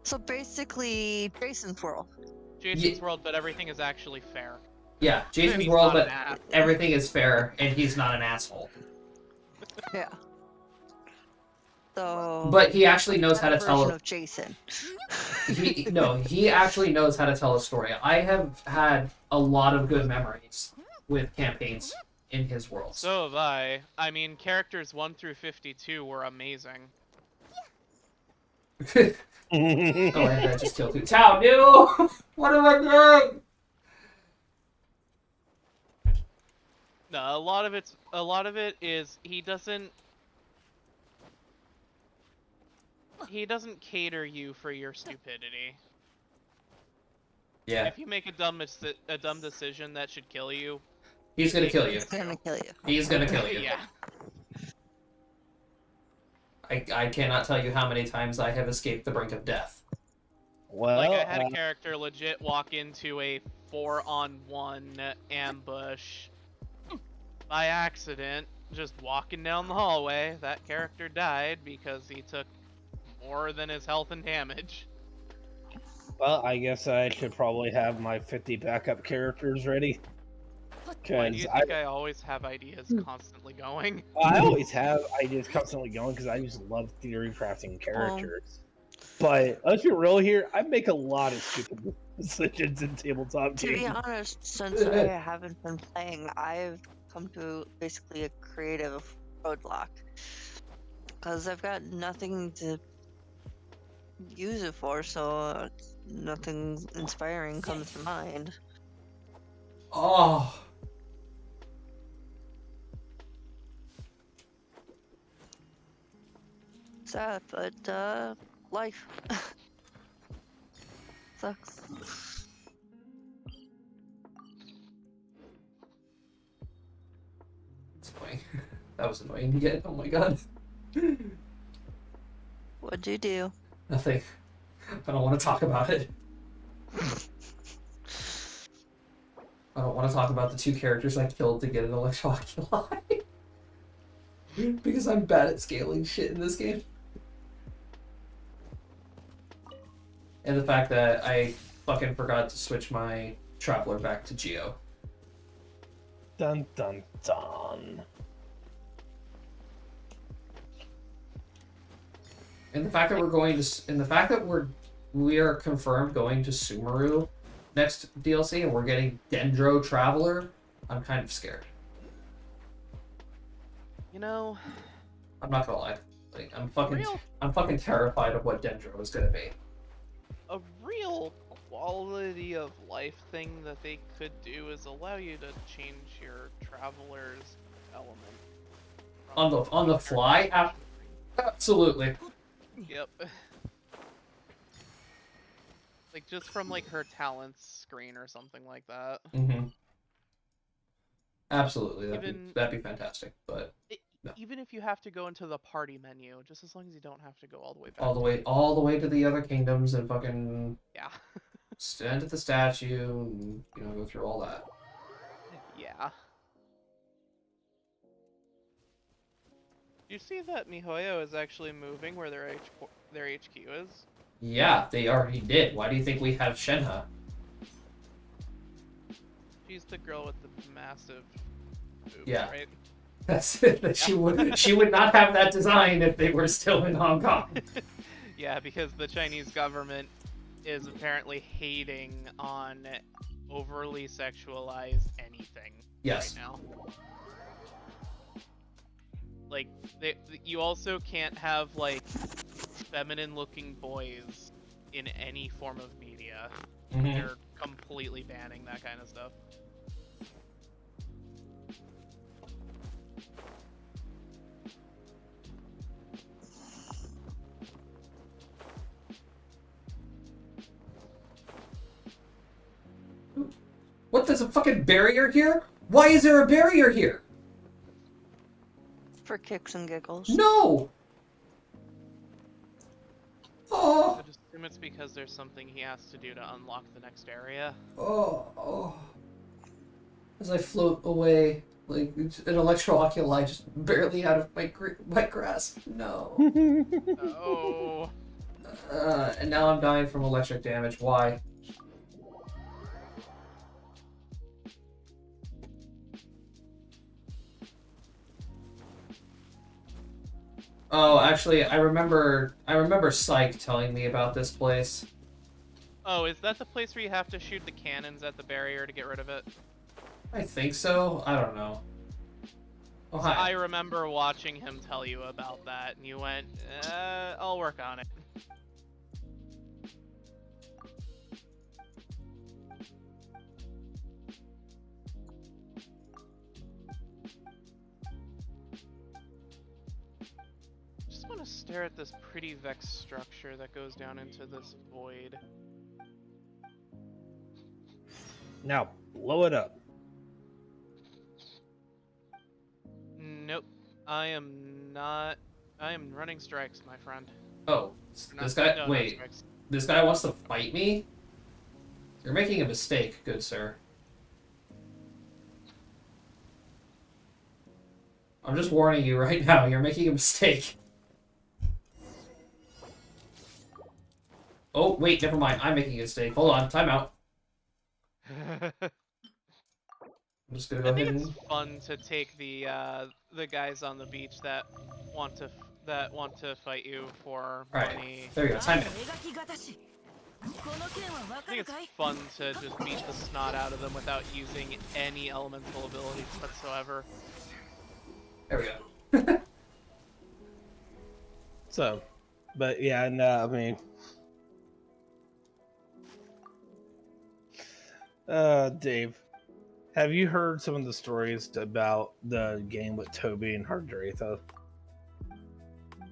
So basically, Jason's World. Jason's world, but everything is actually fair. Yeah, Jason's He's world, not but an ass. everything is fair, and he's not an asshole. Yeah. So. But he actually knows how to that tell version a of Jason. he actually knows how to tell a story. I have had a lot of good memories with campaigns in his world. So have I. I mean, characters 1 through 52 were amazing. Oh, and I just killed you. Tao, no! What am I doing? No, a lot of it is he doesn't cater you for your stupidity. Yeah, If you make a dumb decision that should kill you, he's gonna kill you. It's gonna kill you. He's gonna kill you. yeah. I cannot tell you how many times I have escaped the brink of death. Well, Like I had a character legit walk into a 4-on-1 ambush by accident, just walking down the hallway. That character died because he took more than his health and damage. well, I guess I should probably have my 50 backup characters ready. Why do Because you think I always have ideas constantly going? I always have ideas constantly going because I just love theory crafting characters. But let's be real here, I make a lot of stupid decisions in tabletop To be games. honest, since I haven't been playing, I've come to basically a creative roadblock. Because I've got nothing to use it for, so nothing inspiring comes to mind. Oh, Sad, but life sucks. it's annoying. That was annoying to get. Oh my god. What'd you do? Nothing. I don't want to talk about it. I don't want to talk about the 2 characters I killed to get an Electroculus. Because I'm bad at scaling shit in this game. And the fact that I fucking forgot to switch my Traveler back to Geo. Dun dun dun. And the fact that we're going to, and the fact that we are confirmed going to Sumeru next DLC, and we're getting Dendro Traveler, I'm kind of scared. You know, I'm not gonna lie, like I'm fucking Real? terrified of what Dendro is gonna be. a real quality of life thing that they could do is allow you to change your traveler's element. On the fly, absolutely. Yep. Like just from like her talents screen or something like that. Mm-hmm. Absolutely, Even that'd be fantastic. But no. Even if you have to go into the party menu, just as long as you don't have to go all the way back. all the way to the other kingdoms and fucking Yeah. stand at the statue and go through all that. Yeah. You see that MiHoYo is actually moving where their HQ is? Yeah, they already did. Why do you think we have Shenhe? She's the girl with the massive boobs, Yeah. right? That's it. She would not have that design if they were still in Hong Kong. Yeah, because the Chinese government is apparently hating on overly sexualized anything Yes. right now. Like, you also can't have, like, feminine-looking boys in any form of media. Mhm. They're completely banning that kind of stuff. What, there's a fucking barrier here? Why is there a barrier here? For kicks and giggles. No! I Oh, would assume it's because there's something he has to do to unlock the next area. oh. As I float away, like an electroculus just barely out of my grasp. No. Oh. And now I'm dying from electric damage. Why? Oh, actually, I remember Psych telling me about this place. Oh, is that the place where you have to shoot the cannons at the barrier to get rid of it? I think so. I don't know. Oh, So hi. I remember watching him tell you about that, and you went, I'll work on it. Just want to stare at this pretty Vex structure that goes down into this void. Now, blow it up. Nope. I am not. I am running strikes, my friend. Oh, Not- this guy. no, not Wait, strikes. this guy wants to fight me? You're making a mistake, good sir. I'm just warning you right now. You're making a mistake. Oh, wait, never mind. I'm making a mistake. Hold on, time out. I'm just gonna go I ahead think and... it's fun to take the guys on the beach that want to fight you for Alright, money. there we go, time it. この件はわ I か think る it's かい fun to just beat the snot out of them without using any elemental abilities whatsoever. There we go. So, but yeah, no, I mean, Dave, have you heard some of the stories about the game with Toby and Hardratha?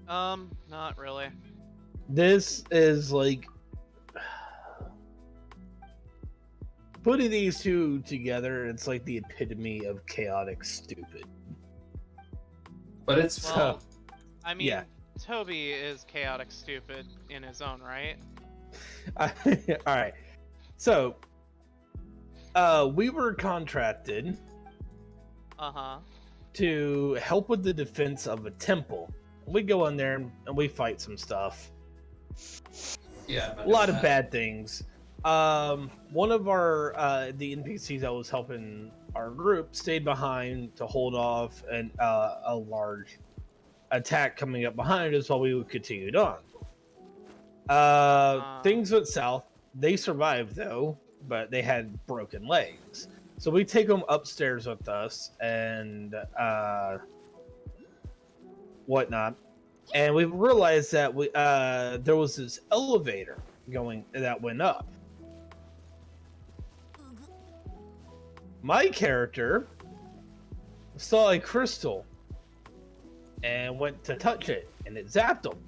Not really. This is like putting these two together. It's like the epitome of chaotic stupid. But it's... Well, I mean, yeah. Toby is chaotic stupid in his own right. All right. So, we were contracted Uh-huh. to help with the defense of a temple. We go in there and we fight some stuff. yeah, A lot of bad things. One of our the NPCs that was helping our group stayed behind to hold off a large attack coming up behind us while we continued on. Things went south. They survived though, but they had broken legs. So we take them upstairs with us and whatnot. And we realized that there was this elevator that went up. My character saw a crystal and went to touch it, and it zapped him.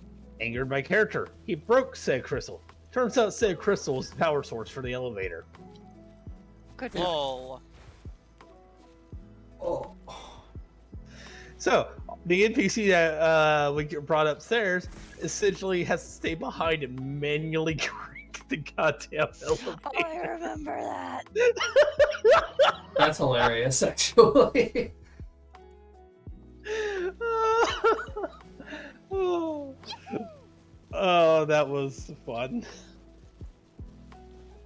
Angered my character. He broke said crystal, Turns out Sand Crystal is the power source for the elevator. Good. Lol. Oh. So the NPC that we brought upstairs essentially has to stay behind and manually crank the goddamn elevator. Oh, I remember that. That's hilarious, actually. Oh, that was fun.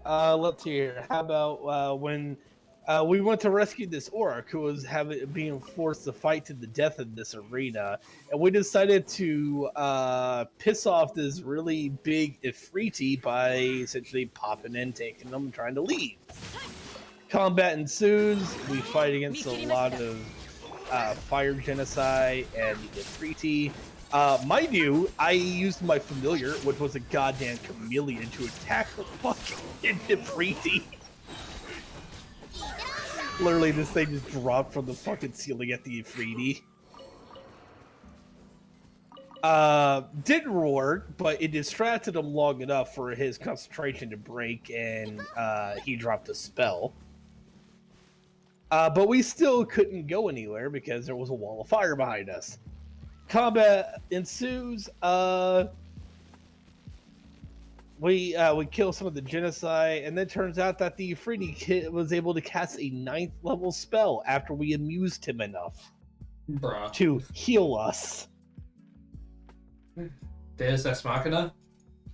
Let's see here. How about when we went to rescue this orc who was being forced to fight to the death in this arena, and we decided to piss off this really big Ifriti by essentially popping in, taking them, and trying to leave. Combat ensues. We fight against a lot of fire genocide and Ifriti. Mind you, I used my familiar, which was a goddamn chameleon, to attack the fucking Ifriti. Literally, this thing just dropped from the fucking ceiling at the Ifriti. Didn't work, but it distracted him long enough for his concentration to break, and he dropped a spell. But we still couldn't go anywhere because there was a wall of fire behind us. Combat ensues. We kill some of the genocide, and then it turns out that the Ifriti kid was able to cast a 9th level spell after we amused him enough Bruh. to heal us. Deus Ex Machina?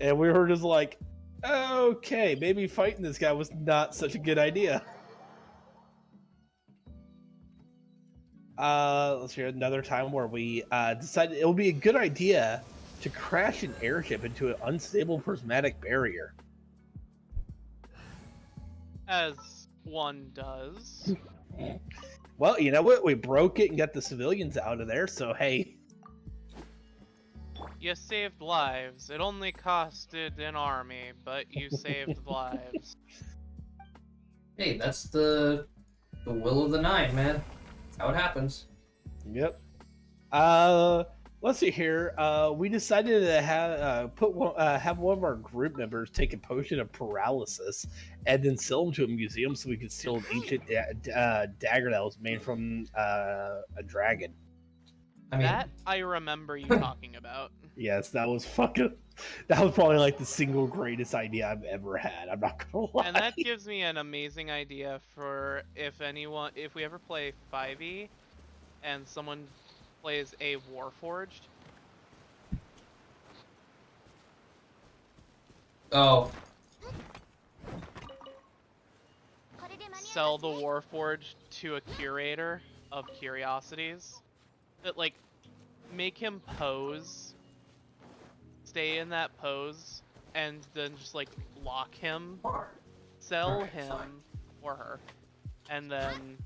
And we were just like, okay, maybe fighting this guy was not such a good idea. Let's hear another time where we decided it would be a good idea to crash an airship into an unstable prismatic barrier. As one does. Well, you know what? We broke it and got the civilians out of there, so hey. You saved lives. It only costed an army, but you saved lives. Hey, that's the will of the nine, man. That's how it happens. Yep. Let's see here. We decided to have have one of our group members take a potion of paralysis and then sell them to a museum so we could steal an ancient dagger that was made from a dragon. I mean, That I remember you talking about. Yes, that was probably like the single greatest idea I've ever had. I'm not gonna lie. And that gives me an amazing idea for if we ever play 5e and someone plays a Warforged. oh, Sell the Warforged to a curator of curiosities. That, like, make him pose, stay in that pose, and then just, like, lock him, sell Alright, him fine. or her, and then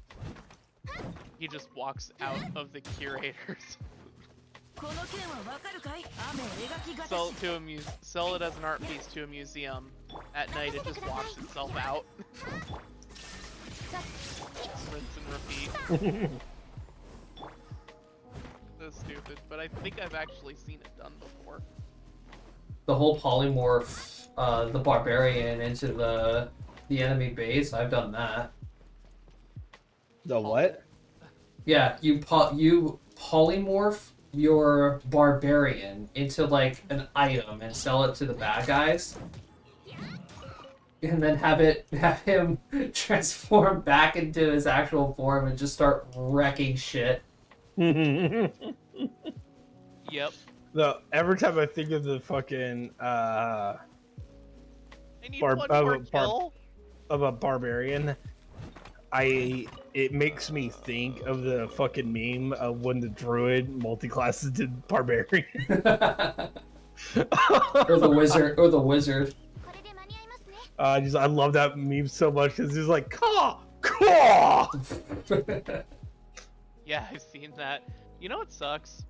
he just walks out of the curators. Sell it as an art piece to a museum. At night, it just walks itself out. Rinse and repeat. So stupid, but I think I've actually seen it done before. the whole polymorph, the barbarian into the enemy base. I've done that. The what? Yeah, you polymorph your barbarian into like an item and sell it to the bad guys, and then have him transform back into his actual form and just start wrecking shit. Yep. No, every time I think of the fucking I need one more kill. of a barbarian, it makes me think of the fucking meme of when the druid multi-classes did barbarian. or the wizard. I love that meme so much because he's like, caw, caw. Yeah, I've seen that. You know what sucks?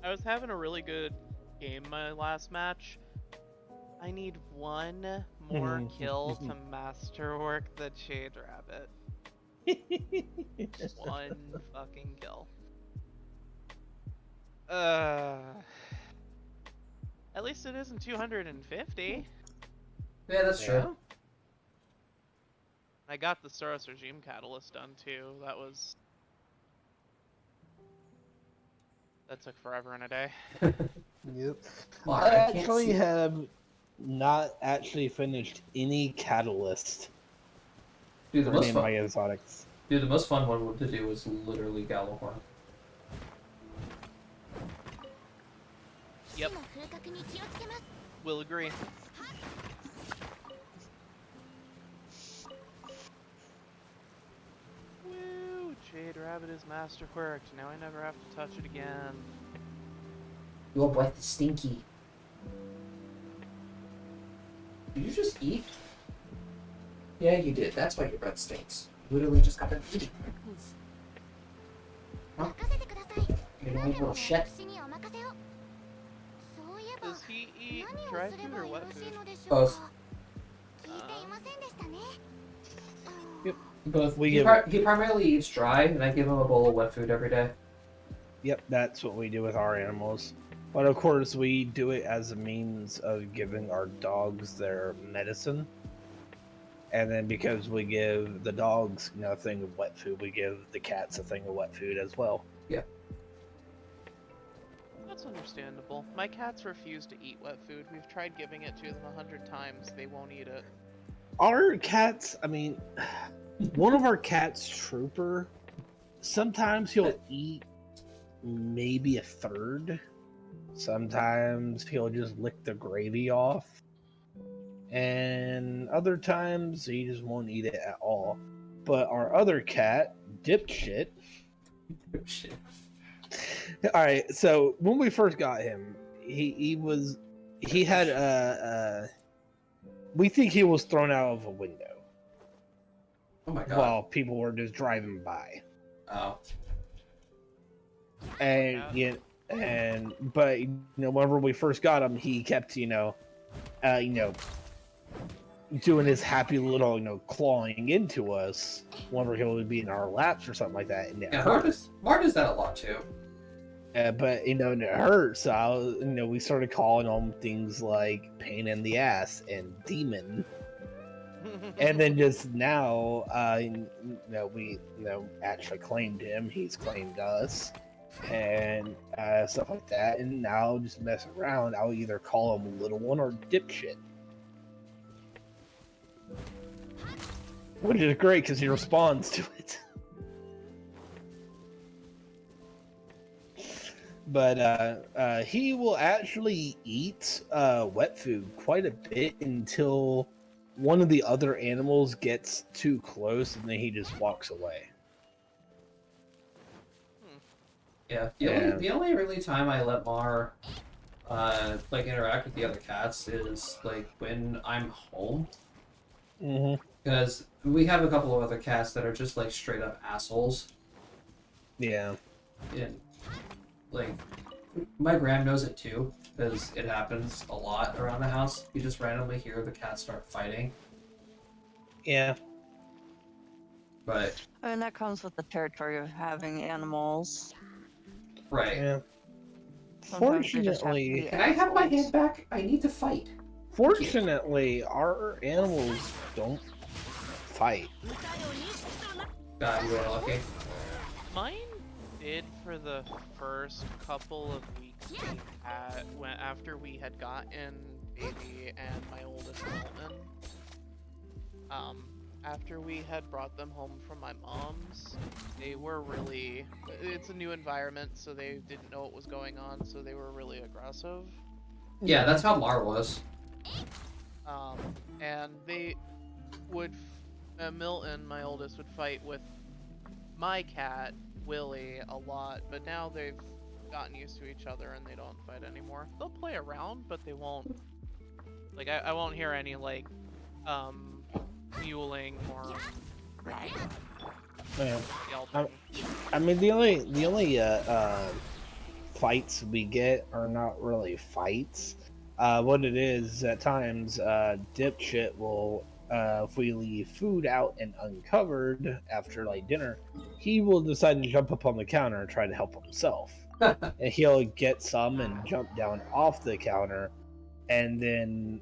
I was having a really good game my last match. I need one more kill to masterwork the Jade Rabbit. One fucking kill. At least it isn't 250. Yeah, that's Yeah. true. I got the Soros Regime Catalyst done too. That took forever and a day. Yep. Mark, I I can't actually see. have not actually finished any Catalyst Dude, the for any most of my fun. exotics. Dude, the most fun one to do was literally Gallowhorn. Yep. Will agree. Woo! Jade Rabbit is masterworked. Now I never have to touch it again. Your breath is stinky. Did you just eat? Yeah, you did. That's why your breath stinks. You literally just got done eating. Huh? You know, little shit. Does he eat dry food or wet food? Both. Yep. Both. We He, give he primarily eats dry, and I give him a bowl of wet food every day. Yep, that's what we do with our animals. But of course, we do it as a means of giving our dogs their medicine. And then because we give the dogs, a thing of wet food, we give the cats a thing of wet food as well. Yeah. That's understandable. My cats refuse to eat wet food. We've tried giving it to them 100 times. They won't eat it. Our cats, one of our cats, Trooper, sometimes he'll eat maybe a third. Sometimes he'll just lick the gravy off. And other times he just won't eat it at all. But our other cat, Dipshit. Shit. Alright, so when we first got him, he had we think he was thrown out of a window Oh my god. while people were just driving by. Oh. And but whenever we first got him, he kept doing his happy little clawing into us whenever he would be in our laps or something like that, and it Yeah, hurt. Mar does that a lot too. But and it hurt, so we started calling him things like pain in the ass and demon. And then just now, we actually claimed him. He's claimed us, and stuff like that. And now, just mess around, I'll either call him Little One or Dipshit, which is great because he responds to it. But he will actually eat wet food quite a bit until one of the other animals gets too close, and then he just walks away. Yeah. The only really time I let Mar interact with the other cats is like when I'm home. Mm-hmm. Because we have a couple of other cats that are just like straight up assholes. Yeah. And like my Graham knows it too, because it happens a lot around the house. You just randomly hear the cats start fighting. Yeah. But that comes with the territory of having animals. right. Yeah. Sometimes they just have to Fortunately, be Can I have my assholes. hand back? I need to fight. our animals don't fight. God, you are lucky. Mine did for the first couple of weeks after we had gotten Baby and my oldest Milton. After we had brought them home from my mom's, they were really... It's a new environment, so they didn't know what was going on, so they were really aggressive. Yeah, that's how Mar was. And they would... Milton, my oldest, would fight with my cat, Willie, a lot, but now they've gotten used to each other and they don't fight anymore. They'll play around, but they won't... Like, I won't hear any, like, mewling or Yeah. yelping. The only fights we get are not really fights. What it is at times, Dipshit will, if we leave food out and uncovered after like dinner, he will decide to jump up on the counter and try to help himself. And he'll get some and jump down off the counter, and then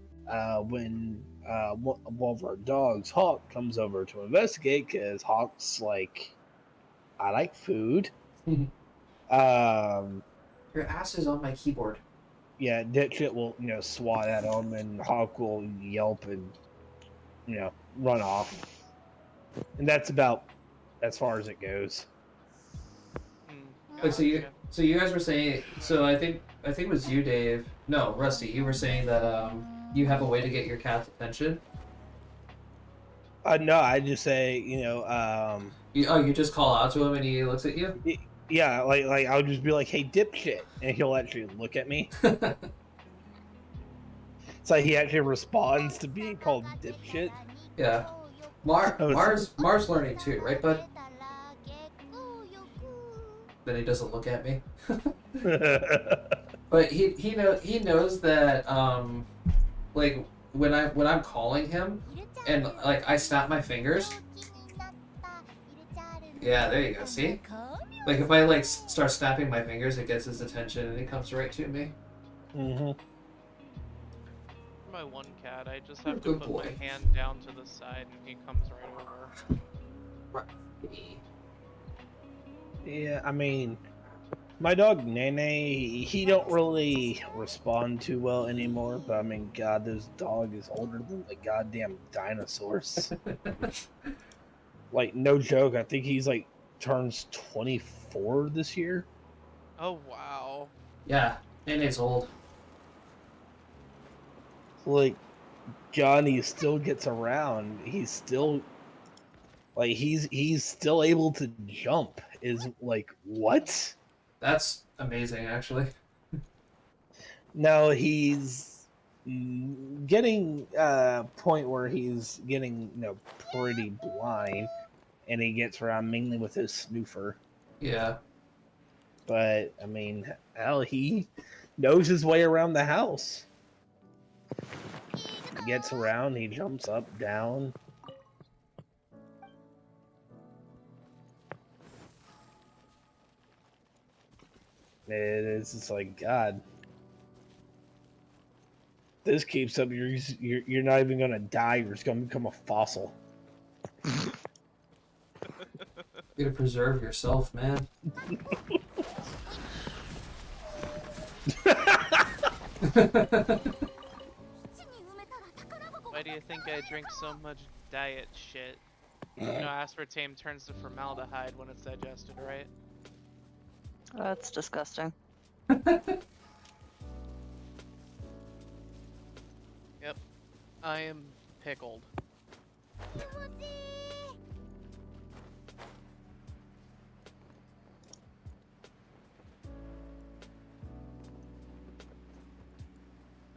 when one of our dogs, Hawk, comes over to investigate because Hawk's like, I like food. Um, Your ass is on my keyboard. yeah, Dipshit will swat at him, and Hawk will yelp and run off, and that's about as far as it goes. Wait, Gotcha. so you guys were saying, so I think it was you, Dave. No, Rusty, you were saying that you have a way to get your cat's attention. No, I just say You just call out to him and he looks at you. yeah, like I'll just be like, "Hey, Dipshit," and he'll actually look at me. So he actually responds to being called Dipshit. Yeah. Mars learning too, right, bud? Then he doesn't look at me. But he knows that like when I'm calling him and like I snap my fingers. Yeah, there you go. See? Like if I like start snapping my fingers, it gets his attention and he comes right to me. Mm-hmm. My one cat, I just have to Good put boy. my hand down to the side and he comes right over. Right. Yeah, I mean, my dog Nene, he don't really respond too well anymore. But I mean, God, this dog is older than the goddamn dinosaurs. Like, no joke. I think he's like turns 24 this year. Oh wow. Yeah, and it's old. Like, Johnny still gets around. He's still like he's still able to jump. Is like what? That's amazing, actually. Now he's getting point where he's getting pretty blind, and he gets around mainly with his snoofer. Yeah. But I mean, hell, he knows his way around the house. He gets around. He jumps up, down. It's just like, God. This keeps up, you're not even gonna die. You're just gonna become a fossil. You gotta preserve yourself, man. Why do you think I drink so much diet shit? You know, aspartame turns to formaldehyde when it's digested, right? That's disgusting. Yep. I am pickled.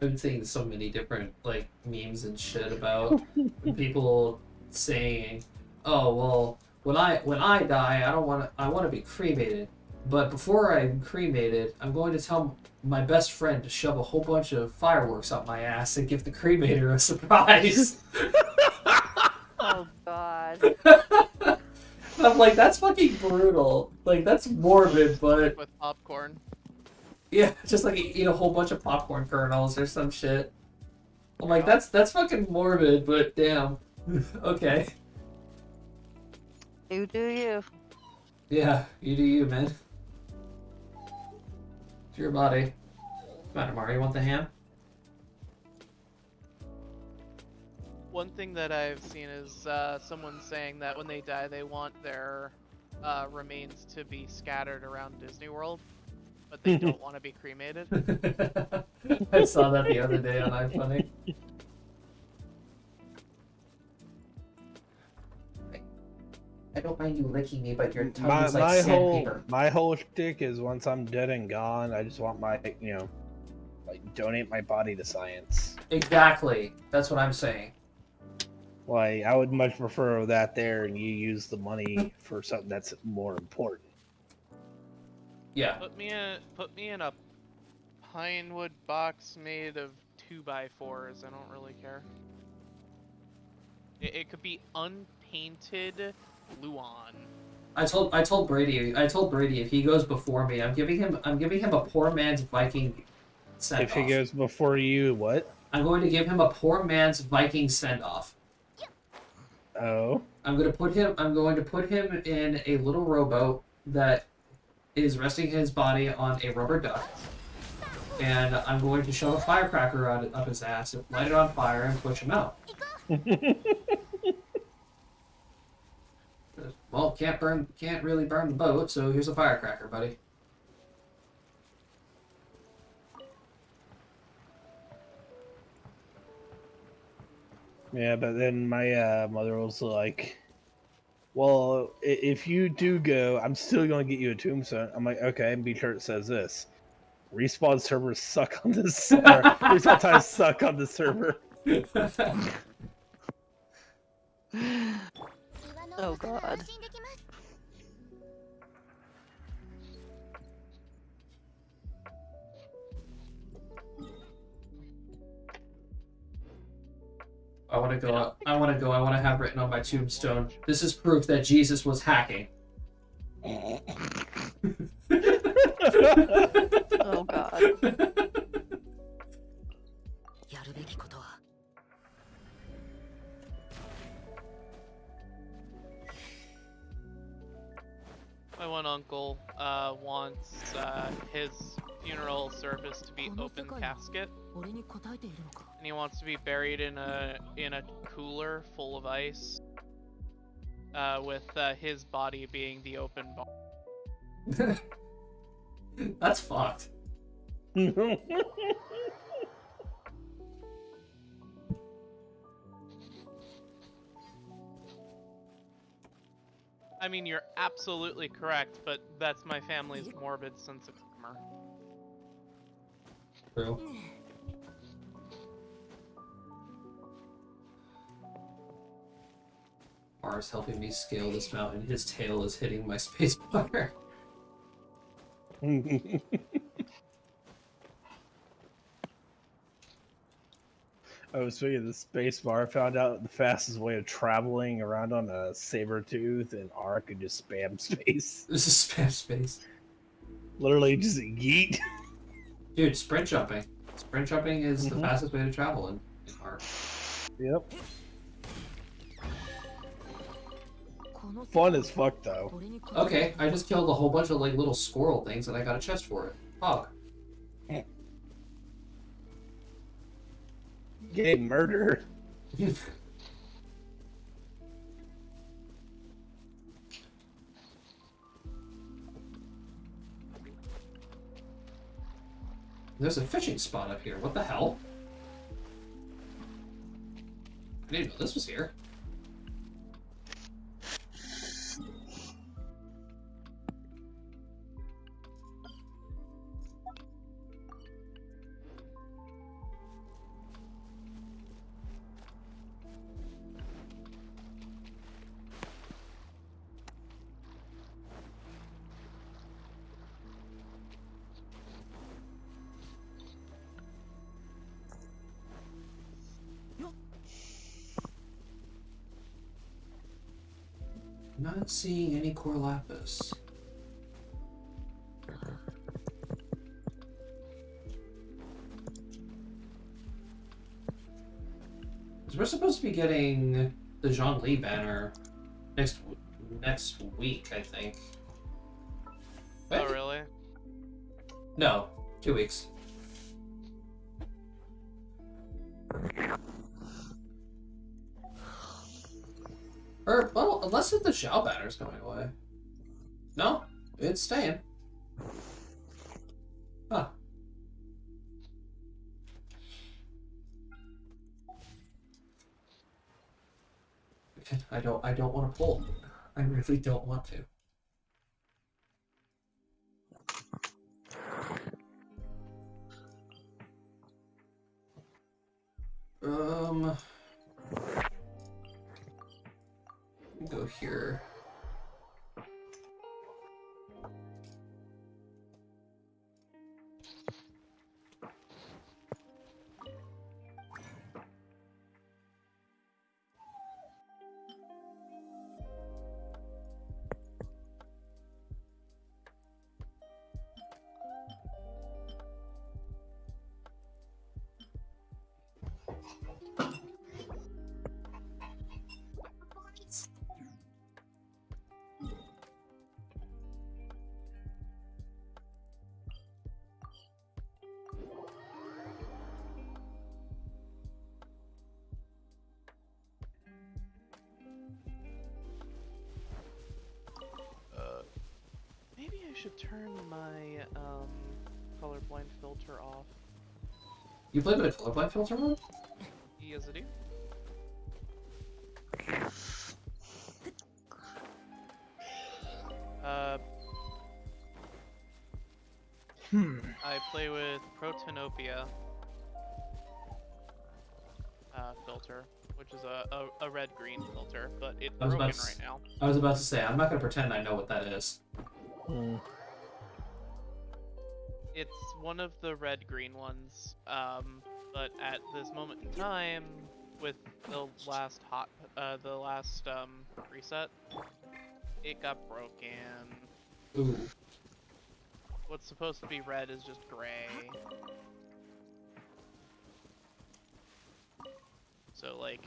I've been seeing so many different like memes and shit about people saying, "Oh well, when I die, I want to be cremated, but before I'm cremated, I'm going to tell my best friend to shove a whole bunch of fireworks up my ass and give the cremator a surprise." Oh God. I'm like, that's fucking brutal. Like that's morbid, but With popcorn. yeah, just like eat a whole bunch of popcorn kernels or some shit. I'm like, that's fucking morbid, but damn. Okay. You do you. Yeah, you do you, man. It's your body. Come on, Amari, you want the ham? One thing that I've seen is someone saying that when they die, they want their remains to be scattered around Disney World, but they don't want to be cremated. I saw that the other day on iFunny. I don't mind you licking me, but your tongue is like sandpaper. My whole shtick is once I'm dead and gone, I just want my like donate my body to science. Exactly. That's what I'm saying. Like, I would much prefer that there, and you use the money for something that's more important. Yeah. Put me in a pine wood box made of 2x4s. I don't really care. It could be unpainted Luan. I told Brady if he goes before me, I'm giving him a poor man's Viking send If he off. goes before you, what? I'm going to give him a poor man's Viking send off. Oh. I'm going to put him in a little rowboat that is resting his body on a rubber duck. And I'm going to shove a firecracker up his ass, light it on fire, and push him out. Well, can't really burn the boat, so here's a firecracker, buddy. Yeah, but then my mother was like, well, if you do go, I'm still going to get you a tombstone. I'm like, okay, and be sure it says this. Respawn servers suck on this. Respawn times suck on the server. Oh god. I want to have written on my tombstone, this is proof that Jesus was hacking. Oh god. やるべきことは My one uncle wants his funeral service to be open casket, 俺に答えているのか and he wants to be buried in a cooler full of ice, with his body being the open bar. That's fucked. I mean, you're absolutely correct, but that's my family's morbid sense of humor. True. Mars helping me scale this mountain. His tail is hitting my spacebar. I was speaking of the space bar. I found out the fastest way of traveling around on a saber tooth and arc and just spam space. This is spam space. Literally just yeet. Dude, sprint jumping. Sprint jumping is the fastest way to travel in Ark. Yep. Fun as fuck though. Okay, I just killed a whole bunch of like little squirrel things and I got a chest for it. Hog. Getting murdered. There's a fishing spot up here. What the hell? I didn't know this was here. Not seeing any core lapis. We're supposed to be getting the Jean Lee banner next week, I think. Oh, Wait. really? No, 2 weeks. Or, well, unless the Xiao banner's going away. No, it's staying. Huh. I don't want to pull. I really don't want to. Go here. should turn my colorblind filter off. You played with a colorblind filter on? Yes, I do. I play with Protonopia filter, which is a red-green filter, but it's broken right now. I was about to say, I'm not going to pretend I know what that is. It's one of the red-green ones, but at this moment in time, with the last reset, it got broken. Ooh. What's supposed to be red is just gray. So, like,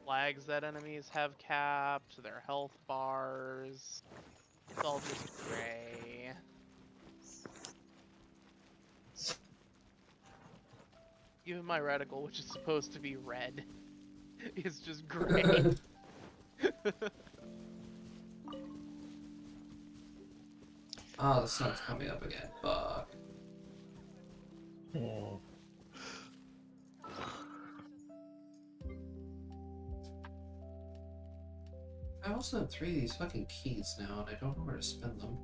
flags that enemies have capped, their health bars, it's all just gray. Even my reticle, which is supposed to be red, is just gray. Oh, the sun's coming up again. Fuck. I also have 3 of these fucking keys now, and I don't know where to spend them.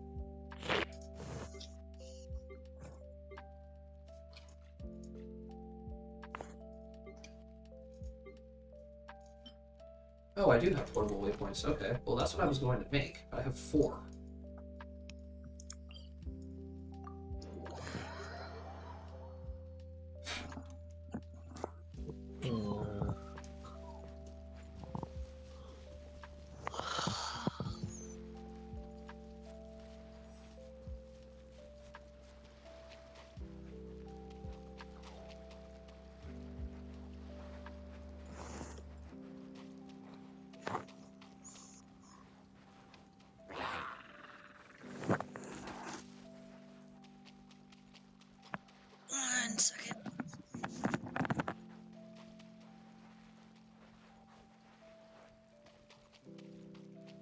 Oh, I do have portable waypoints. Okay, well that's what I was going to make, but I have 4. One second.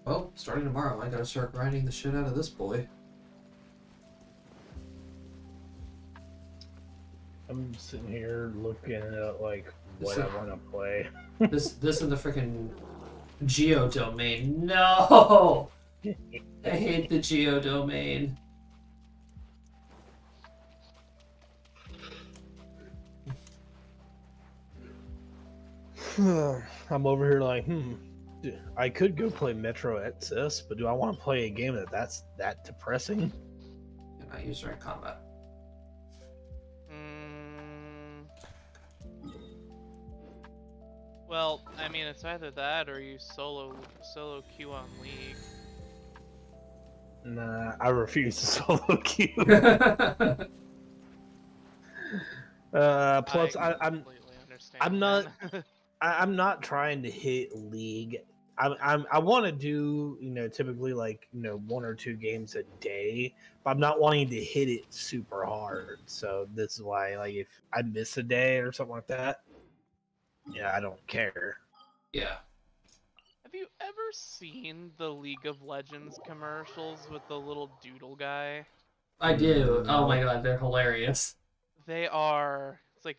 Well, starting tomorrow, I gotta start grinding the shit out of this boy. I'm sitting here looking at like what I want to play. This and the freaking Geo domain. No, I hate the Geo domain. I'm over here like, I could go play Metro Exodus, but do I want to play a game that's that depressing? You're not used during combat. Well, I mean, it's either that or you solo queue on League. Nah, I refuse to solo queue. Plus, I completely understand. I'm not. that. I'm not trying to hit League. I want to do, typically like 1 or 2 games a day, but I'm not wanting to hit it super hard. So this is why, like, if I miss a day or something like that, yeah, I don't care. Yeah. Have you ever seen the League of Legends commercials with the little doodle guy? I do. Oh my god, they're hilarious. They are. It's like,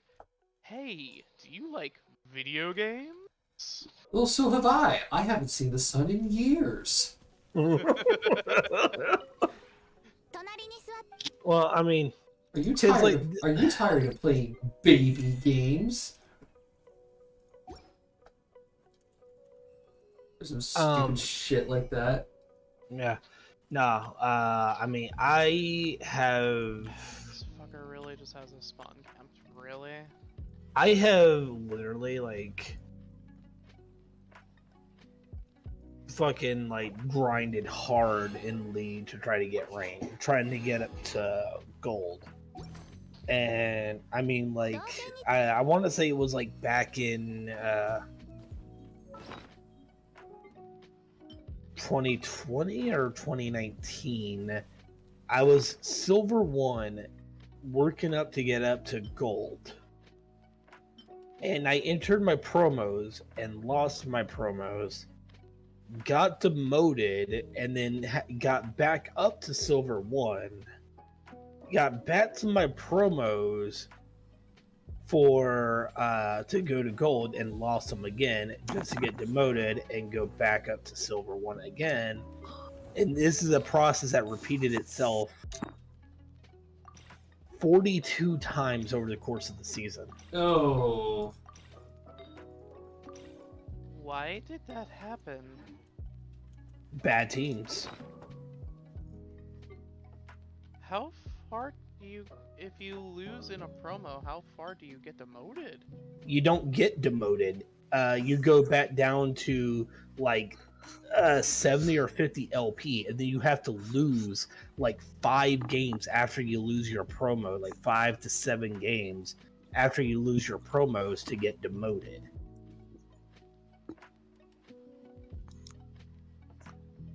hey, do you like video games? Well, so have I. I haven't seen the sun in years. Well, I mean, Are you tired? Are you tired of playing baby games? Or some stupid shit like that. Yeah. No, I mean, I have... This fucker really just has a spawn camp, really? I have literally, like, fucking, like, grinded hard in League to try to get rank, trying to get up to gold. And, I mean, like, I want to say it was, like, back in, 2020 or 2019, I was Silver 1 working up to get up to gold. And I entered my promos and lost my promos got demoted, and then got back up to Silver 1, got back to my promos for to go to Gold, and lost them again just to get demoted and go back up to Silver 1 again. And this is a process that repeated itself 42 times over the course of the season. Oh. Why did that happen? Bad teams. How far do you, if you lose in a promo, how far do you get demoted? You don't get demoted. You go back down to like 70 or 50 LP, and then you have to lose like 5 games after you lose your promo, like 5 to 7 games after you lose your promos to get demoted.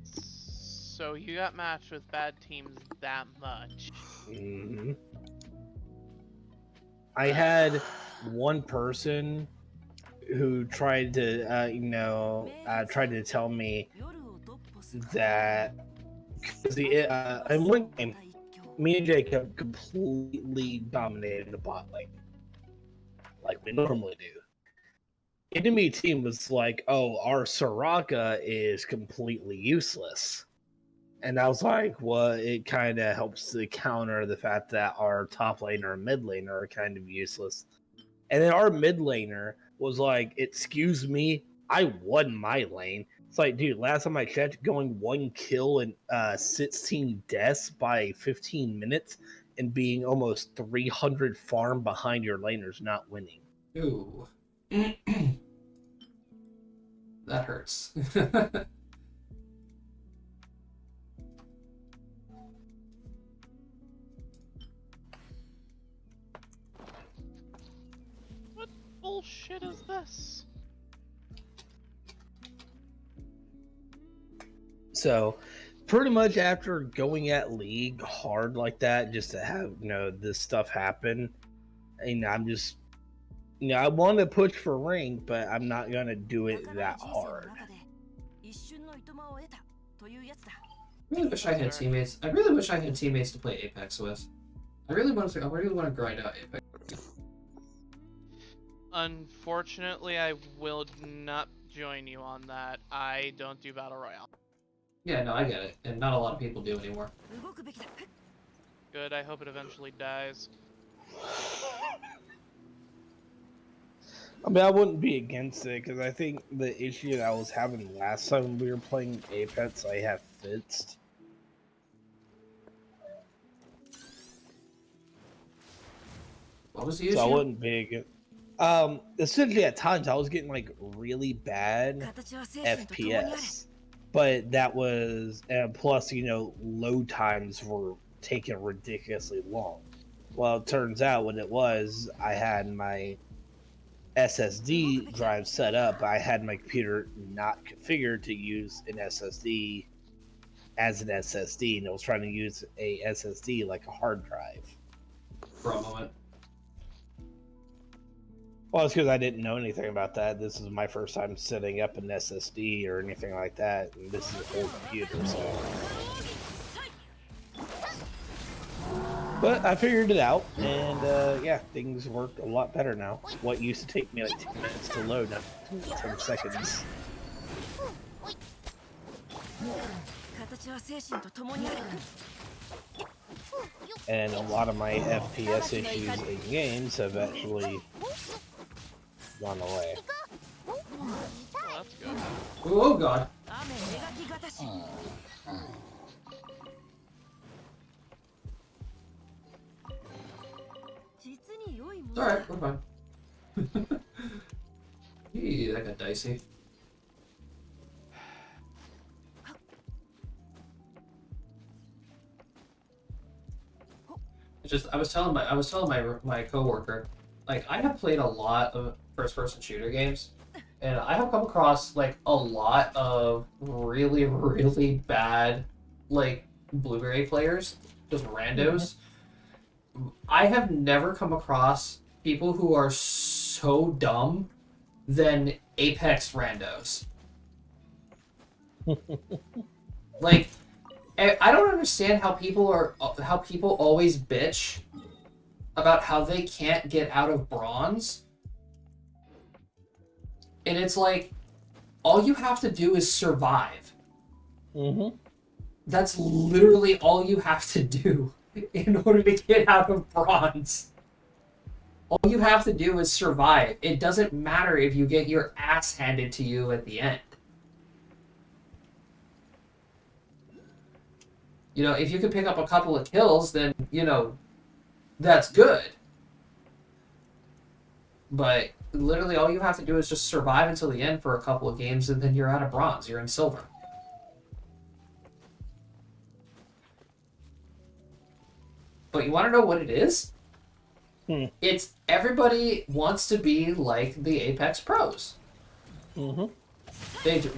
So you got matched with bad teams that much. Mm-hmm. I had one person who tried to, tried to tell me that because in one game, me and Jacob completely dominated the bot lane, like we normally do. Enemy team was like, "Oh, our Soraka is completely useless," and I was like, "Well, it kind of helps to counter the fact that our top laner and mid laner are kind of useless." And then our mid laner was like, "Excuse me, I won my lane." It's like, dude, last time I checked, going 1 kill and 16 deaths by 15 minutes and being almost 300 farm behind your laner's not winning. Ooh. That hurts. What bullshit is this? So, pretty much after going at League hard like that, just to have, this stuff happen, and I'm just, I want to push for rank, but I'm not going to do it that hard. I really wish I had teammates. I really wish I had teammates to play Apex with. I really want to grind out Apex. Unfortunately, I will not join you on that. I don't do Battle Royale. Yeah, no, I get it. And not a lot of people do anymore. Good, I hope it eventually dies. I mean, I wouldn't be against it, because I think the issue that I was having last time we were playing Apex, I have fixed. What was the issue? So I wouldn't be against. Essentially, at times I was getting like really bad FPS, but that was, and plus, load times were taking ridiculously long. Well, it turns out what it was, I had my SSD drive set up. I had my computer not configured to use an SSD as an SSD, and I was trying to use a SSD like a hard drive. For a moment. Well, it's because I didn't know anything about that. This is my first time setting up an SSD or anything like that, and this is a whole computer, so. But I figured it out, and yeah, things work a lot better now. What used to take me like 10 minutes to load, now 10 seconds. And a lot of my FPS issues in games have actually gone away. Well, that's good. Oh god. It's alright, we're fine. Eee, that got dicey. It's just I was telling my coworker, like, I have played a lot of first-person shooter games, and I have come across like a lot of really, really bad like Blueberry players, just randos. I have never come across people who are so dumb than Apex randos. Like, I don't understand how people always bitch about how they can't get out of bronze. And it's like, all you have to do is survive. Mm-hmm. That's literally all you have to do in order to get out of bronze. All you have to do is survive. It doesn't matter if you get your ass handed to you at the end. You know, if you can pick up a couple of kills, then, you know, that's good. But literally all you have to do is just survive until the end for a couple of games, and then you're out of bronze. You're in silver. But you want to know what it is? It's everybody wants to be like the Apex pros. Mm-hmm.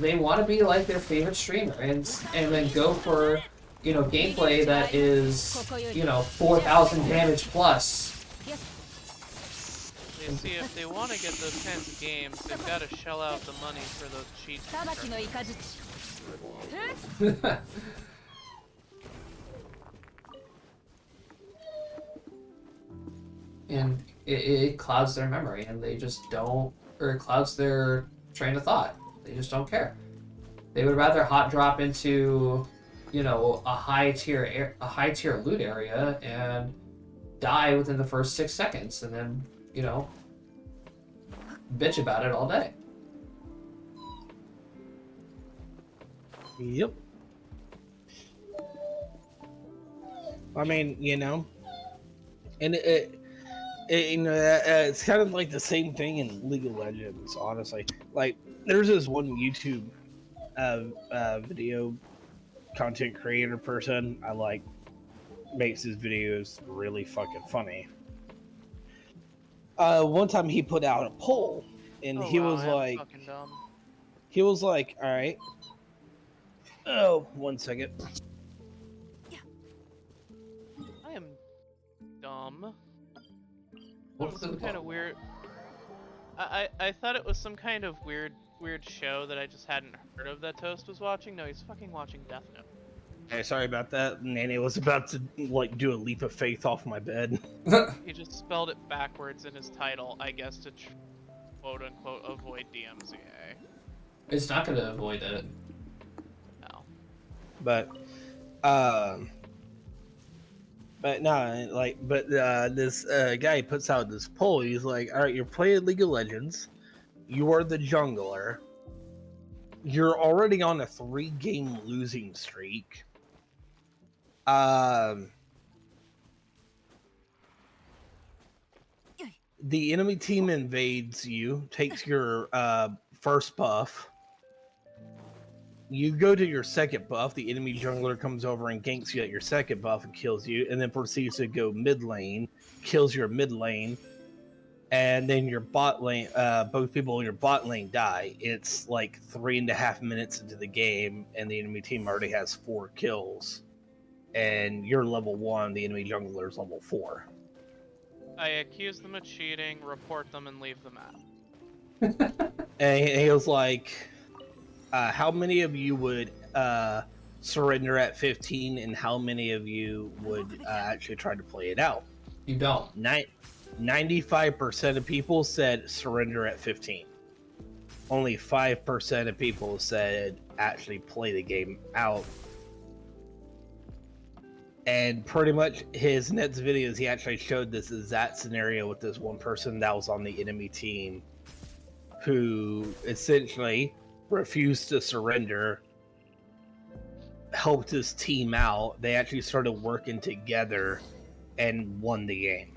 They want to be like their favorite streamer and then go for, you know, gameplay that is, you know, 4,000 damage plus. You see, if they want to get those kinds of games, they've got to shell out the money for those cheat features. And it clouds their memory, and they just don't, or it clouds their train of thought. They just don't care. They would rather hot drop into, you know, a high tier loot area and die within the first 6 seconds, and then, you know, bitch about it all day. Yep. I mean, you know, and you know, it's kind of like the same thing in League of Legends, honestly. Like, there's this one YouTube video content creator person I like, makes his videos really fucking funny. One time he put out a poll, and Oh, he wow, was I am like, fucking dumb. all right. Oh, 1 second. I am dumb. What's Some the kind of weird. I thought it was some kind of weird show that I just hadn't heard of that Toast was watching. No, he's fucking watching Death Note. Hey, sorry about that. Nanny was about to like do a leap of faith off my bed. He just spelled it backwards in his title, I guess, to quote unquote avoid DMCA. It's not going to avoid it. No. But no, like, this guy puts out this poll. He's like, all right, you're playing League of Legends. You are the jungler. You're already on a 3-game losing streak. The enemy team invades you, takes your first buff. You go to your second buff, the enemy jungler comes over and ganks you at your second buff and kills you, and then proceeds to go mid lane, kills your mid lane, and then your bot lane, both people in your bot lane die. It's like 3.5 minutes into the game, and the enemy team already has 4 kills. And you're level 1, the enemy jungler is level 4. I accuse them of cheating, report them, and leave the map. And he was like, how many of you would surrender at 15, and how many of you would actually try to play it out? You don't. 95% of people said surrender at 15. Only 5% of people said actually play the game out. And pretty much his next videos, he actually showed this exact scenario with this one person that was on the enemy team who essentially refused to surrender, helped his team out. They actually started working together and won the game.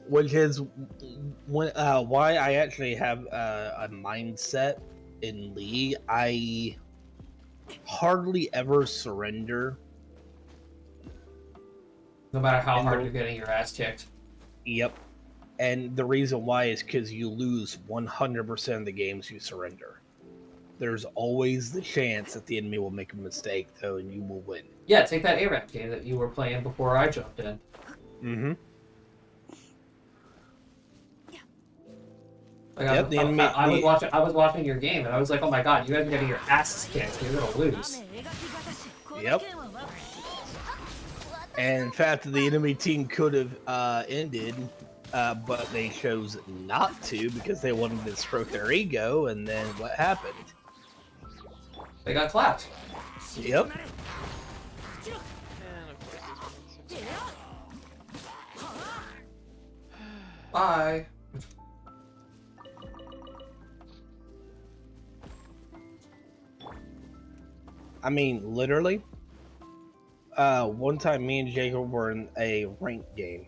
Which is why I actually have a mindset in League. I hardly ever surrender. No matter how hard you're getting your ass kicked. Yep. And the reason why is because you lose 100% of the games you surrender. There's always the chance that the enemy will make a mistake, though, and you will win. Yeah, take that ARAP game that you were playing before I jumped in. Mm-hmm. Like Yep, the enemy- I was watching your game, and I was like, oh my god, you guys are getting your asses kicked. You're gonna lose. Yep. And in fact, the enemy team could have ended, but they chose not to because they wanted to stroke their ego. And then what happened? They got clapped. Yep. And of course he's winning. Bye. I mean, literally. One time, me and Jacob were in a ranked game.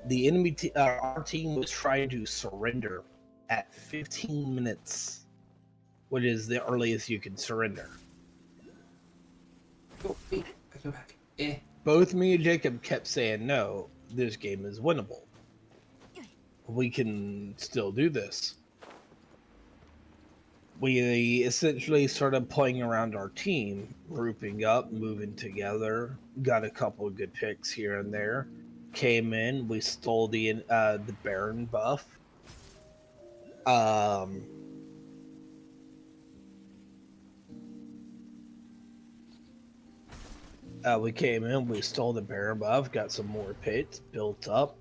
The enemy, our team was trying to surrender at 15 minutes, which is the earliest you can surrender. Oh, wait. I go back. Both me and Jacob kept saying, no, this game is winnable. We can still do this. We essentially started playing around our team, grouping up, moving together, got a couple of good picks here and there. Came in, we stole the Baron buff. We came in, we stole the Baron buff, got some more pits, built up,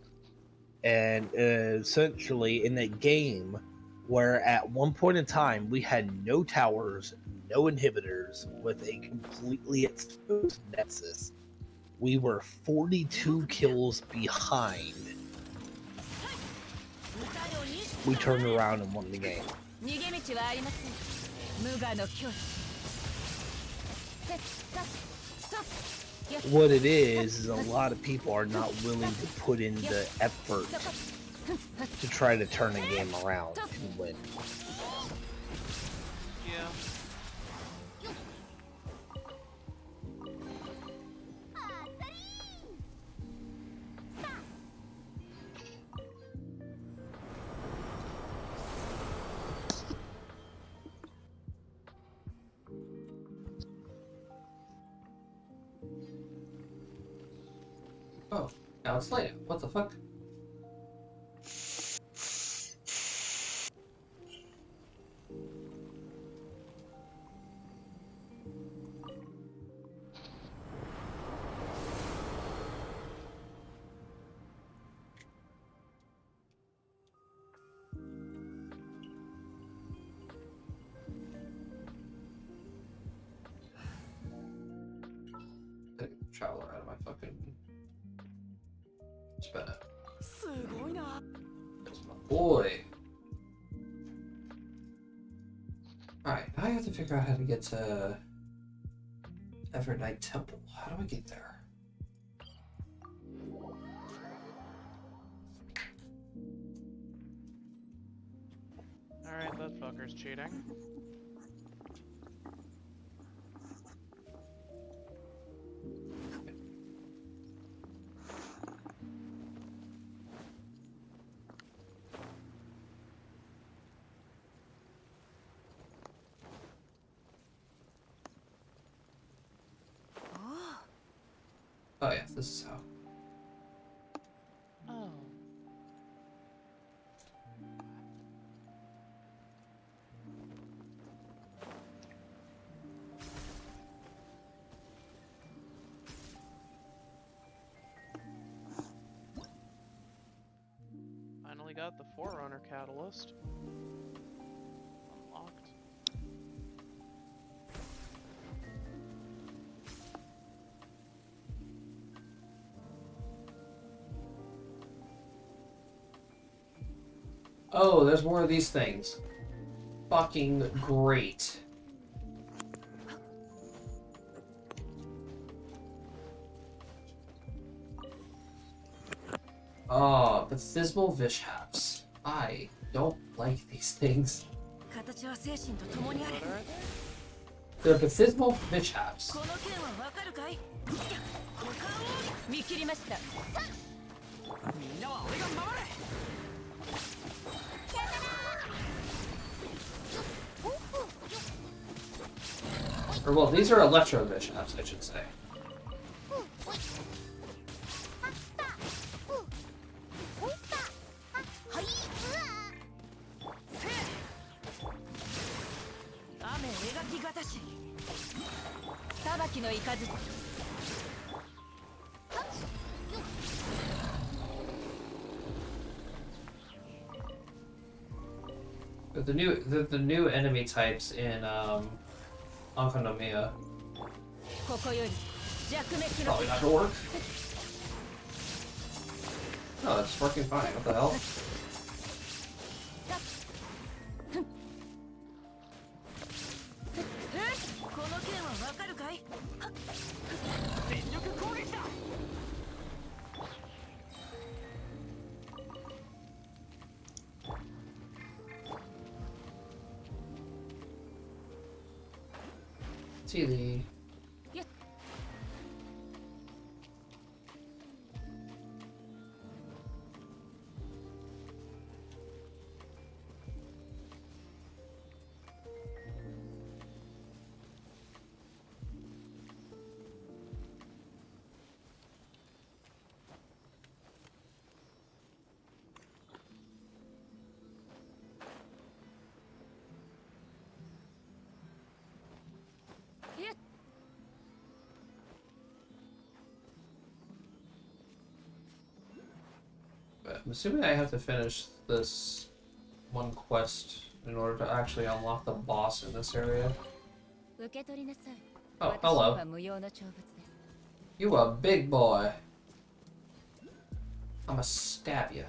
and essentially in a game where at one point in time we had no towers, no inhibitors, with a completely exposed Nexus, we were 42 kills behind. We turned around and won the game. What it is a lot of people are not willing to put in the effort to try to turn a game around and win. Yeah. Oh, now it's light. What the fuck? Gotta get the traveler out of my fucking spin it. That's my boy. Alright, now I have to figure out how to get to Evernight Temple. How do I get there? Alright, that fucker's cheating. Oh yeah, this is how. Oh. Finally got the Forerunner catalyst. Unlocked. Oh, there's more of these things. Fucking great. Oh, baptismal vishaps. I don't like these things. What are they? They're baptismal vishaps. Or well, these are electro vishaps, I should say. きの雷。The new enemy types in Ankonomiya. ここより弱滅の Probably not gonna work. No, it's working fine. What the hell? この剣はわかるかい？全力攻撃だ。 Teely. I'm assuming I have to finish this one quest in order to actually unlock the boss in this area. 受け取りなさい。 Oh, 私に hello. は無用の長物です。 You a big boy. I'ma stab you.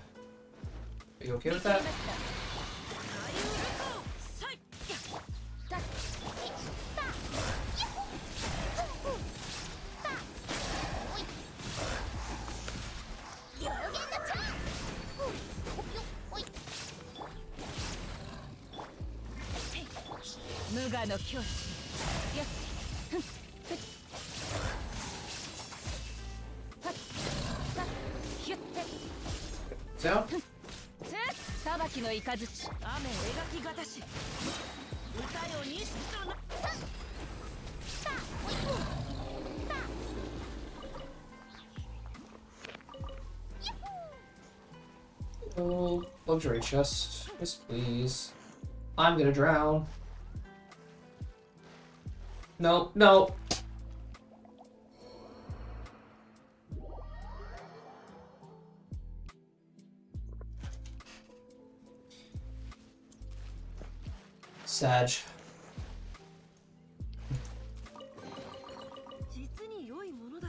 Are you okay with that? 無我の境地。やっ。 Down? 裁きの雷。雨描きがたし。歌よ錦とな。 Oh, luxury chest. Yes, please. I'm gonna drown. No, no. Sag. 実に良いものだ。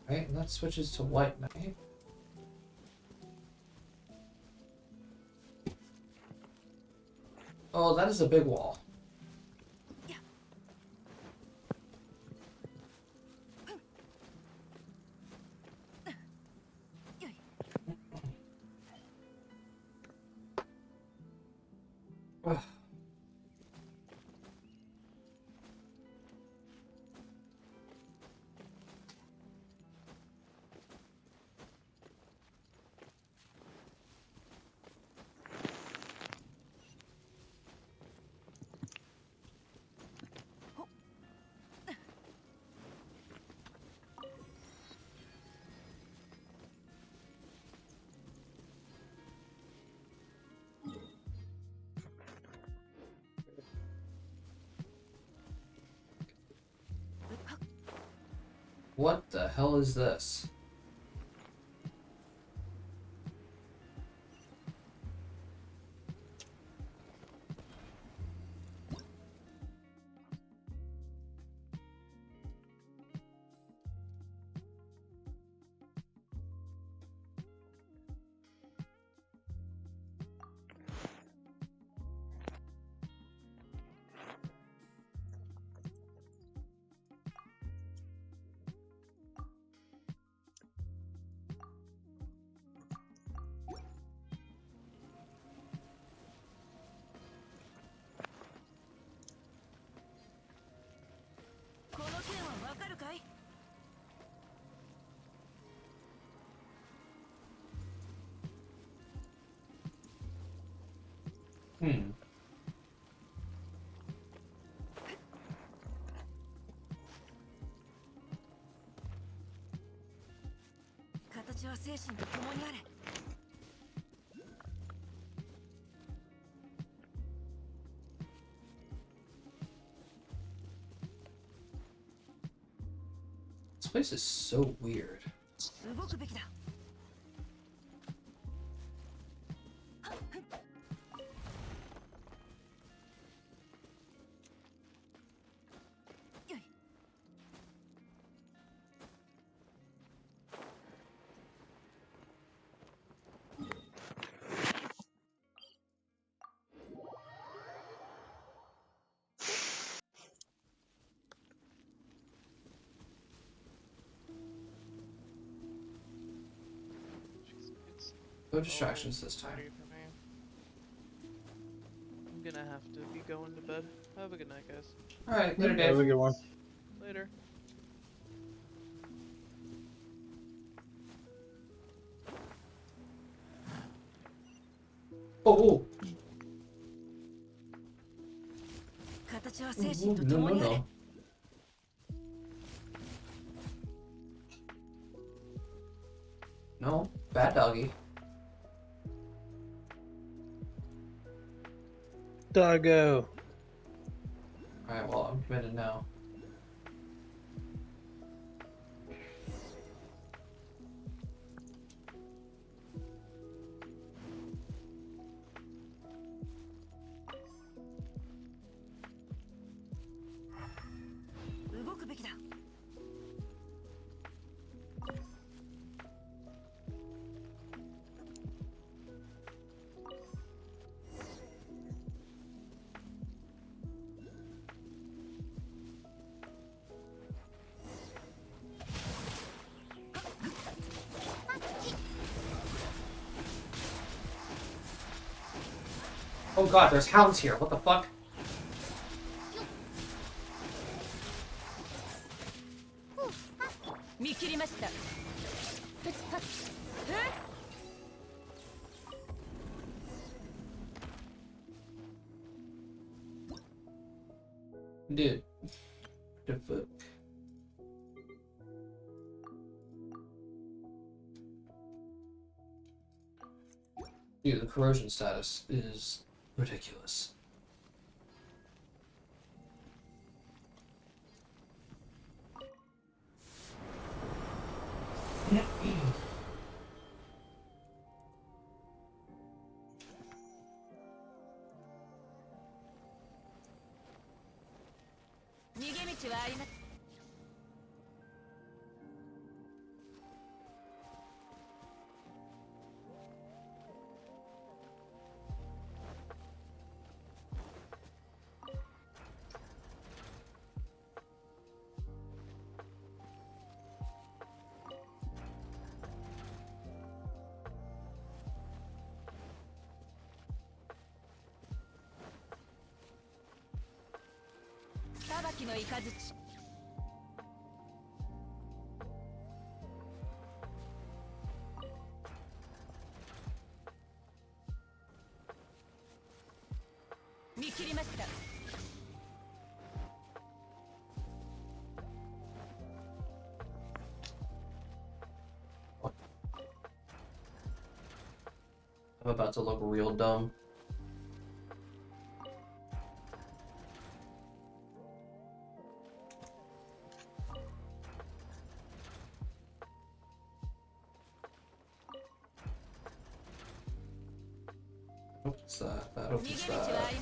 Right, and that switches to white knight. Oh, that is a big wall. Ugh. What the hell is this? Hmm. 形は精神と共にあれ。place is so weird. 動くべきだ。よい。No distractions this time. Party for me. I'm gonna have to be going to bed. Have a good night, guys. Alright, later, That was a Dave. good one. Later. Oh, 形は oh, 精 oh, 神と no, 共 no, にあれ。 no. No, bad doggy. Doggo. Alright, well, I'm committed now. Oh god, there's hounds here. What the fuck? 見切りました。Dude. The fuck? Dude, the corrosion status is ridiculous. I'm about to look real dumb. Opens that. That opens that.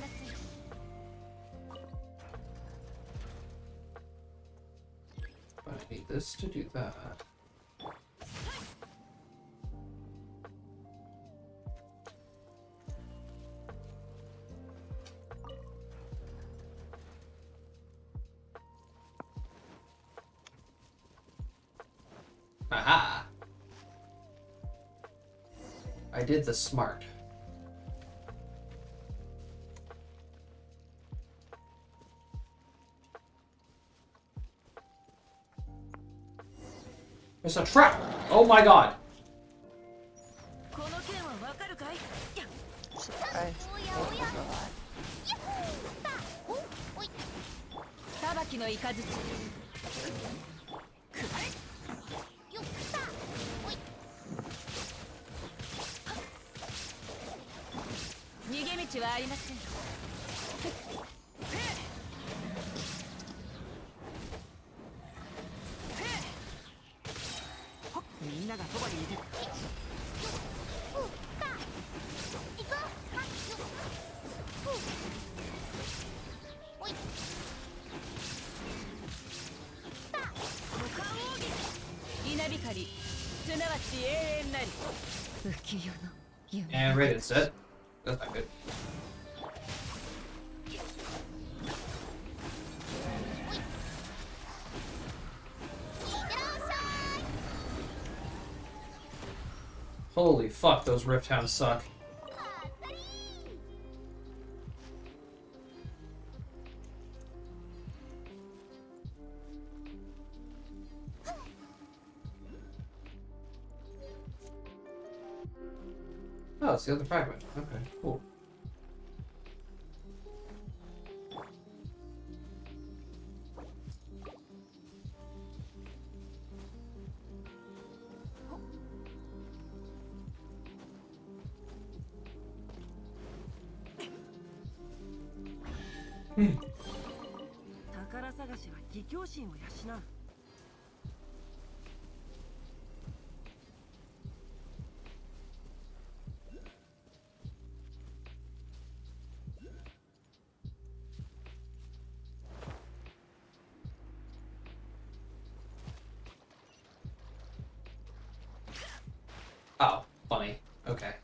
But I need this to do that. Aha! I did the smart. It's a trap! Oh my god! Surprise. Oh my god. 裁きの雷。逃げ道はありません。がそばにいる。稲光すなわち永遠なり浮世の夢 And rated set. That's not good. Holy fuck, those Rift Hounds suck. Oh, it's the other fragment. Okay, cool. Hmm. 宝探しは義侠心を養う。Oh, funny. Okay.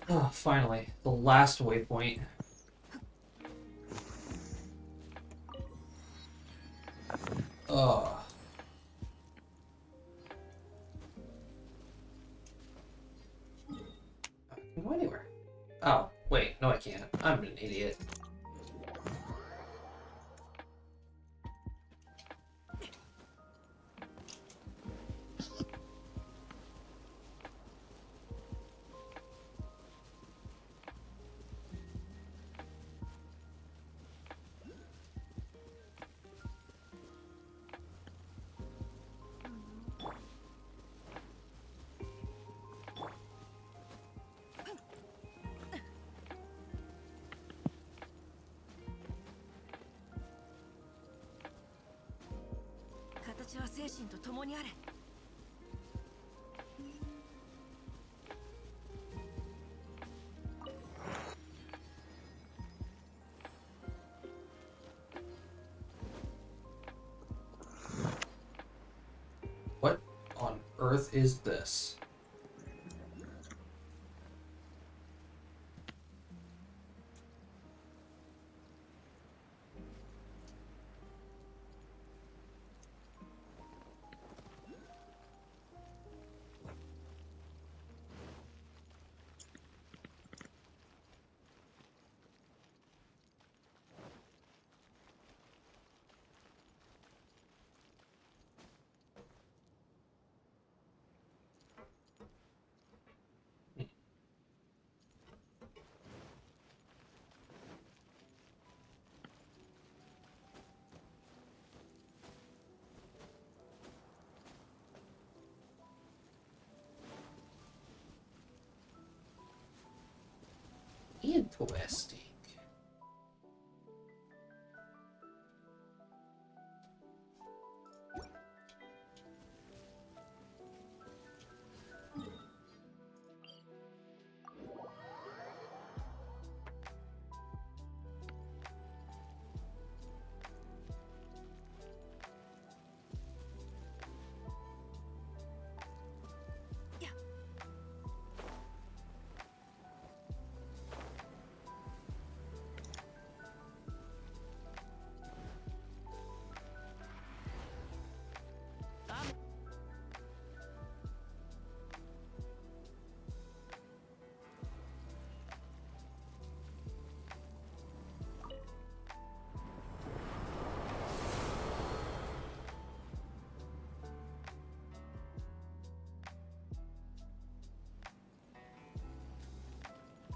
Oh, finally, the last waypoint. Oh. I can go anywhere. Oh, wait, no I can't. I'm an idiot.形は精神と共にあれ。What on earth is this? Interesting.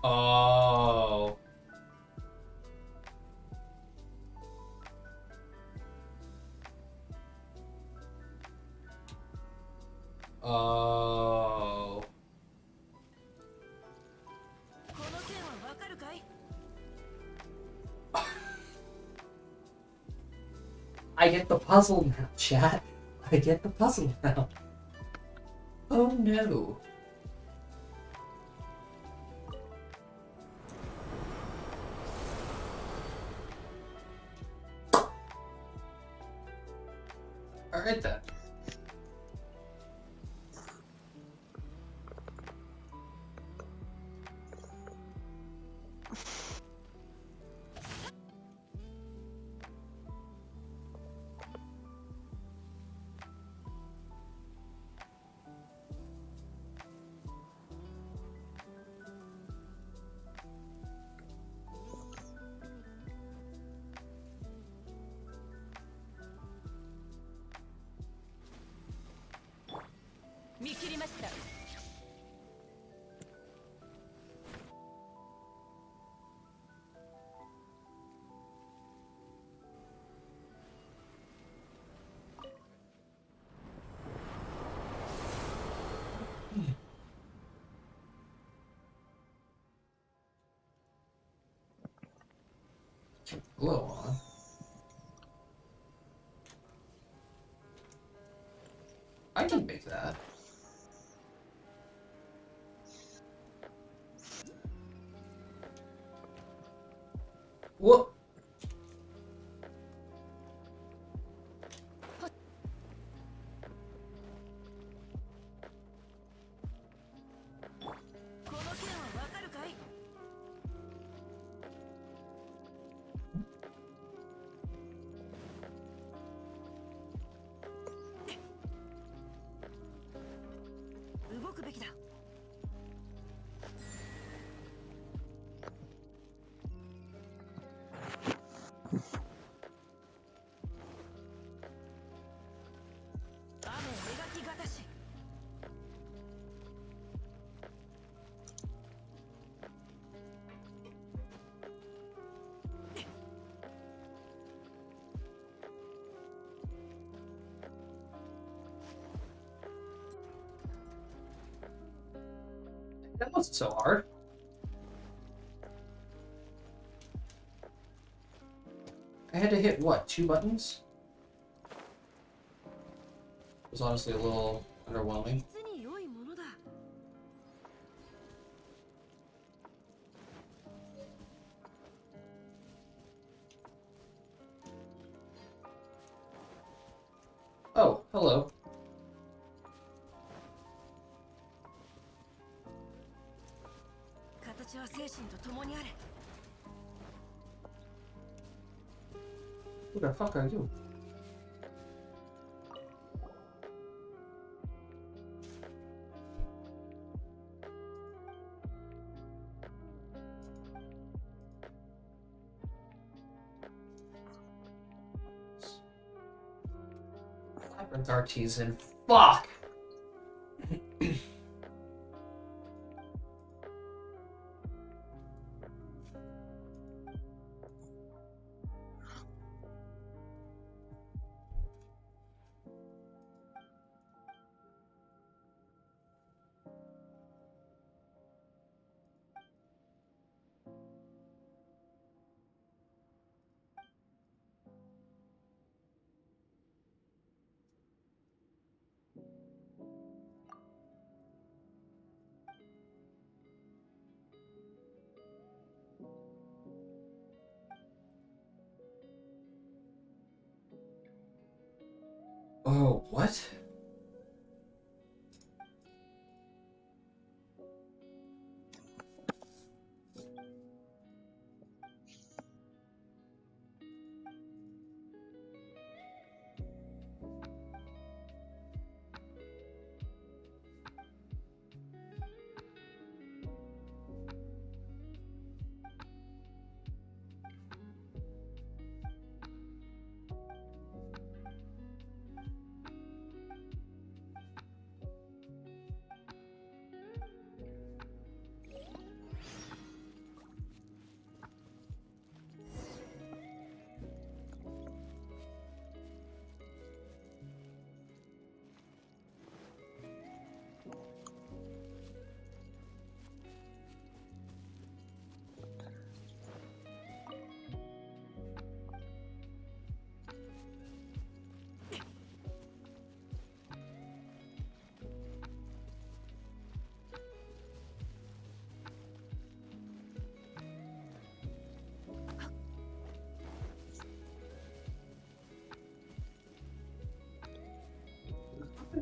Oh. Oh. この件はわかるかい？ I get the puzzle now, chat. I get the puzzle now. Oh no. Alright then. Glow on. I can make that. What? この件はわかるかい？ 動くべきだ。雨描きがたし。That wasn't so hard. I had to hit what, 2 buttons? It was honestly a little underwhelming. 実に良いものだ。 Oh, hello. 形は精神と共にあれ。 Who the fuck are you? Labyrinth Artisan. Fuck! Oh, what?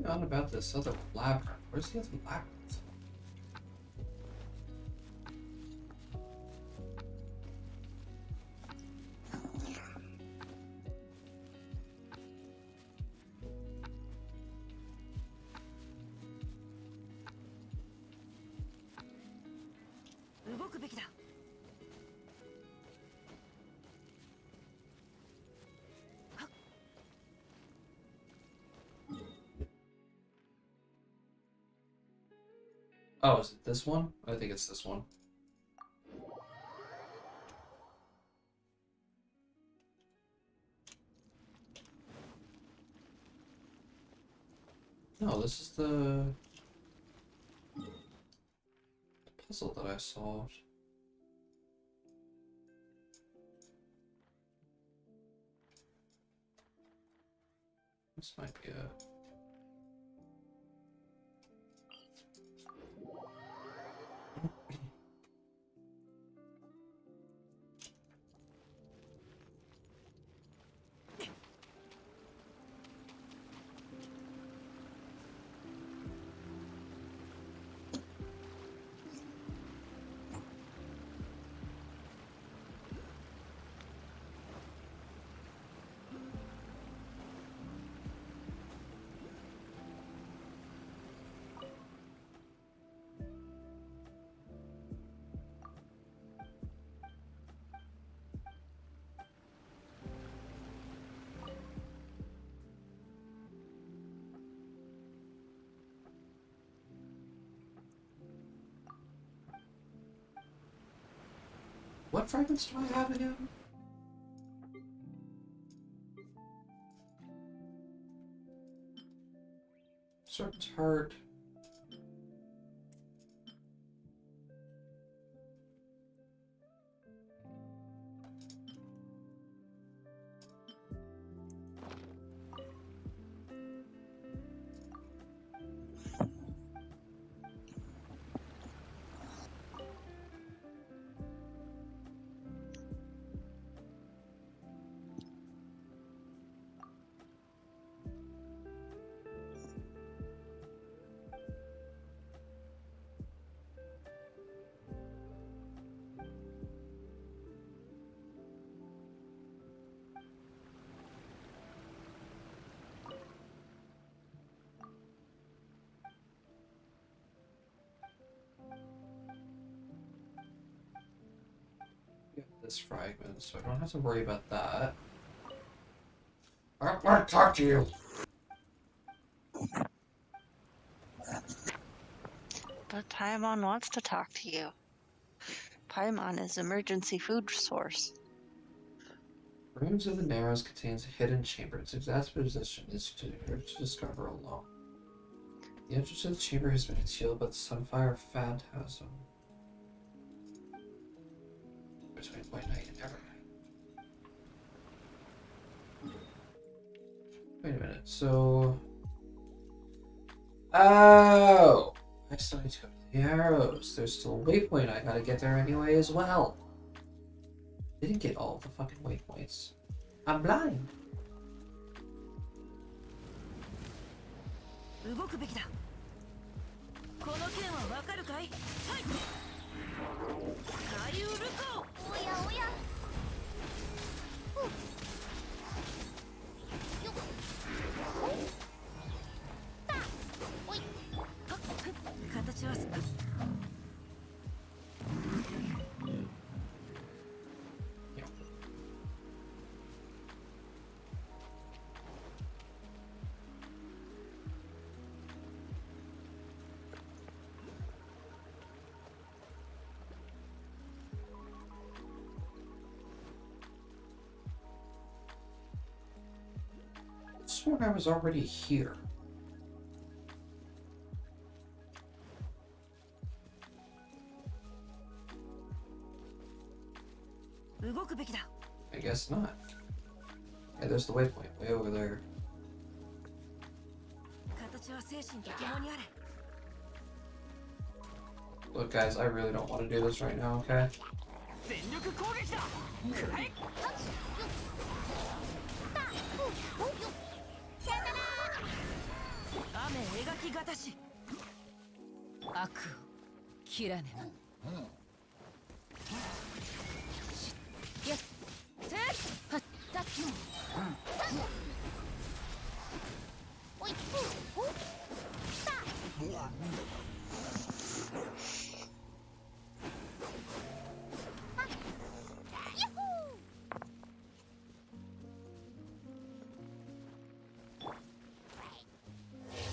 on about this other labyrinth? Where's the other labyrinth? Oh, is it this one? I think it's this one. No, this is the puzzle that I solved. This might be a... What fragments do I have again? Serpent's heart. This fragment, so I don't have to worry about that. I want to talk to you. But Paimon wants to talk to you. Paimon is emergency food source. Rooms of the Narrows contains a hidden chamber. Its exact position is to discover alone. The entrance to the chamber has been concealed by the Sunfire Phantasm. Between White Knight and Evernight. Wait a minute, so... Oh! I still need to go to the arrows. There's still a waypoint. I gotta get there anyway as well. I didn't get all of the fucking waypoints. I'm blind. 動くべきだ。この件はわかるかい？はい。左右ルコ。おやおや。よっ。た。おい。形は。I sworn I was already here. I guess not. Hey, there's the waypoint, way over there. Look, guys, I really don't want to do this right now, okay? 雨描きがたし悪を切らねばやってはったおいおさ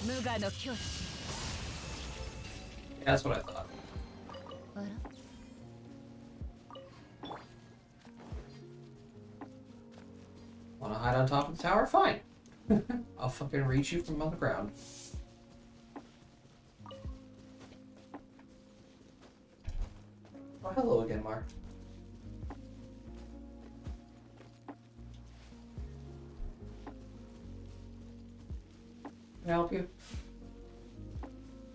無我の境地 Yeah, that's what I thought. あら Wanna hide on top of the tower? Fine. I'll fucking reach you from on the ground. Oh, hello again, Mark. Can I help you?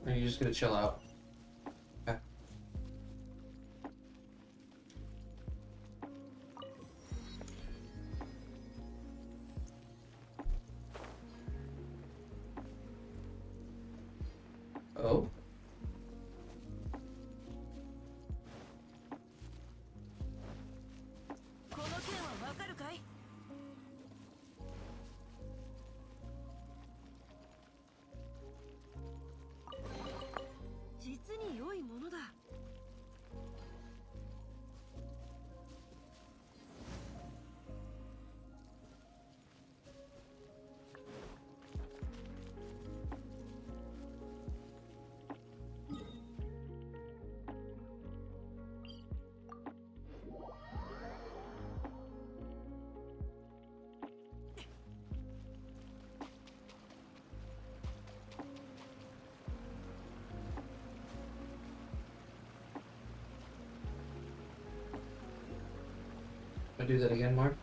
Or are you just gonna chill out? Okay. Oh? この件はわかるかい実に良いものだCan I do that again, Mark?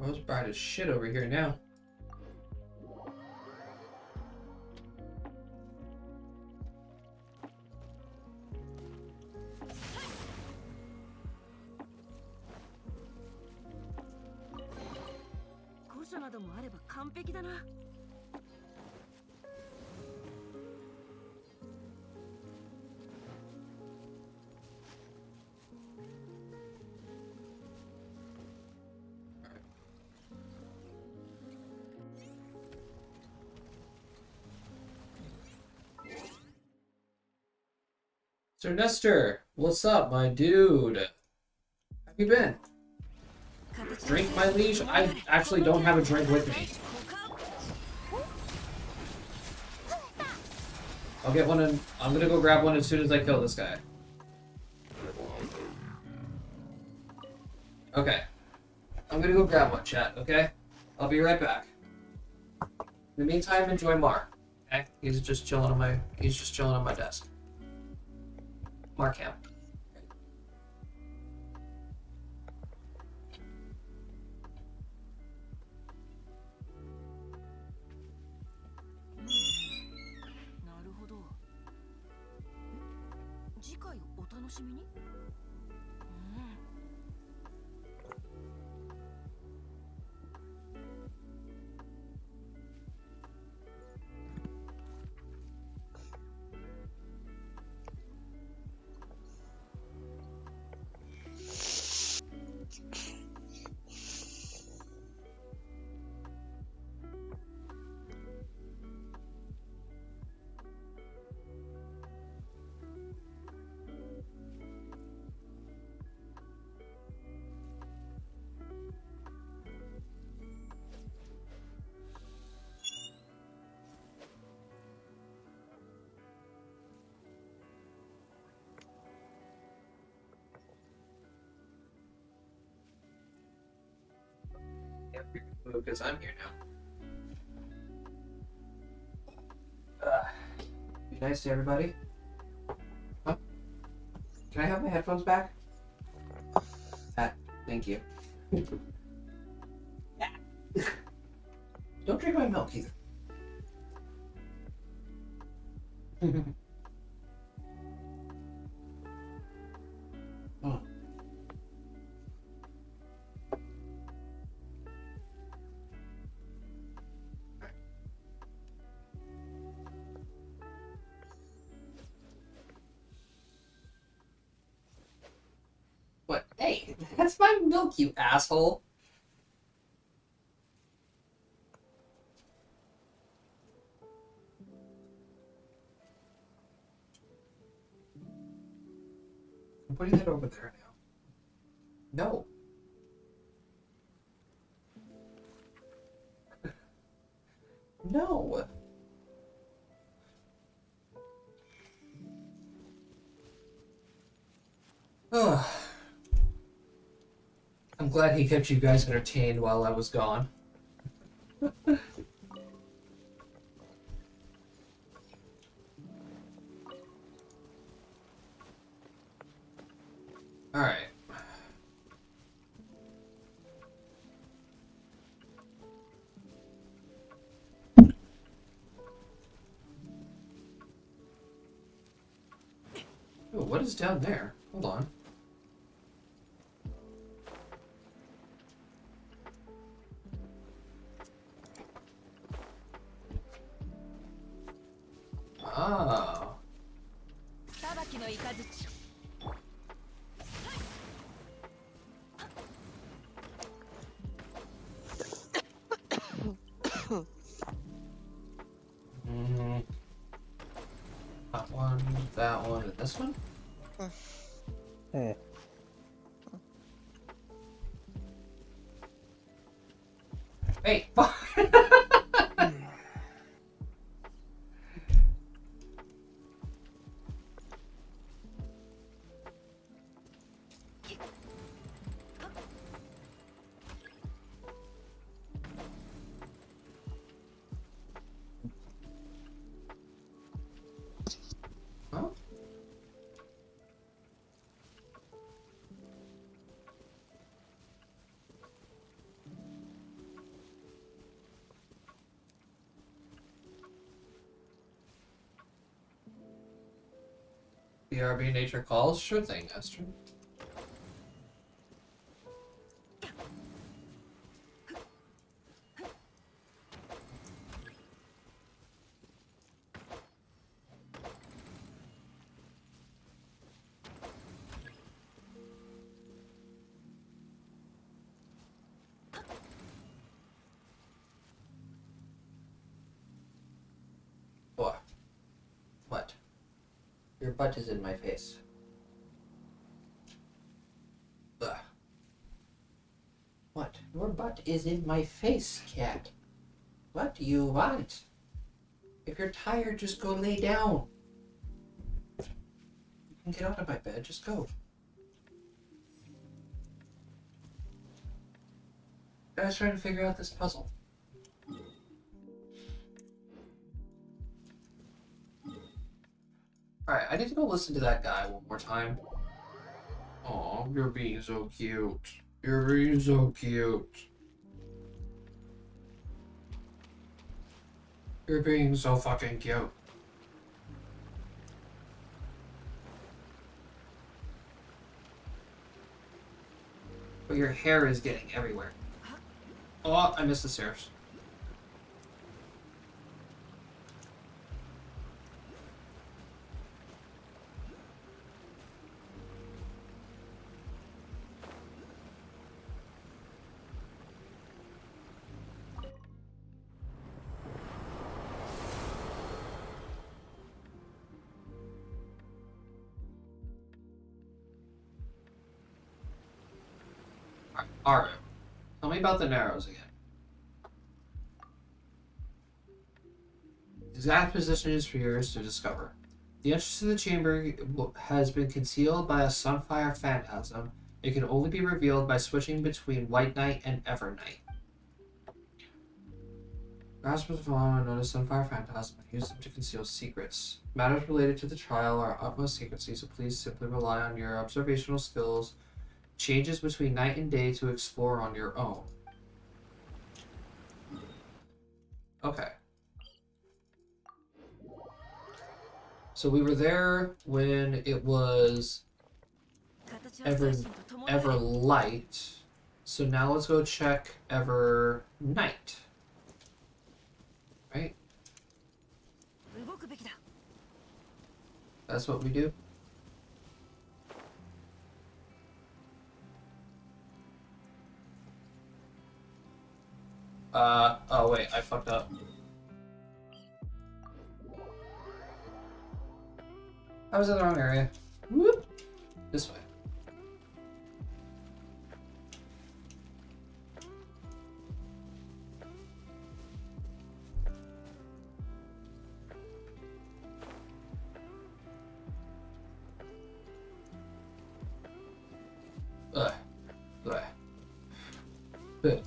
Oh, it's bright as shit over here now.「古書などもあれば完璧だな」Sir Nestor, what's up, my dude? How have you been? Drink, my liege? I actually don't have a drink with me. I'll get one and I'm gonna go grab one as soon as I kill this guy. Okay. I'm gonna go grab one, chat, okay? I'll be right back. In the meantime, enjoy Mar. Okay? He's just chilling on my desk. Mark him. なるほど次回お楽しみにBecause I'm here now. Be nice to everybody. Huh? Can I have my headphones back? Thank you. Don't drink my milk either. Oh. What? Hey, that's my milk, you asshole. I'm putting that over there now. No. No. Ugh. I'm glad he kept you guys entertained while I was gone. Alright. Oh, what is down there? Hold on. Ah. 裁きの雷 That one, and this one? Eh. Hey! Huh? BRB Nature Calls? Sure thing, Esther. What? What? Your butt is in my face. Ugh. What? Your butt is in my face, cat. What do you want? If you're tired, just go lay down. You can get out of my bed, just go. I was trying to figure out this puzzle. Alright, I need to go listen to that guy one more time. Aw, you're being so cute. You're being so cute. You're being so fucking cute. But your hair is getting everywhere. Oh, I missed the stairs. Alright. Tell me about the Narrows again. The exact position is for yours to discover. The entrance to the chamber has been concealed by a Sunfire phantasm. It can only be revealed by switching between White Knight and Evernight. Grasp of the phone, notice Sunfire phantasm, and use them to conceal secrets. Matters related to the trial are utmost secrecy, so please simply rely on your observational skills Changes between night and day to explore on your own. Okay. So we were there when it was ever light. So now let's go check ever night. Right? That's what we do. Oh wait, I fucked up. I was in the wrong area. Whoop. This way. Ugh. Ugh. Ugh.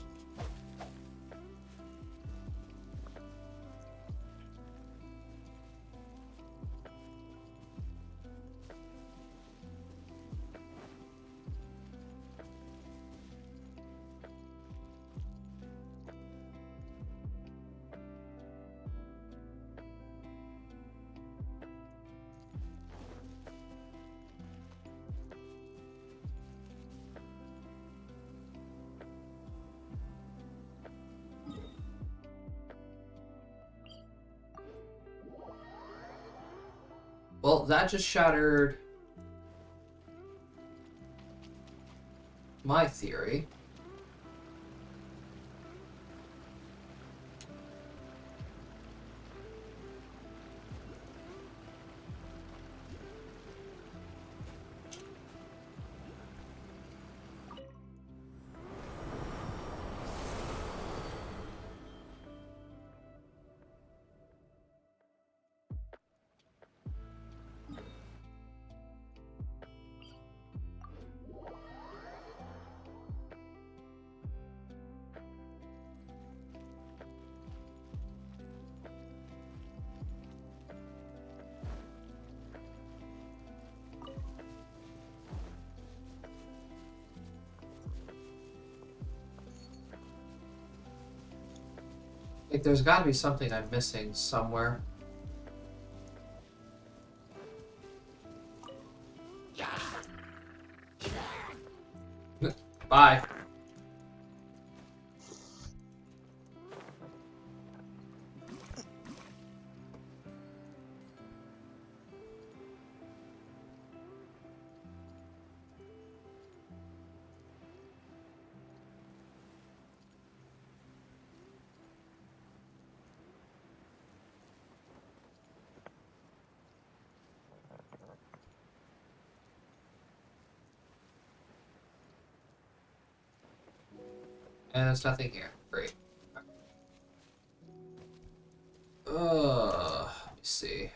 Well, that just shattered my theory. Like, there's got to be something I'm missing somewhere. Bye. And there's nothing here. Great. Let me see.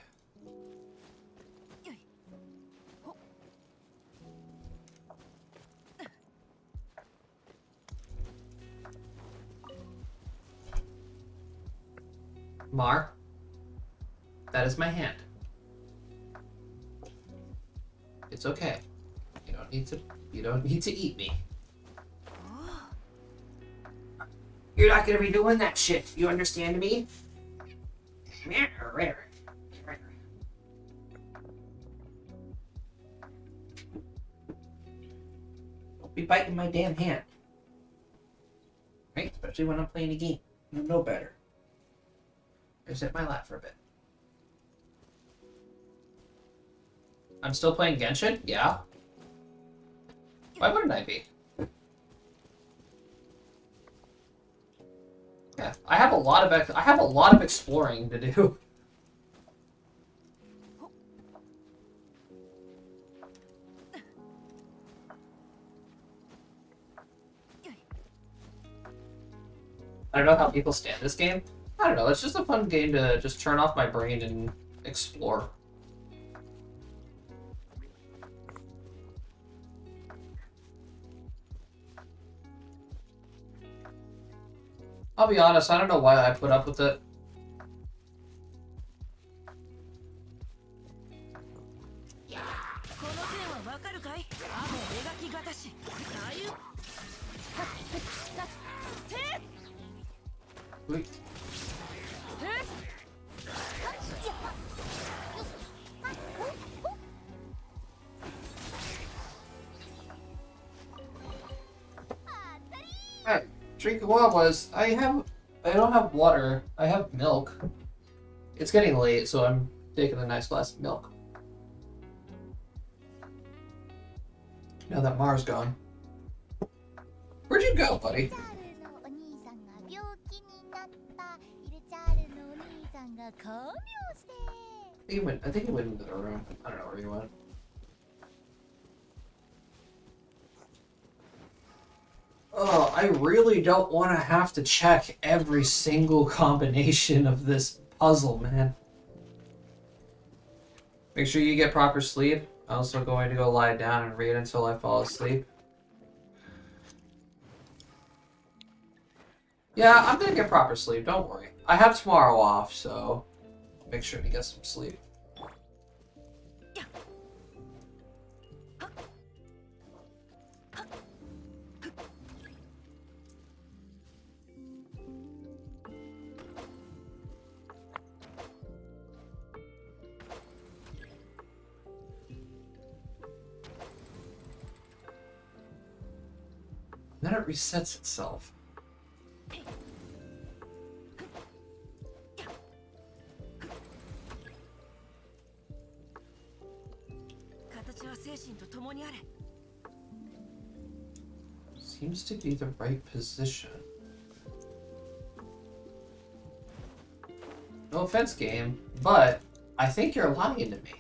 Mar, that is my hand. It's okay. You don't need to eat me. You're not gonna be doing that shit. You understand me? Don't be biting my damn hand. Right? Especially when I'm playing a game. You know better. Just sit in my lap for a bit. I'm still playing Genshin? Yeah. Why wouldn't I be? Yeah, I have a lot of exploring to do. I don't know how people stand this game. I don't know, it's just a fun game to just turn off my brain and explore. I'll be honest, I don't know why I put up with it. 私左右 Wait. Alright, drink what was I don't have water. I have milk. It's getting late, so I'm taking a nice glass of milk. Now that Mara's gone. Where'd you go, buddy? I think he went into the room. I don't know where he went. Oh, I really don't want to have to check every single combination of this puzzle, man. Make sure you get proper sleep. I'm also going to go lie down and read until I fall asleep. Yeah, I'm gonna get proper sleep, don't worry. I have tomorrow off, so make sure to get some sleep. Then it resets itself. 形は精神と共にあれ Seems to be the right position. No offense, game, but I think you're lying to me.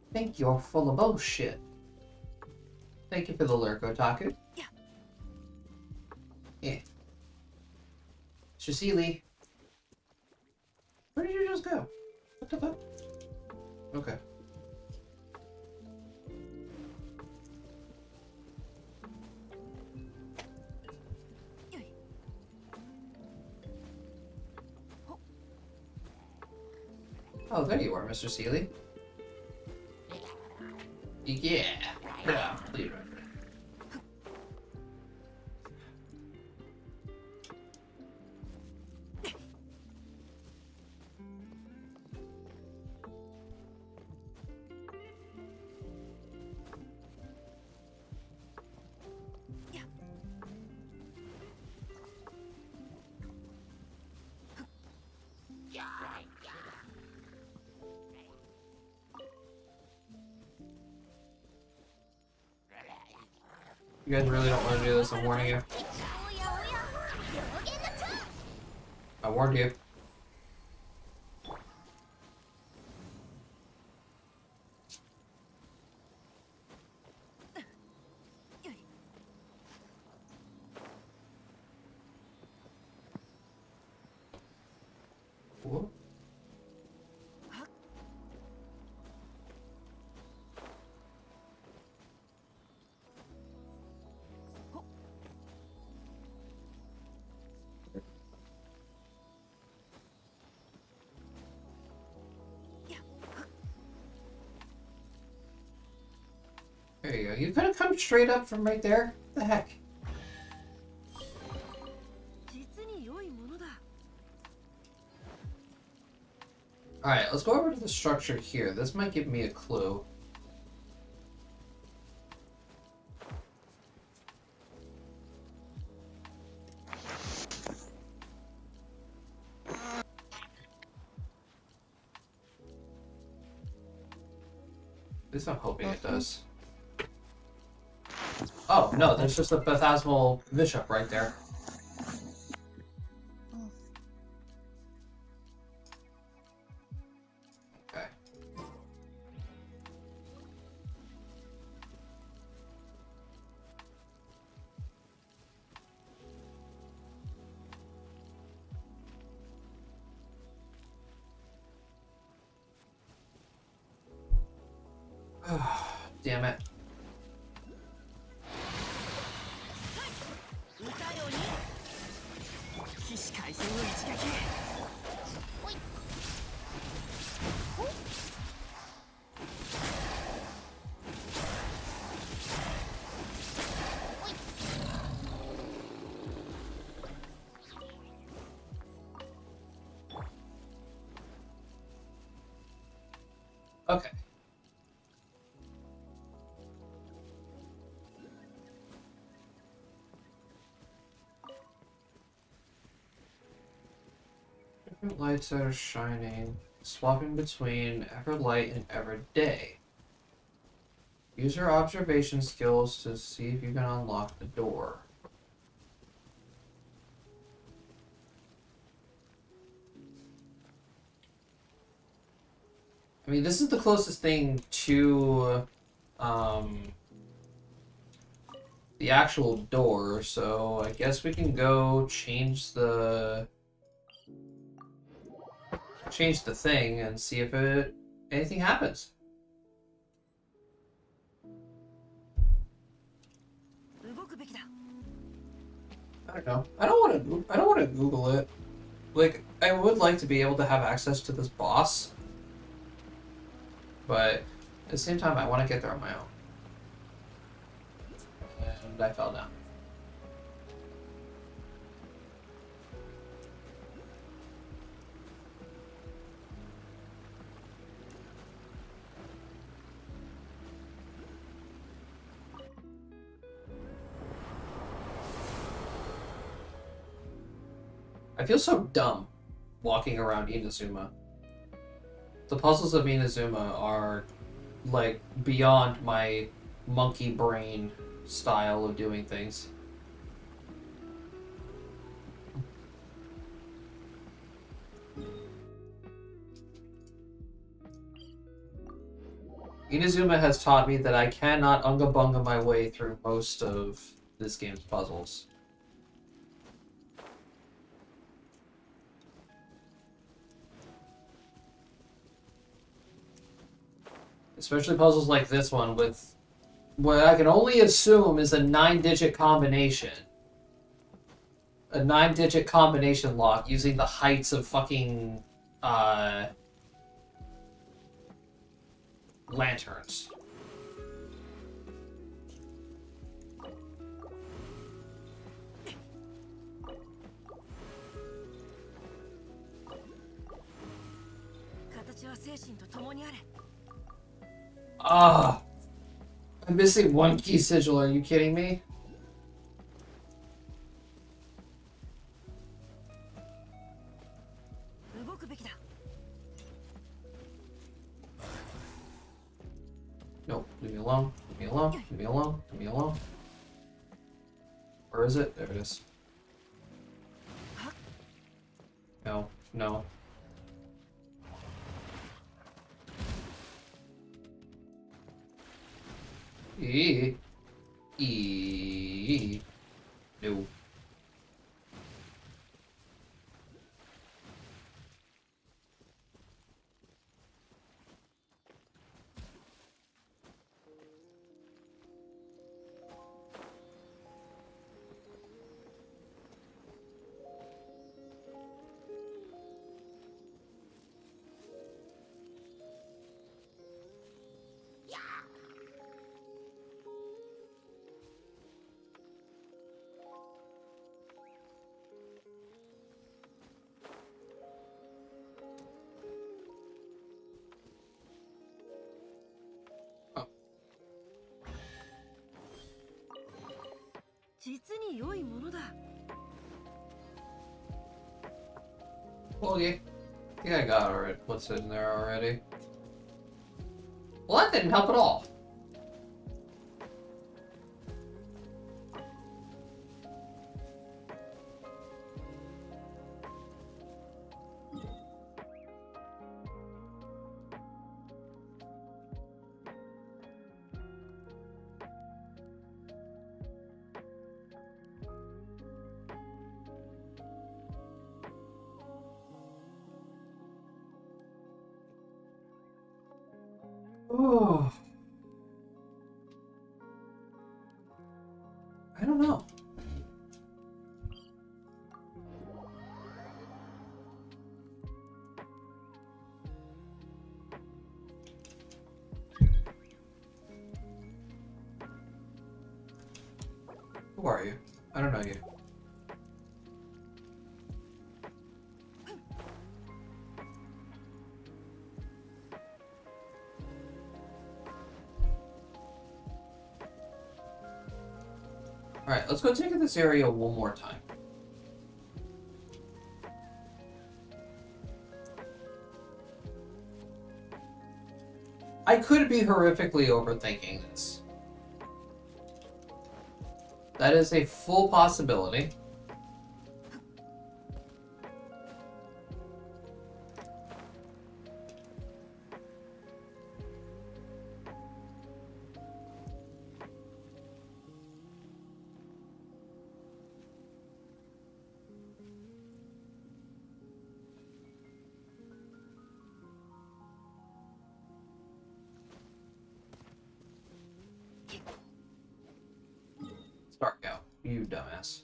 I think you're full of bullshit. Thank you for the lurk, Otaku. Yeah. Cecily. Where did you just go? What the fuck? Okay. Oh, there you are, Mr. Seeley. Yeah. Yeah, leave it. You guys really don't want to do this, I'm warning you. I warned you. What? There you go. You could have come straight up from right there. What the heck? 実に良いものだ Alright, let's go over to the structure here. This might give me a clue. At least I'm hoping it does. Oh, no, there's just a Phantasmal Bishop right there. Okay. Damn it. Okay. Different lights that are shining, swapping between ever light and ever day. Use your observation skills to see if you can unlock the door. I mean, this is the closest thing to the actual door, so I guess we can go change the thing and see if anything happens. 動くべきだ。 I don't know. I don't want to Google it. Like, I would like to be able to have access to this boss, but at the same time, I want to get there on my own. And I fell down. I feel so dumb walking around Inazuma. The puzzles of Inazuma are, like, beyond my monkey brain style of doing things. Inazuma has taught me that I cannot unga bunga my way through most of this game's puzzles. Especially puzzles like this one with what I can only assume is a 9-digit combination. A 9-digit combination lock using the heights of fucking lanterns. Ah, I'm missing one key sigil. Are you kidding me? No, leave me alone. Leave me alone. Leave me alone. Leave me alone. Where is it? There it is. No, no. No. Well, yeah. I think I got already what's in there already. Well, that didn't help at all. Oh. I don't know. Who are you? I don't know you. Alright, let's go take this area one more time. I could be horrifically overthinking this. That is a full possibility. Dark out, you dumbass.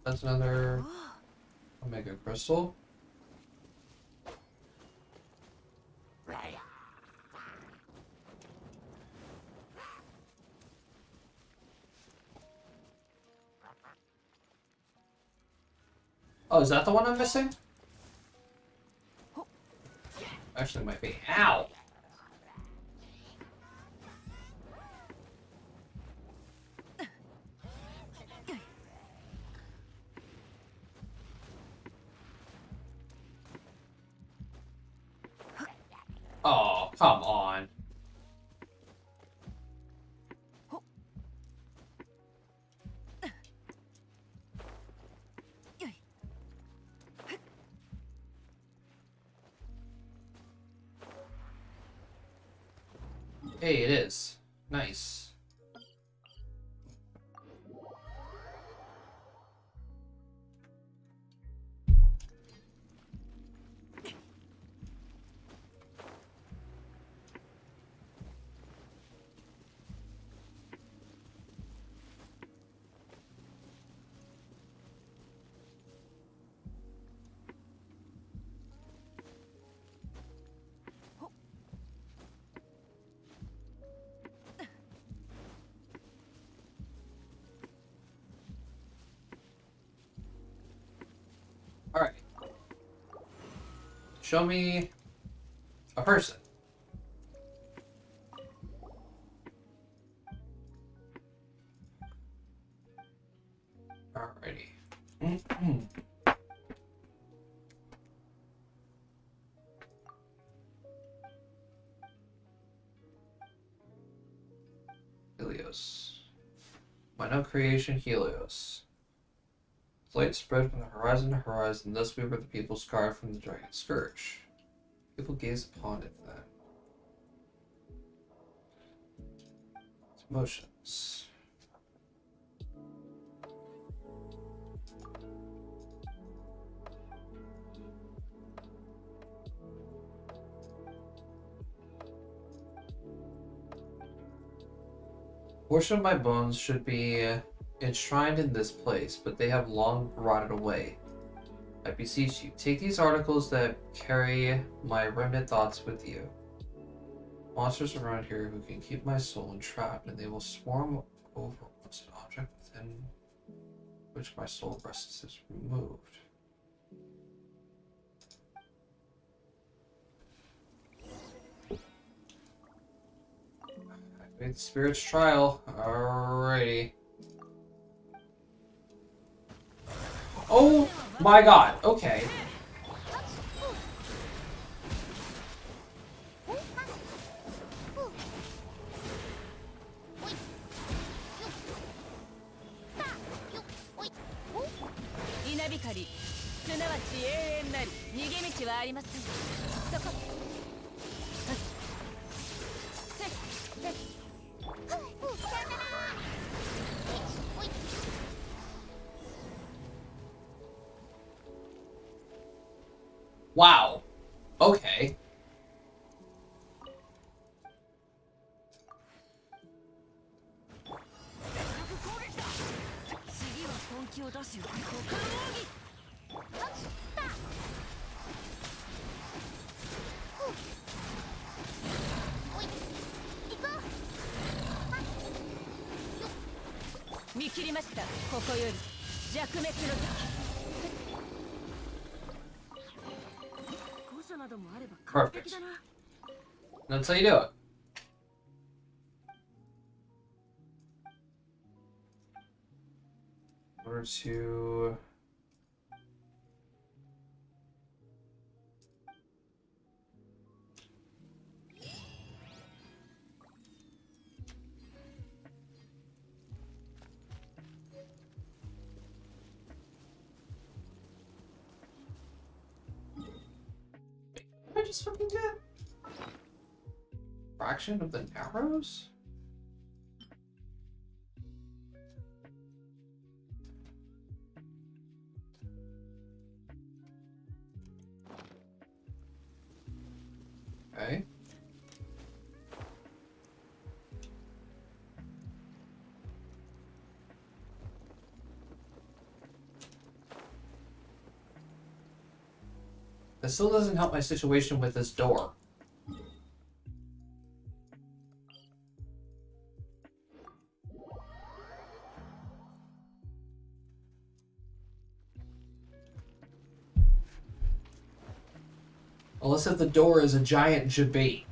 That's another Omega Crystal. Oh, is that the one I'm missing? Actually, it might be. Ow! Oh, come on. Hey, it is. Nice. Alright. Show me a person. Alrighty. Helios. Minor creation Helios. Light spread from the horizon to horizon, thus we were the people scarred from the dragon's scourge. People gaze upon it then. Its motions. A portion of my bones should be enshrined in this place, but they have long rotted away. I beseech you, take these articles that carry my remnant thoughts with you. Monsters around here who can keep my soul entrapped, and they will swarm over once an object within which my soul rests is removed. Activate the spirit's trial. Alrighty. Oh my god, okay. Wow. Okay. 見切りました。ここより弱滅の時。校舎などもあれば完璧だな。That's how you do it. In order to... I just fucking did? Fraction of the arrows? Okay. That still doesn't help my situation with this door. Unless if the door is a giant debate.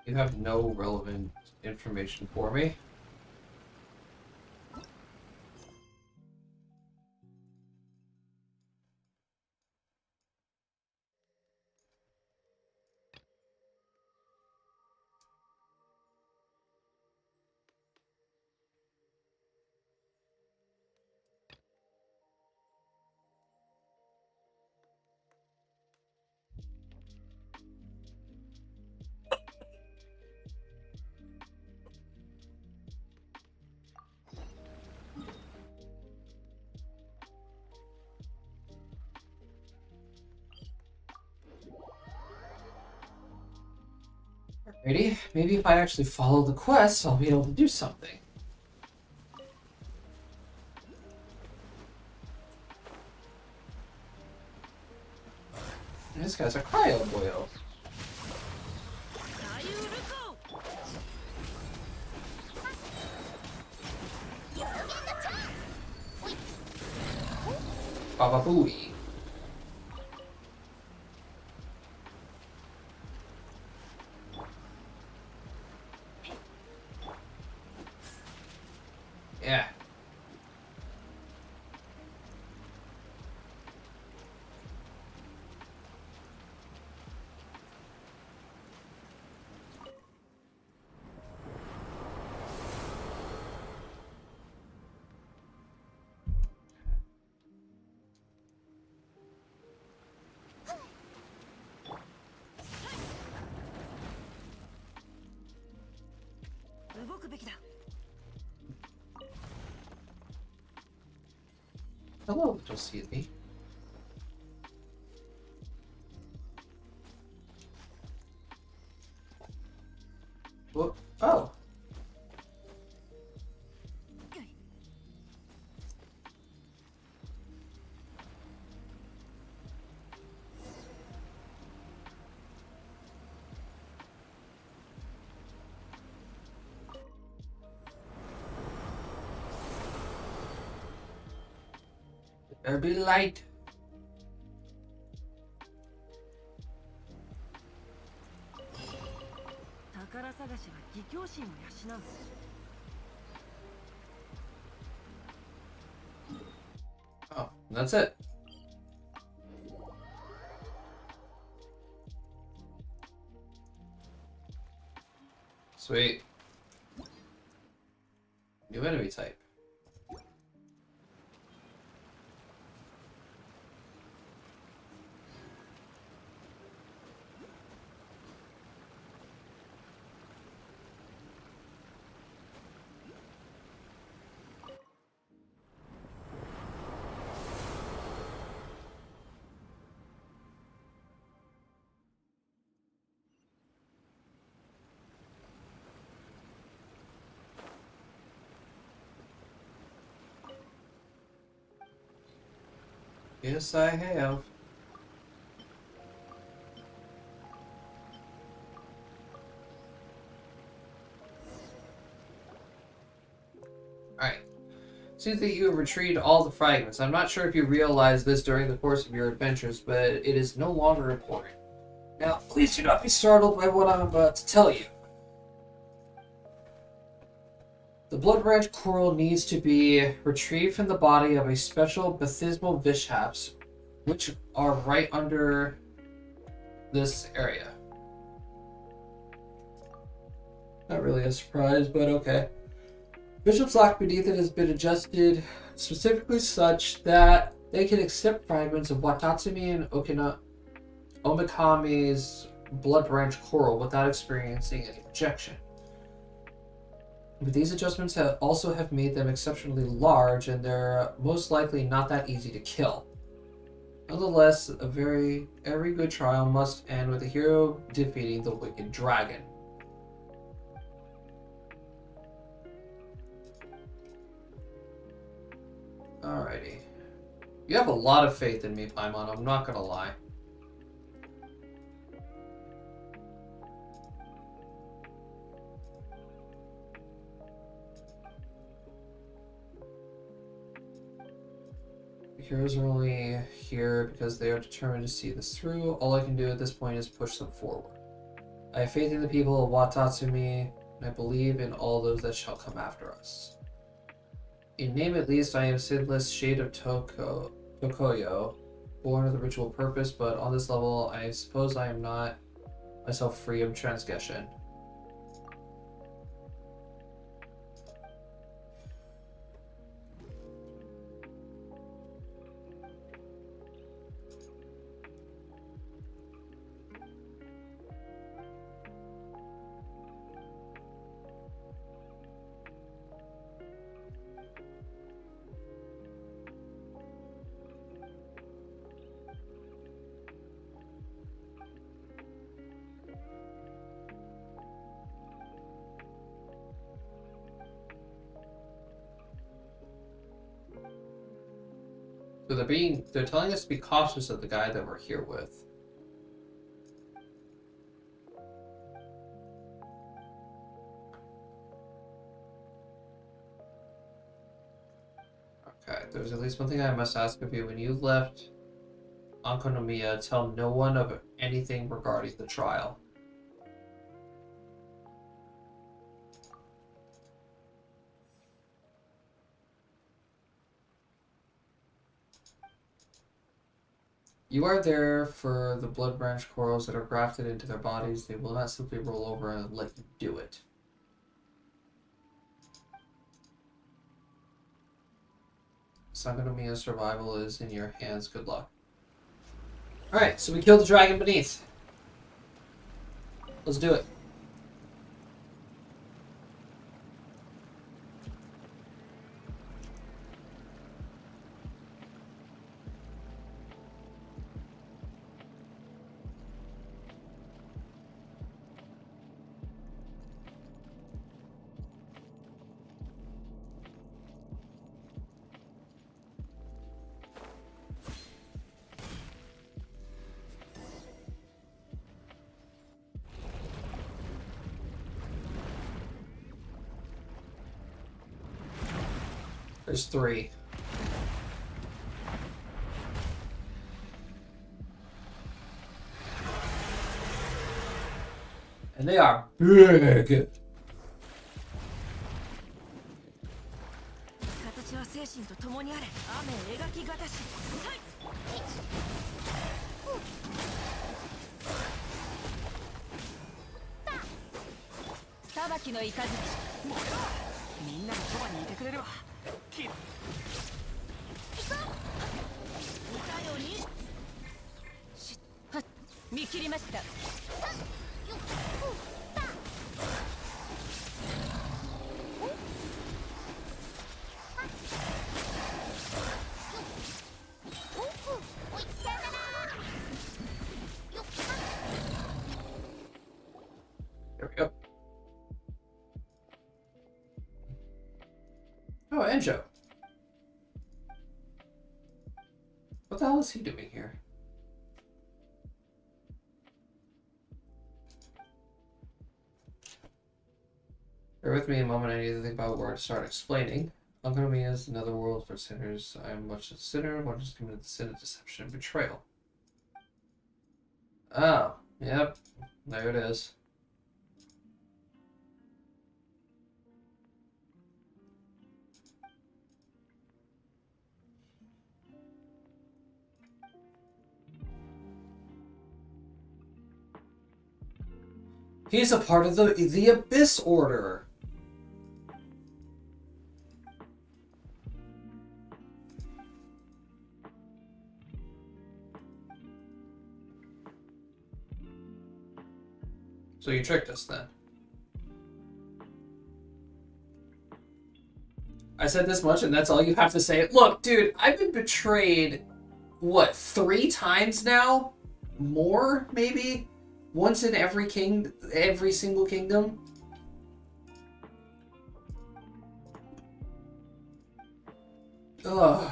You have no relevant information for me. Alrighty, maybe if I actually follow the quest, I'll be able to do something. This guy's a cryo boyo. Baba Booey. Yeah. Hello, little Seeley. Whoa. Oh. There be light. Oh, that's it. Sweet. New enemy type. Yes, I have. Alright. Seems that you have retrieved all the fragments. I'm not sure if you realized this during the course of your adventures, but it is no longer important. Now, please do not be startled by what I'm about to tell you. The blood branch coral needs to be retrieved from the body of a special baptismal vishaps, which are right under this area. Not really a surprise, but okay. Bishop's lock beneath it has been adjusted specifically such that they can accept fragments of Watatsumi and Omikami's blood branch coral without experiencing any rejection. But these adjustments have made them exceptionally large, and they're most likely not that easy to kill. Nonetheless, every good trial must end with the hero defeating the wicked dragon. Alrighty. You have a lot of faith in me, Paimon, I'm not gonna lie. The heroes are only here because they are determined to see this through. All I can do at this point is push them forward. I have faith in the people of Watatsumi, and I believe in all those that shall come after us. In name at least, I am Sinless Shade of Tokoyo, born of the ritual purpose, but on this level, I suppose I am not myself free of transgression. So they're telling us to be cautious of the guy that we're here with. Okay, there's at least one thing I must ask of you. When you left Ankonomiya, tell no one of anything regarding the trial. You are there for the blood branch corals that are grafted into their bodies. They will not simply roll over and let you do it. Sangonomiya's survival is in your hands. Good luck. Alright, so we killed the dragon beneath. Let's do it. There's 3. And they are big. 形は精神と共にあれ。雨描きがたし。裁きの雷。みんなのそばにいてくれるわ。きっ。いたように。見切りました。There we go. Oh, Enjo. What the hell is he doing here? Bear with me a moment, I need to think about where to start explaining. Alchemy is another world for sinners. I am much a sinner, one just committed the sin of deception and betrayal. Oh, yep. There it is. He's a part of the Abyss Order. So you tricked us then. I said this much and that's all you have to say. Look, dude, I've been betrayed, what, 3 times now? More, maybe? Once in every single kingdom? Ugh.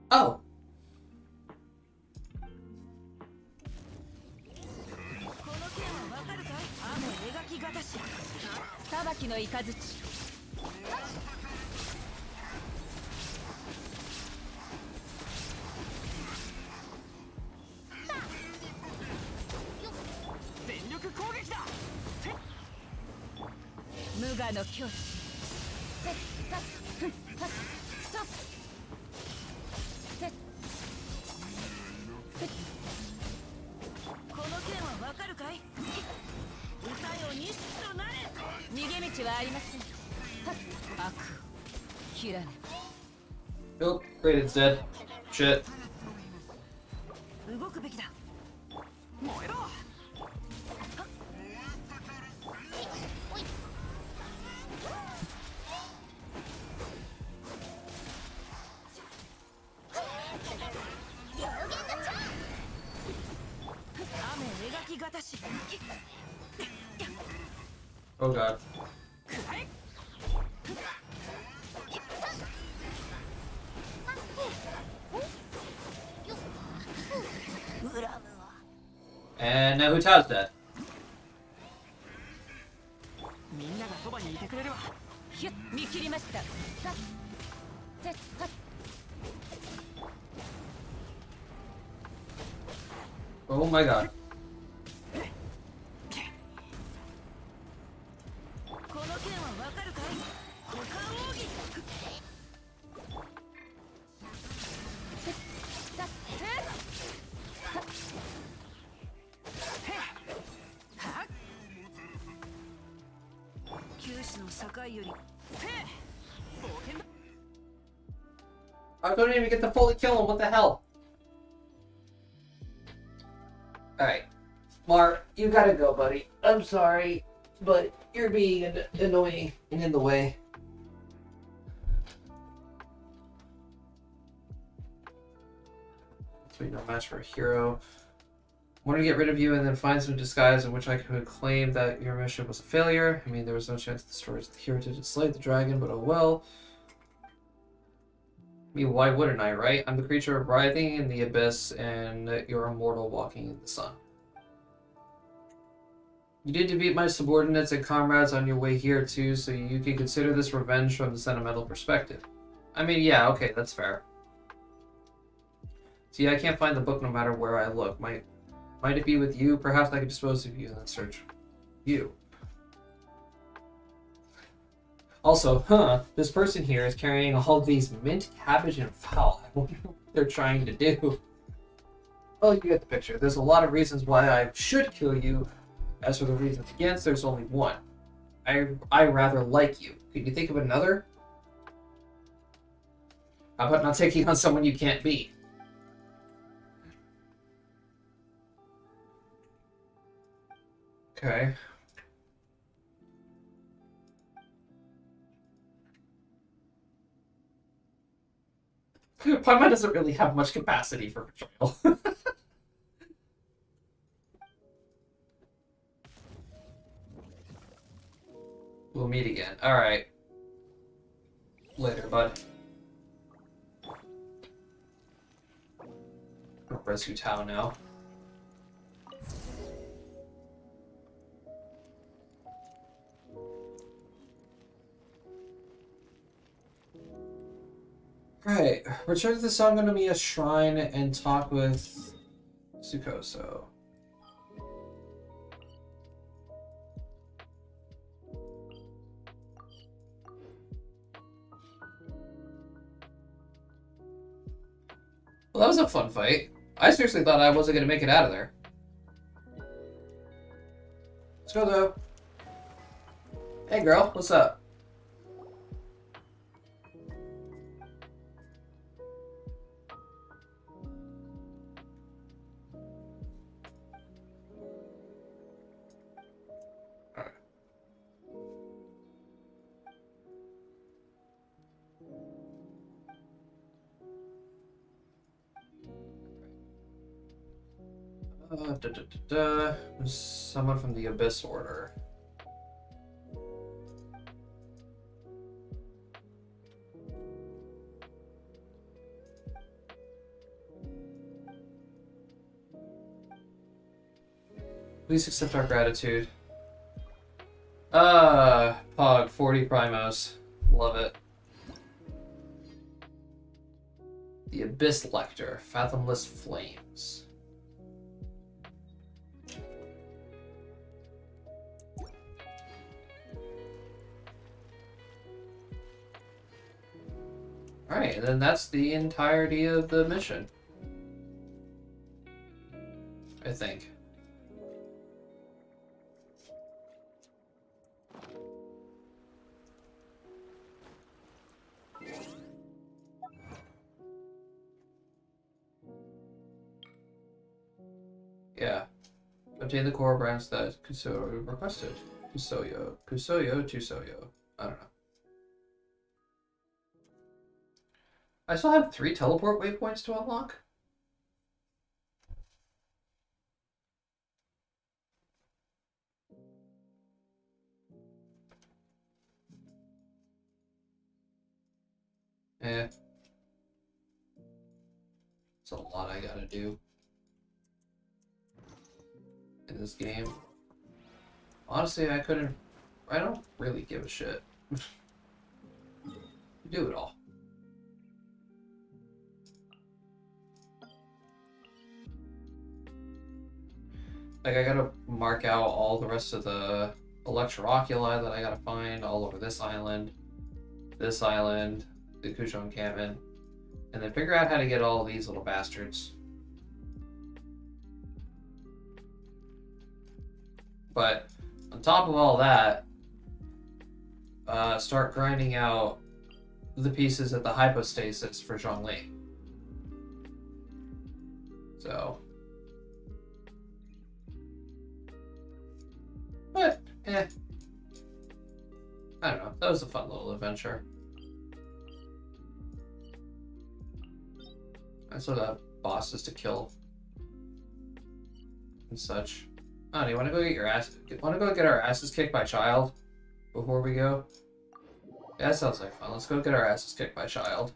Oh. この剣はわかるかい？雨描きがたし。裁きの雷。全力攻撃だ。無我の境地。せっ、たっ、ふん、はっ、ストップ。せっ、せっ。この剣はわかるかい？歌よ錦となれ。逃げ道はありません。はっ、悪を切らぬ。 Nope, great, it's dead. Shit. 動くべきだ。燃えろ。雨描きがたし。 Oh god. 恨むわ。 And now Huta's dead. みんながそばにいてくれるわ。ひゅっ、見切りました。さっ、せっ、はっ。 Oh my god. この剣はわかるかい？股間奥義。せっ、さっ、せっ。はっ。はっ。九死の境より。 冒険だ。 I couldn't even get to fully kill him, what the hell? Alright. Mark, you gotta go, buddy. I'm sorry, but you're being annoying and in the way. Sweet, no match for a hero. Want to get rid of you and then find some disguise in which I could claim that your mission was a failure. I mean, there was no chance the stories of the hero to slay the dragon, but oh well. I mean, why wouldn't I, right? I'm the creature writhing in the abyss, and you're a mortal walking in the sun. You did defeat my subordinates and comrades on your way here, too, so you can consider this revenge from the sentimental perspective. I mean, yeah, okay, that's fair. See, I can't find the book no matter where I look. Might it be with you? Perhaps I could dispose of you and then search you. Also, this person here is carrying all these mint, cabbage, and fowl. I wonder what they're trying to do. Well, you get the picture. There's a lot of reasons why I should kill you. As for the reasons against, there's only one. I rather like you. Can you think of another? How about not taking on someone you can't beat? Okay. Paimon doesn't really have much capacity for betrayal. We'll meet again. Alright. Later, bud. I'll rescue Tao now. Right. Return to the Sangonomiya Shrine and talk with Tsukoso. Well, that was a fun fight. I seriously thought I wasn't going to make it out of there. Let's go, though. Hey, girl. What's up? Someone from the Abyss Order. Please accept our gratitude. Pog, 40 primos. Love it. The Abyss Lector, Fathomless Flames. Alright, and then that's the entirety of the mission. I think. Yeah. Obtain the core branch that Kusoyo requested. Kusoyo. I don't know. I still have 3 teleport waypoints to unlock? Eh. It's a lot I gotta do in this game. Honestly, I don't really give a shit. Do it all. Like, I gotta mark out all the rest of the Electroculus that I gotta find all over this island, the Kujo encampment, and then figure out how to get all these little bastards. But on top of all that, start grinding out the pieces at the hypostasis for Zhongli. So, but I don't know. That was a fun little adventure. I still got bosses to kill and such. Oh, do you want to go get your ass? Want to go get our asses kicked by Child before we go? Yeah, that sounds like fun. Let's go get our asses kicked by Child.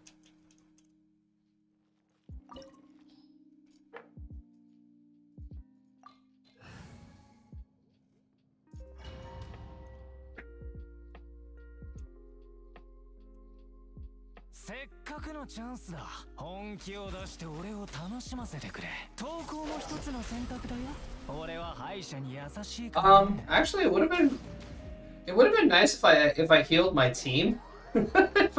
Actually, it would have been nice if I healed my team. Let's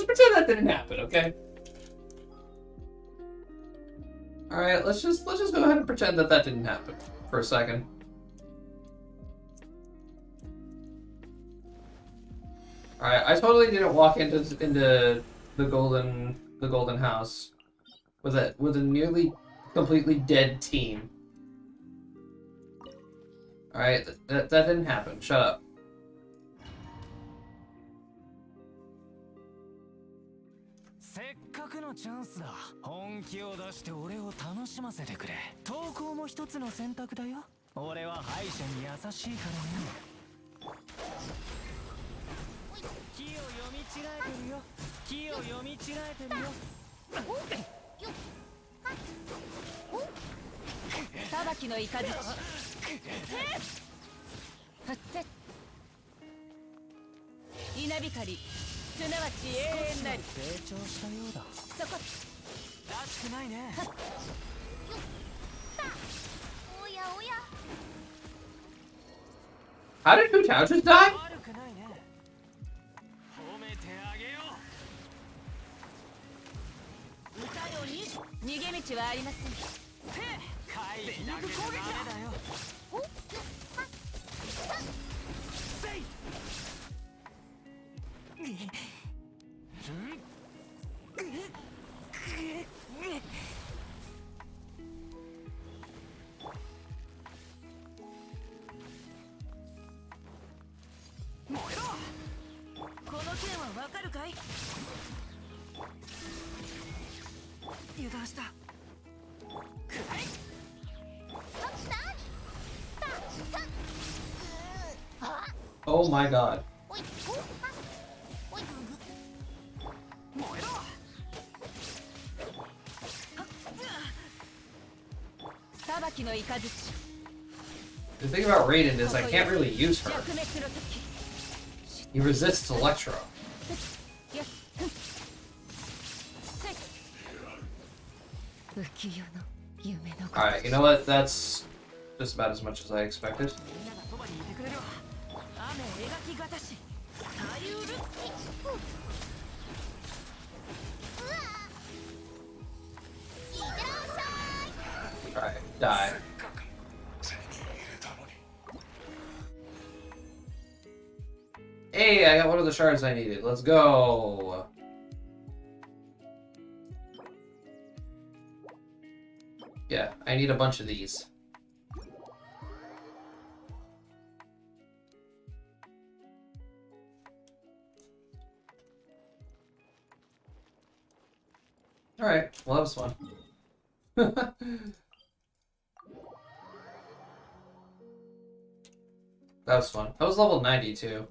pretend that didn't happen, okay? All right, let's just go ahead and pretend that didn't happen for a second. All right, I totally didn't walk into the golden house with a nearly completely dead team. All right, that didn't happen. Shut up. 裁きの雷ふって稲光すなわち永遠なり成長したようだ。そこらしくないね。おやおや How did Hu Tao just die? 悪くないね。褒めてあげよう。歌よに逃げ道はありません。怪異だけじゃダメだよ。せい。燃えろ。この件はわかるかい？油断した。くらい。Oh my god. 燃えろ。裁きの雷 The thing about Raiden is I can't really use her. 弱滅の時 He resists Electro. やっせい浮世の夢の Alright, you know what? That's just about as much as I expected. みんながそばにいてくれるわ。雨描きがたし左右る Alright, die. Hey, I got one of the shards I needed. Let's go. Yeah, I need a bunch of these. Alright, well that was fun. That was fun. I was level 92.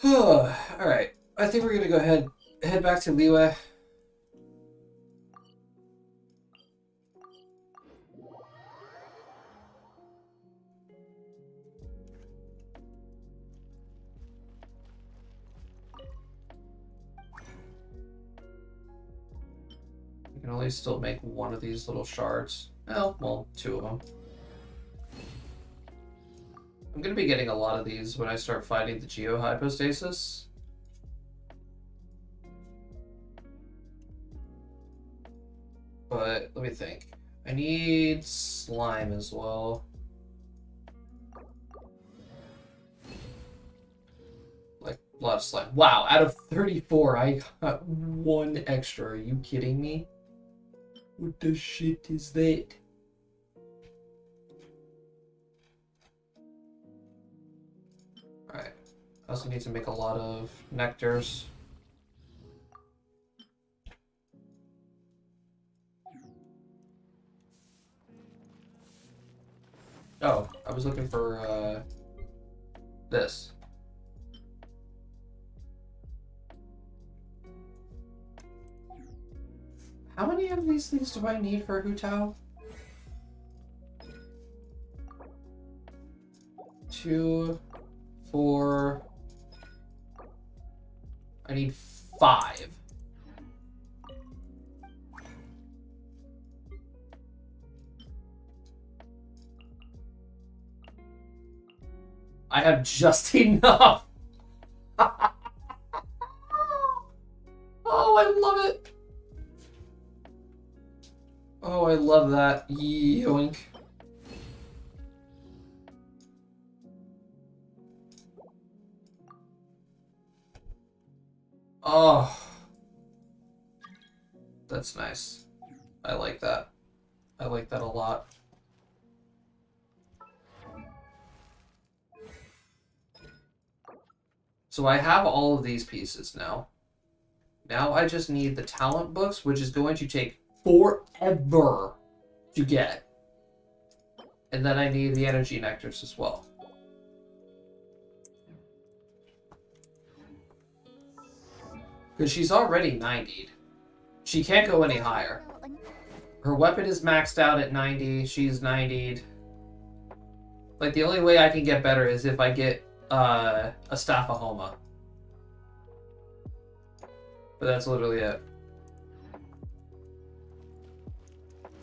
Alright. I think we're gonna go head back to Liyue. You can only still make one of these little shards. Oh, well, two of them. I'm gonna be getting a lot of these when I start fighting the Geo Hypostasis. But let me think. I need slime as well. Like a lot of slime. Wow, out of 34, I got one extra. Are you kidding me? What the shit is that? Alright. I also need to make a lot of nectars. Oh, I was looking for, this. How many of these things do I need for Hu Tao? 2, 4. I need 5. I have just enough. Oh, I love it. Oh, I love that. Yoink. Oh. That's nice. I like that. I like that a lot. So I have all of these pieces now. Now I just need the talent books, which is going to take forever to get. And then I need the energy nectars as well. Because she's already 90'd. She can't go any higher. Her weapon is maxed out at 90. She's 90'd. Like, the only way I can get better is if I get a Staff of Homa. But that's literally it.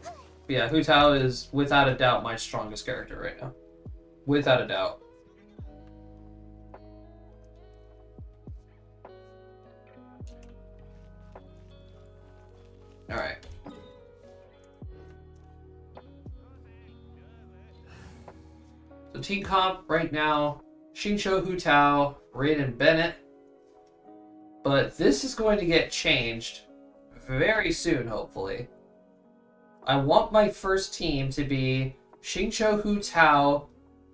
But yeah, Hu Tao is, without a doubt, my strongest character right now. Without a doubt. Alright. So team comp right now, Xingqiu, Hu Tao, Raiden, Bennett. But this is going to get changed very soon, hopefully. I want my first team to be Xingqiu, Hu Tao,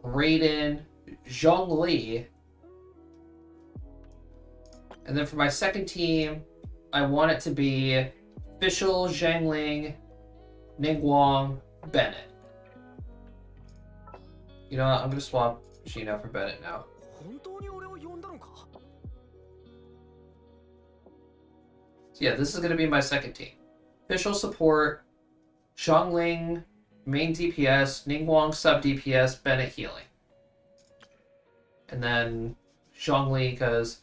Raiden, Zhongli. And then for my second team, I want it to be Fischl, Zhangling, Ningguang, Bennett. You know what? I'm going to swap Sheena for Bennett now. 本当に俺を呼んだのか So yeah, this is going to be my second team. Fischl support, Zhongling main DPS, Ningguang sub DPS, Bennett healing. And then Zhongli, because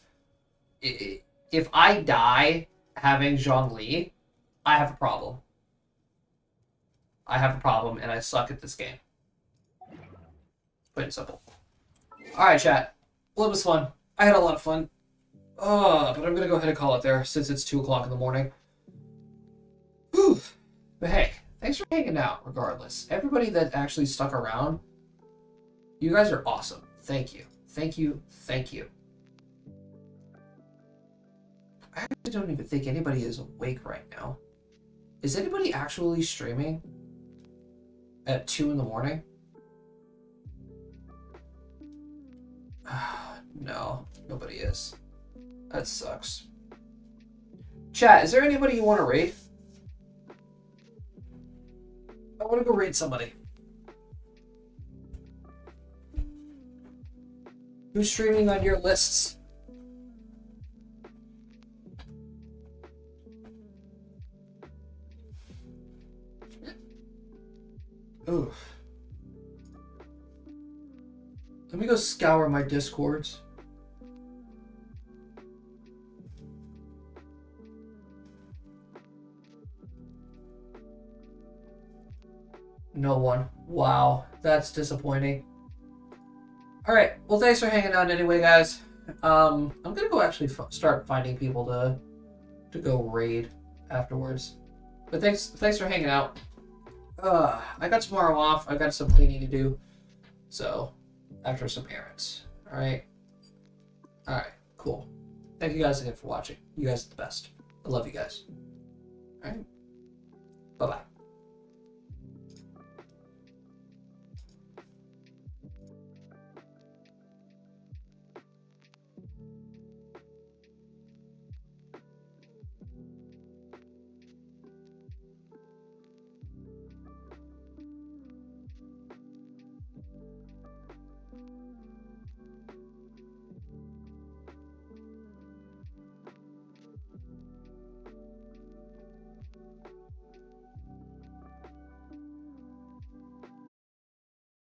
if I die having Zhongli, I have a problem. I have a problem, and I suck at this game. Plain and simple. Alright, chat. Well, it was fun. I had a lot of fun. But I'm going to go ahead and call it there, since it's 2 o'clock in the morning. Whew. But hey, thanks for hanging out, regardless. Everybody that actually stuck around, you guys are awesome. Thank you. Thank you. Thank you. I actually don't even think anybody is awake right now. Is anybody actually streaming at 2 in the morning? No, nobody is. That sucks. Chat, is there anybody you want to raid? I want to go raid somebody. Who's streaming on your lists? Oof. Let me go scour my discords. No one. Wow, that's disappointing. Alright, well thanks for hanging out anyway, guys. I'm gonna go actually start finding people to go raid afterwards. But thanks for hanging out. I got tomorrow off. I got some cleaning to do. So, after some errands. Alright? Alright, cool. Thank you guys again for watching. You guys are the best. I love you guys. Alright? Bye-bye.